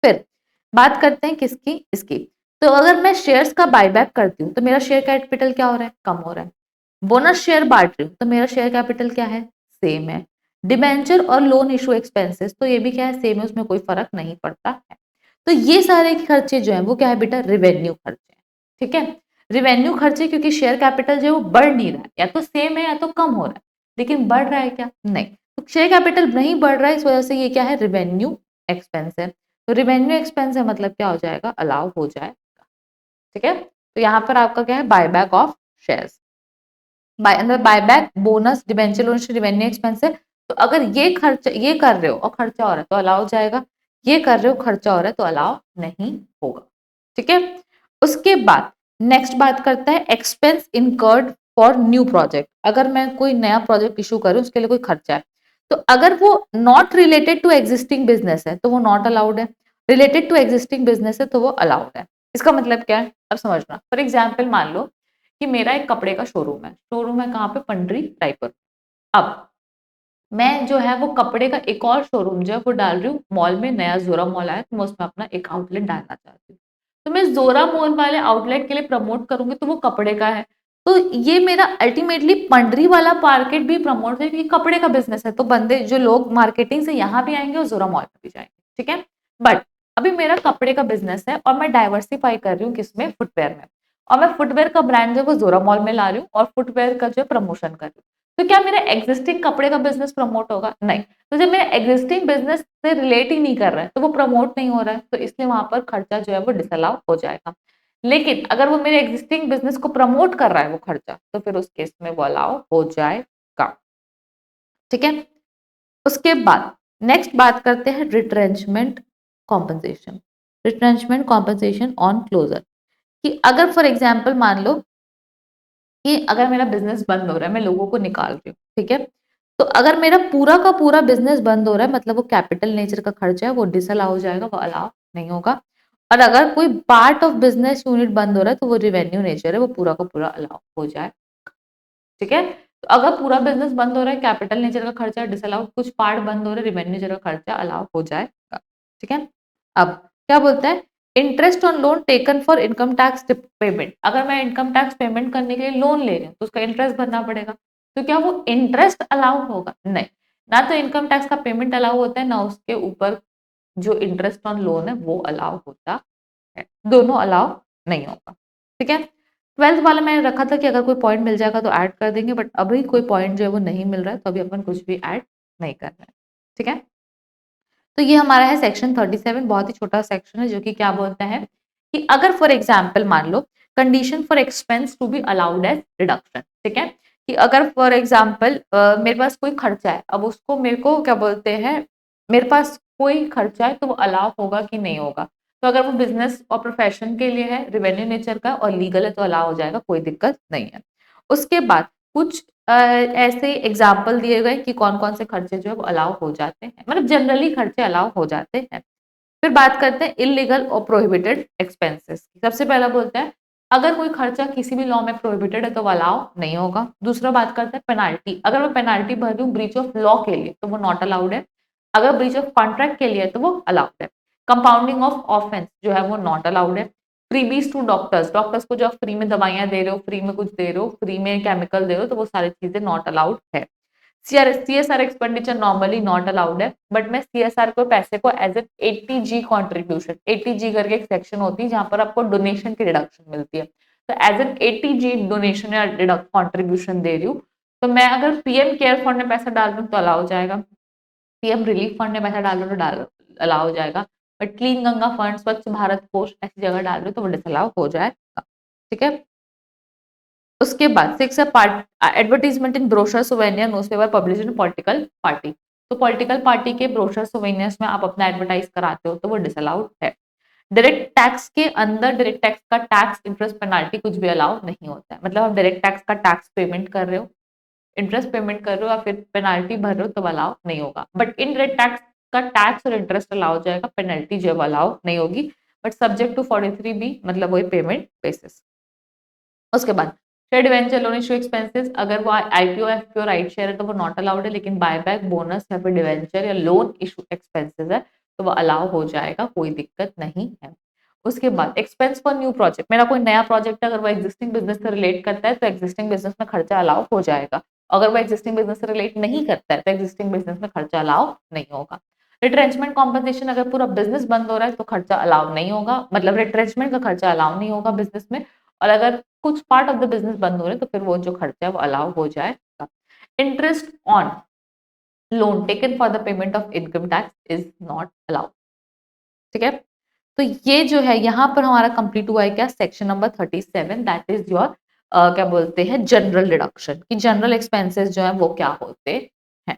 फिर बात करते हैं किसकी, इसकी। तो अगर मैं शेयर्स का बायबैक करती हूँ तो मेरा शेयर कैपिटल क्या हो रहा है, कम हो रहा है। बोनस शेयर बांट रही हूँ तो मेरा शेयर कैपिटल क्या है, सेम है। डिबेंचर और लोन इशू एक्सपेंसेस तो ये भी क्या है, सेम है, उसमें कोई फर्क नहीं पड़ता है। तो ये सारे खर्चे जो है वो क्या है बेटा, रिवेन्यू खर्चे हैं। ठीक है, रिवेन्यू खर्चे, क्योंकि शेयर कैपिटल जो है वो बढ़ नहीं रहा है, या तो सेम है या तो कम हो रहा है, लेकिन बढ़ रहा है क्या, नहीं। तो शेयर कैपिटल नहीं बढ़ रहा है, इस वजह से ये क्या है, रिवेन्यू एक्सपेंस है। तो रिवेन्यू एक्सपेंस है मतलब क्या हो जाएगा, अलाउ हो जाएगा। ठीक है, तो यहाँ पर आपका क्या है, buyback of shares, buyback, bonus, debenture loan, revenue expense है। तो अगर ये खर्च ये कर रहे हो और खर्चा हो रहा है तो अलाउ हो जाएगा, ये कर रहे हो खर्चा हो रहा है तो अलाउ नहीं होगा। ठीक है, उसके बाद नेक्स्ट बात करता है expense incurred for new project. अगर मैं कोई नया प्रोजेक्ट इशू करूँ उसके लिए कोई खर्चा है, तो अगर वो not related to existing business है तो वो नॉट अलाउड है, रिलेटेड टू एग्जिस्टिंग बिजनेस है तो वो अलाउड है। इसका मतलब क्या है, अब समझना। फॉर एग्जाम्पल मान लो कि मेरा एक कपड़े का शोरूम है कहाँ पे, पंडरी रायपुर। अब मैं जो है वो कपड़े का एक और शोरूम जो है वो डाल रही हूँ मॉल में, नया जोरा मॉल आया तो मैं उसमें अपना एक आउटलेट डालना चाहती हूँ। तो मैं जोरा मॉल वाले आउटलेट के लिए प्रमोट करूंगी तो वो कपड़े का है, तो ये मेरा अल्टीमेटली पंडरी वाला मार्केट भी प्रमोट है क्योंकि कपड़े का बिजनेस है, तो बंदे जो लोग मार्केटिंग से यहाँ भी आएंगे और जोरा मॉल में भी जाएंगे। ठीक है, बट अभी मेरा कपड़े का बिजनेस है और मैं डाइवर्सिफाई कर रही हूँ किसमें, फुटवेयर में, और मैं फुटवेयर का ब्रांड जो है वो जोरा मॉल में ला रही हूँ और फुटवेयर का जो है प्रमोशन कर रही हूँ। तो क्या मेरा एग्जिस्टिंग कपड़े का बिजनेस प्रमोट होगा, नहीं। तो जब मेरा एग्जिस्टिंग बिजनेस से रिलेट ही नहीं कर रहा है तो वो प्रमोट नहीं हो रहा है, तो इसलिए वहां पर खर्चा जो है वो डिसअलाउ हो जाएगा। लेकिन अगर वो मेरे एग्जिस्टिंग बिजनेस को प्रमोट कर रहा है वो खर्चा, तो फिर उस केस में वो अलाउ हो जाएगा। ठीक है, उसके बाद नेक्स्ट बात करते हैं retrenchment compensation. Retrenchment compensation on closure, कि अगर फॉर एग्जाम्पल मान लो कि अगर मेरा बिजनेस बंद हो रहा है, मैं लोगों को निकाल रही हूँ, ठीक है, तो अगर मेरा पूरा का पूरा बिजनेस बंद हो रहा है मतलब वो कैपिटल नेचर का खर्चा है वो डिसअलाउ हो जाएगा, वो अलाउ नहीं होगा। और अगर कोई पार्ट ऑफ बिजनेस यूनिट बंद हो रहा है तो वो रिवेन्यू नेचर है, वो पूरा का पूरा अलाउ हो जाए। ठीक है, तो अगर पूरा बिजनेस बंद हो रहा है कैपिटल नेचर का खर्चा डिसअलाउ, कुछ पार्ट बंद हो रहा है रिवेन्यू नेचर का खर्चा अलाउ हो जाएगा। ठीक है, अब क्या बोलता है, interest on loan taken for income tax payment. अगर मैं इनकम टैक्स पेमेंट करने के लिए लोन ले रही हूँ तो उसका इंटरेस्ट भरना पड़ेगा, तो क्या वो इंटरेस्ट अलाउ होगा? नहीं, ना तो इनकम टैक्स का पेमेंट अलाउ होता है ना उसके ऊपर जो इंटरेस्ट ऑन लोन है वो अलाउ होता है, दोनों अलाउ नहीं होगा। ठीक है, 12th वाला मैंने रखा था कि अगर कोई पॉइंट मिल जाएगा तो ऐड कर देंगे, बट अभी कोई पॉइंट जो है वो नहीं मिल रहा है तो अभी अपन कुछ भी ऐड नहीं कर रहे हैं। ठीक है, तो ये हमारा है सेक्शन 37, बहुत ही छोटा सेक्शन है जो कि क्या बोलता है कि अगर फॉर एग्जाम्पल मान लो condition for expense to be allowed as reduction. ठीक है, कि अगर फॉर एग्जाम्पल मेरे पास कोई खर्चा है, अब उसको मेरे को क्या बोलते हैं, मेरे पास कोई खर्चा है तो वो अलाउ होगा कि नहीं होगा। तो अगर वो बिजनेस और प्रोफेशन के लिए है, रेवेन्यू नेचर का और लीगल है तो अलाउ हो जाएगा, कोई दिक्कत नहीं है। उसके बाद कुछ ऐसे एग्जाम्पल दिए गए कि कौन कौन से खर्चे जो है वो अलाउ हो जाते हैं, मतलब जनरली खर्चे अलाउ हो जाते हैं। फिर बात करते हैं इलीगल और प्रोहिबिटेड एक्सपेंसेस की। सबसे पहला बोलता है अगर कोई खर्चा किसी भी लॉ में प्रोहिबिटेड है तो वो अलाउ नहीं होगा। दूसरा बात करते हैं पेनाल्टी, अगर मैं पेनाल्टी भर रही हूँ ब्रीच ऑफ लॉ के लिए तो वो नॉट अलाउड है, अगर ब्रीच ऑफ कॉन्ट्रैक्ट के लिए तो वो अलाउड है। कंपाउंडिंग ऑफ ऑफेंस जो है वो नॉट अलाउड है। फ्रीबीज टू डॉक्टर्स, डॉक्टर्स को जो आप फ्री में दवाइयां दे रहे हो, फ्री में कुछ दे रहे हो, फ्री में केमिकल दे रहे हो, तो वो सारी चीजें नॉट अलाउड है। CSR expenditure normally not allowed है, बट मैं सीएसआर को पैसे को as an 80G contribution, 80G करके एक सेक्शन होती है जहां पर आपको डोनेशन की रिडक्शन मिलती है, तो एज एन 80G डोनेशन या कॉन्ट्रीब्यूशन दे रही हूँ, तो मैं अगर पीएम केयर फंड में पैसा डाल दूँ तो अलाउ हो जाएगा, पीएम रिलीफ फंड में पैसा डाल रहे हो तो डाल अलाउ हो जाएगा, बट क्लीन गंगा फंड, स्वच्छ भारत कोष ऐसी जगह डाल रहे हो तो वो डिसअलाउ हो जाएगा। ठीक है, उसके बाद सिक्स है part advertisement in brochure souvenir newspaper publish in political party. तो पॉलिटिकल पार्टी के ब्रोशर सोवेनियर्स में आप अपना एडवर्टाइज कराते हो तो वो डिसअलाउड है। डायरेक्ट टैक्स के अंदर डायरेक्ट टैक्स का टैक्स इंटरेस्ट पेनाल्टी कुछ भी अलाउ नहीं होता है, मतलब आप डायरेक्ट टैक्स का टैक्स पेमेंट कर रहे हो, इंटरेस्ट पेमेंट कर रहे हो या फिर पेनाल्टी भर रहे हो तो अलाउ नहीं होगा, बट इनडायरेक्ट टैक्स का टैक्स और इंटरेस्ट अलाउ हो जाएगा, पेनल्टी जो अलाउ नहीं होगी, बट सब्जेक्ट टू 43B मतलब वही पेमेंट बेसिस। उसके बाद share debenture loan issue expenses, अगर वो आईपीओ एफपीओ राइट शेयर है तो वो नॉट अलाउड है, लेकिन बायबैक बोनस या फिर डिवेंचर या लोन इशू एक्सपेंसेस है तो वो अलाउ हो जाएगा, कोई दिक्कत नहीं है। उसके बाद एक्सपेंस फॉर न्यू प्रोजेक्ट, मेरा कोई नया प्रोजेक्ट है अगर वो एग्जिस्टिंग बिजनेस से रिलेट करता है तो एग्जिस्टिंग बिजनेस में खर्चा अलाउ हो जाएगा, अगर वो एग्जिस्टिंग बिजनेस से रिलेट नहीं करता है तो एग्जिस्टिंग बिजनेस में खर्चा अलाउ नहीं होगा। रिट्रेंचमेंट कॉम्पनसेशन, अगर पूरा बिजनेस बंद हो रहा है तो खर्चा अलाउ नहीं होगा, मतलब रिट्रेंचमेंट का खर्चा अलाउ नहीं होगा बिजनेस में, और अगर कुछ पार्ट ऑफ द बिजनेस बंद हो रहे हैं तो फिर वो जो खर्चा है वो अलाउ हो जाएगा। Interest on loan taken for the payment of income tax is not allowed. ठीक है, तो ये जो है यहाँ पर हमारा कंप्लीट हुआ है क्या, section number 37, that is your क्या बोलते हैं जनरल डिडक्शन, कि जनरल एक्सपेंसेस जो है वो क्या होते हैं।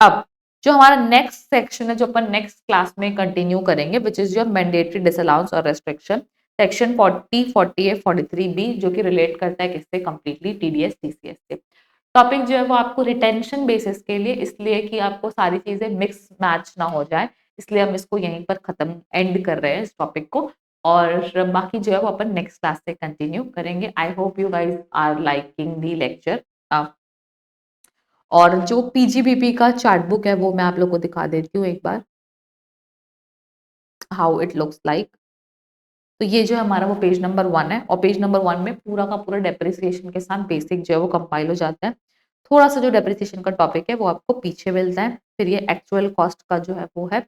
अब जो हमारा नेक्स्ट सेक्शन है जो अपन नेक्स्ट क्लास में कंटिन्यू करेंगे which is your mandatory disallowance और रेस्ट्रिक्शन, सेक्शन 40, 48, 43B जो कि रिलेट करता है किससे, कंप्लीटली टीडीएस टीसीएस से। टॉपिक जो है वो आपको रिटेंशन बेसिस के लिए, इसलिए कि आपको सारी चीजें मिक्स मैच ना हो जाए, इसलिए हम इसको यहीं पर खत्म एंड कर रहे हैं इस टॉपिक को, और बाकी जो है वो अपन नेक्स्ट क्लास से कंटिन्यू करेंगे। I hope you guys are liking the lecture. और जो पीजीबीपी का चार्ट बुक है वो मैं आप लोग को दिखा देती हूँ एक बार, हाउ इट लुक्स लाइक। तो ये जो है हमारा वो पेज नंबर 1 है, और पेज नंबर 1 में पूरा का पूरा डेप्रिसिएशन के साथ बेसिक जो है वो कंपाइल हो जाता है, थोड़ा सा जो डेप्रिसिएशन का टॉपिक है वो आपको पीछे मिलता है, फिर ये एक्चुअल कॉस्ट का जो है वो है।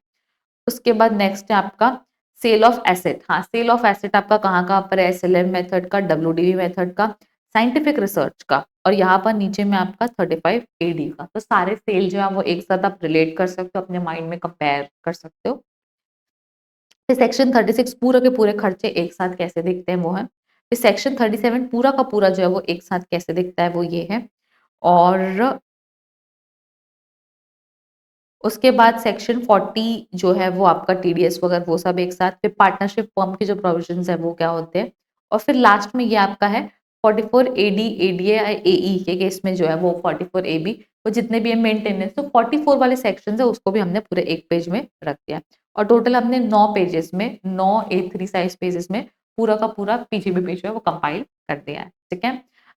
उसके बाद नेक्स्ट है आपका सेल ऑफ एसेट, हाँ सेल ऑफ एसेट आपका कहाँ कहाँ पर है, एसएलएम मेथड का, डब्ल्यूडीवी मेथड का, साइंटिफिक रिसर्च का, और यहाँ पर नीचे में आपका 35AD का। तो सारे सेल जो है वो एक साथ आप रिलेट कर सकते हो, अपने माइंड में कंपेयर कर सकते हो। फिर सेक्शन 36 पूरे के पूरे खर्चे एक साथ कैसे दिखते हैं वो है। फिर सेक्शन 37 पूरा का पूरा जो है वो एक साथ कैसे दिखता है वो ये है। और उसके बाद सेक्शन 40 जो है वो आपका टीडीएस वगैरह वो सब एक साथ, फिर पार्टनरशिप फॉर्म के जो प्रोविजंस है वो क्या होते हैं, और फिर लास्ट में ये आपका है 44AD ADA AE के केस में जो है वो 44AB वो जितने भी है मेंटेनेंस, तो 44 वाले सेक्शंस है उसको भी हमने पूरे एक पेज में रख दिया। और टोटल हमने 9 पेजेस में 9 A3 साइज पेजेस में पूरा का पूरा पीजीबीपी जो है वो कंपाइल कर दिया है, ठीक है।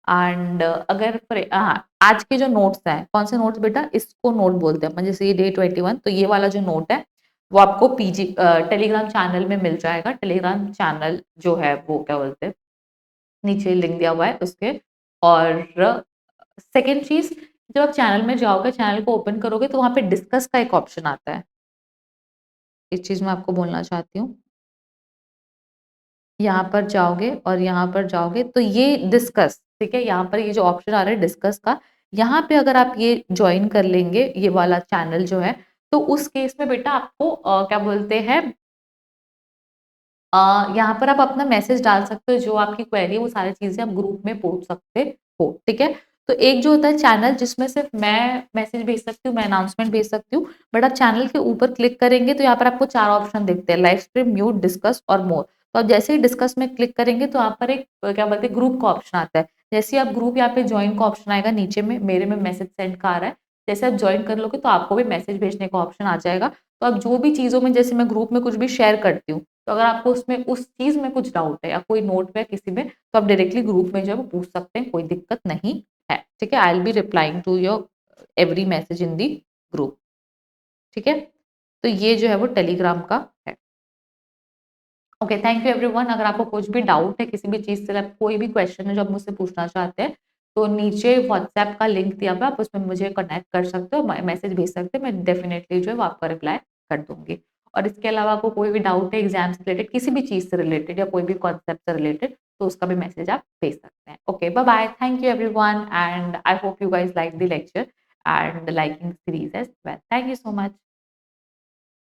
एंड अगर हाँ, आज के जो नोट्स हैं, कौन से नोट्स बेटा, इसको नोट बोलते हैं अपन, जैसे ये डे 21, तो ये वाला जो नोट है वो आपको टेलीग्राम चैनल में मिल जाएगा। टेलीग्राम चैनल जो है वो क्या बोलते हैं, नीचे लिंक दिया हुआ है उसके। और सेकंड चीज, जब आप चैनल में जाओगे, चैनल को ओपन करोगे तो वहां पे डिस्कस का एक ऑप्शन आता है। इस चीज मैं आपको बोलना चाहती हूँ, यहाँ पर जाओगे और यहाँ पर जाओगे तो ये डिस्कस, ठीक है, यहाँ पर ये जो ऑप्शन आ रहा है डिस्कस का, यहाँ पे अगर आप ये ज्वाइन कर लेंगे ये वाला चैनल जो है, तो उस केस में बेटा आपको क्या बोलते हैं, यहाँ पर आप अपना मैसेज डाल सकते हो, जो आपकी क्वेरी है वो सारी चीजें आप ग्रुप में पूछ सकते हो, ठीक है। तो एक जो होता है चैनल जिसमें सिर्फ मैं मैसेज भेज सकती हूँ, मैं अनाउंसमेंट भेज सकती हूँ, बट आप चैनल के ऊपर क्लिक करेंगे तो यहाँ पर आपको 4 ऑप्शन दिखते हैं, लाइव स्ट्रीम, म्यूट, डिस्कस और मोर। तो आप जैसे ही डिस्कस में क्लिक करेंगे तो यहाँ पर एक क्या बोलते हैं ग्रुप का ऑप्शन आता है। जैसे ही आप ग्रुप, यहाँ पे ज्वाइन का ऑप्शन आएगा नीचे में, मेरे में मैसेज सेंड का आ रहा है, जैसे आप ज्वाइन कर लोगे तो आपको भी मैसेज भेजने का ऑप्शन आ जाएगा। तो आप जो भी चीजों में, जैसे मैं ग्रुप में कुछ भी शेयर करती हूँ, तो अगर आपको उसमें उस चीज में कुछ डाउट है या कोई नोट पे किसी में, तो आप डायरेक्टली ग्रुप में जो है वो पूछ सकते हैं, कोई दिक्कत नहीं है, ठीक है। I will be replying to your every message in the group, ठीक है। तो ये जो है वो टेलीग्राम का है। Okay, thank you everyone. अगर आपको कुछ भी डाउट है किसी भी चीज से, कोई भी क्वेश्चन है जो आप मुझसे पूछना चाहते हैं, तो नीचे व्हाट्सएप का लिंक दिया हुआ है, आप उसमें मुझे कनेक्ट कर सकते हो, मैसेज भेज सकते हो, मैं डेफिनेटली जो है वो आपका रिप्लाई कर दूंगी। और इसके अलावा आपको कोई भी डाउट है एग्जाम से रिलेटेड, किसी भी चीज से रिलेटेड या कोई भी कॉन्सेप्ट से रिलेटेड, तो उसका भी मैसेज आप भेज सकते हैं। Okay, bye bye, thank you everyone, and I hope you guys like the lecture and liking series as well. Thank you so much.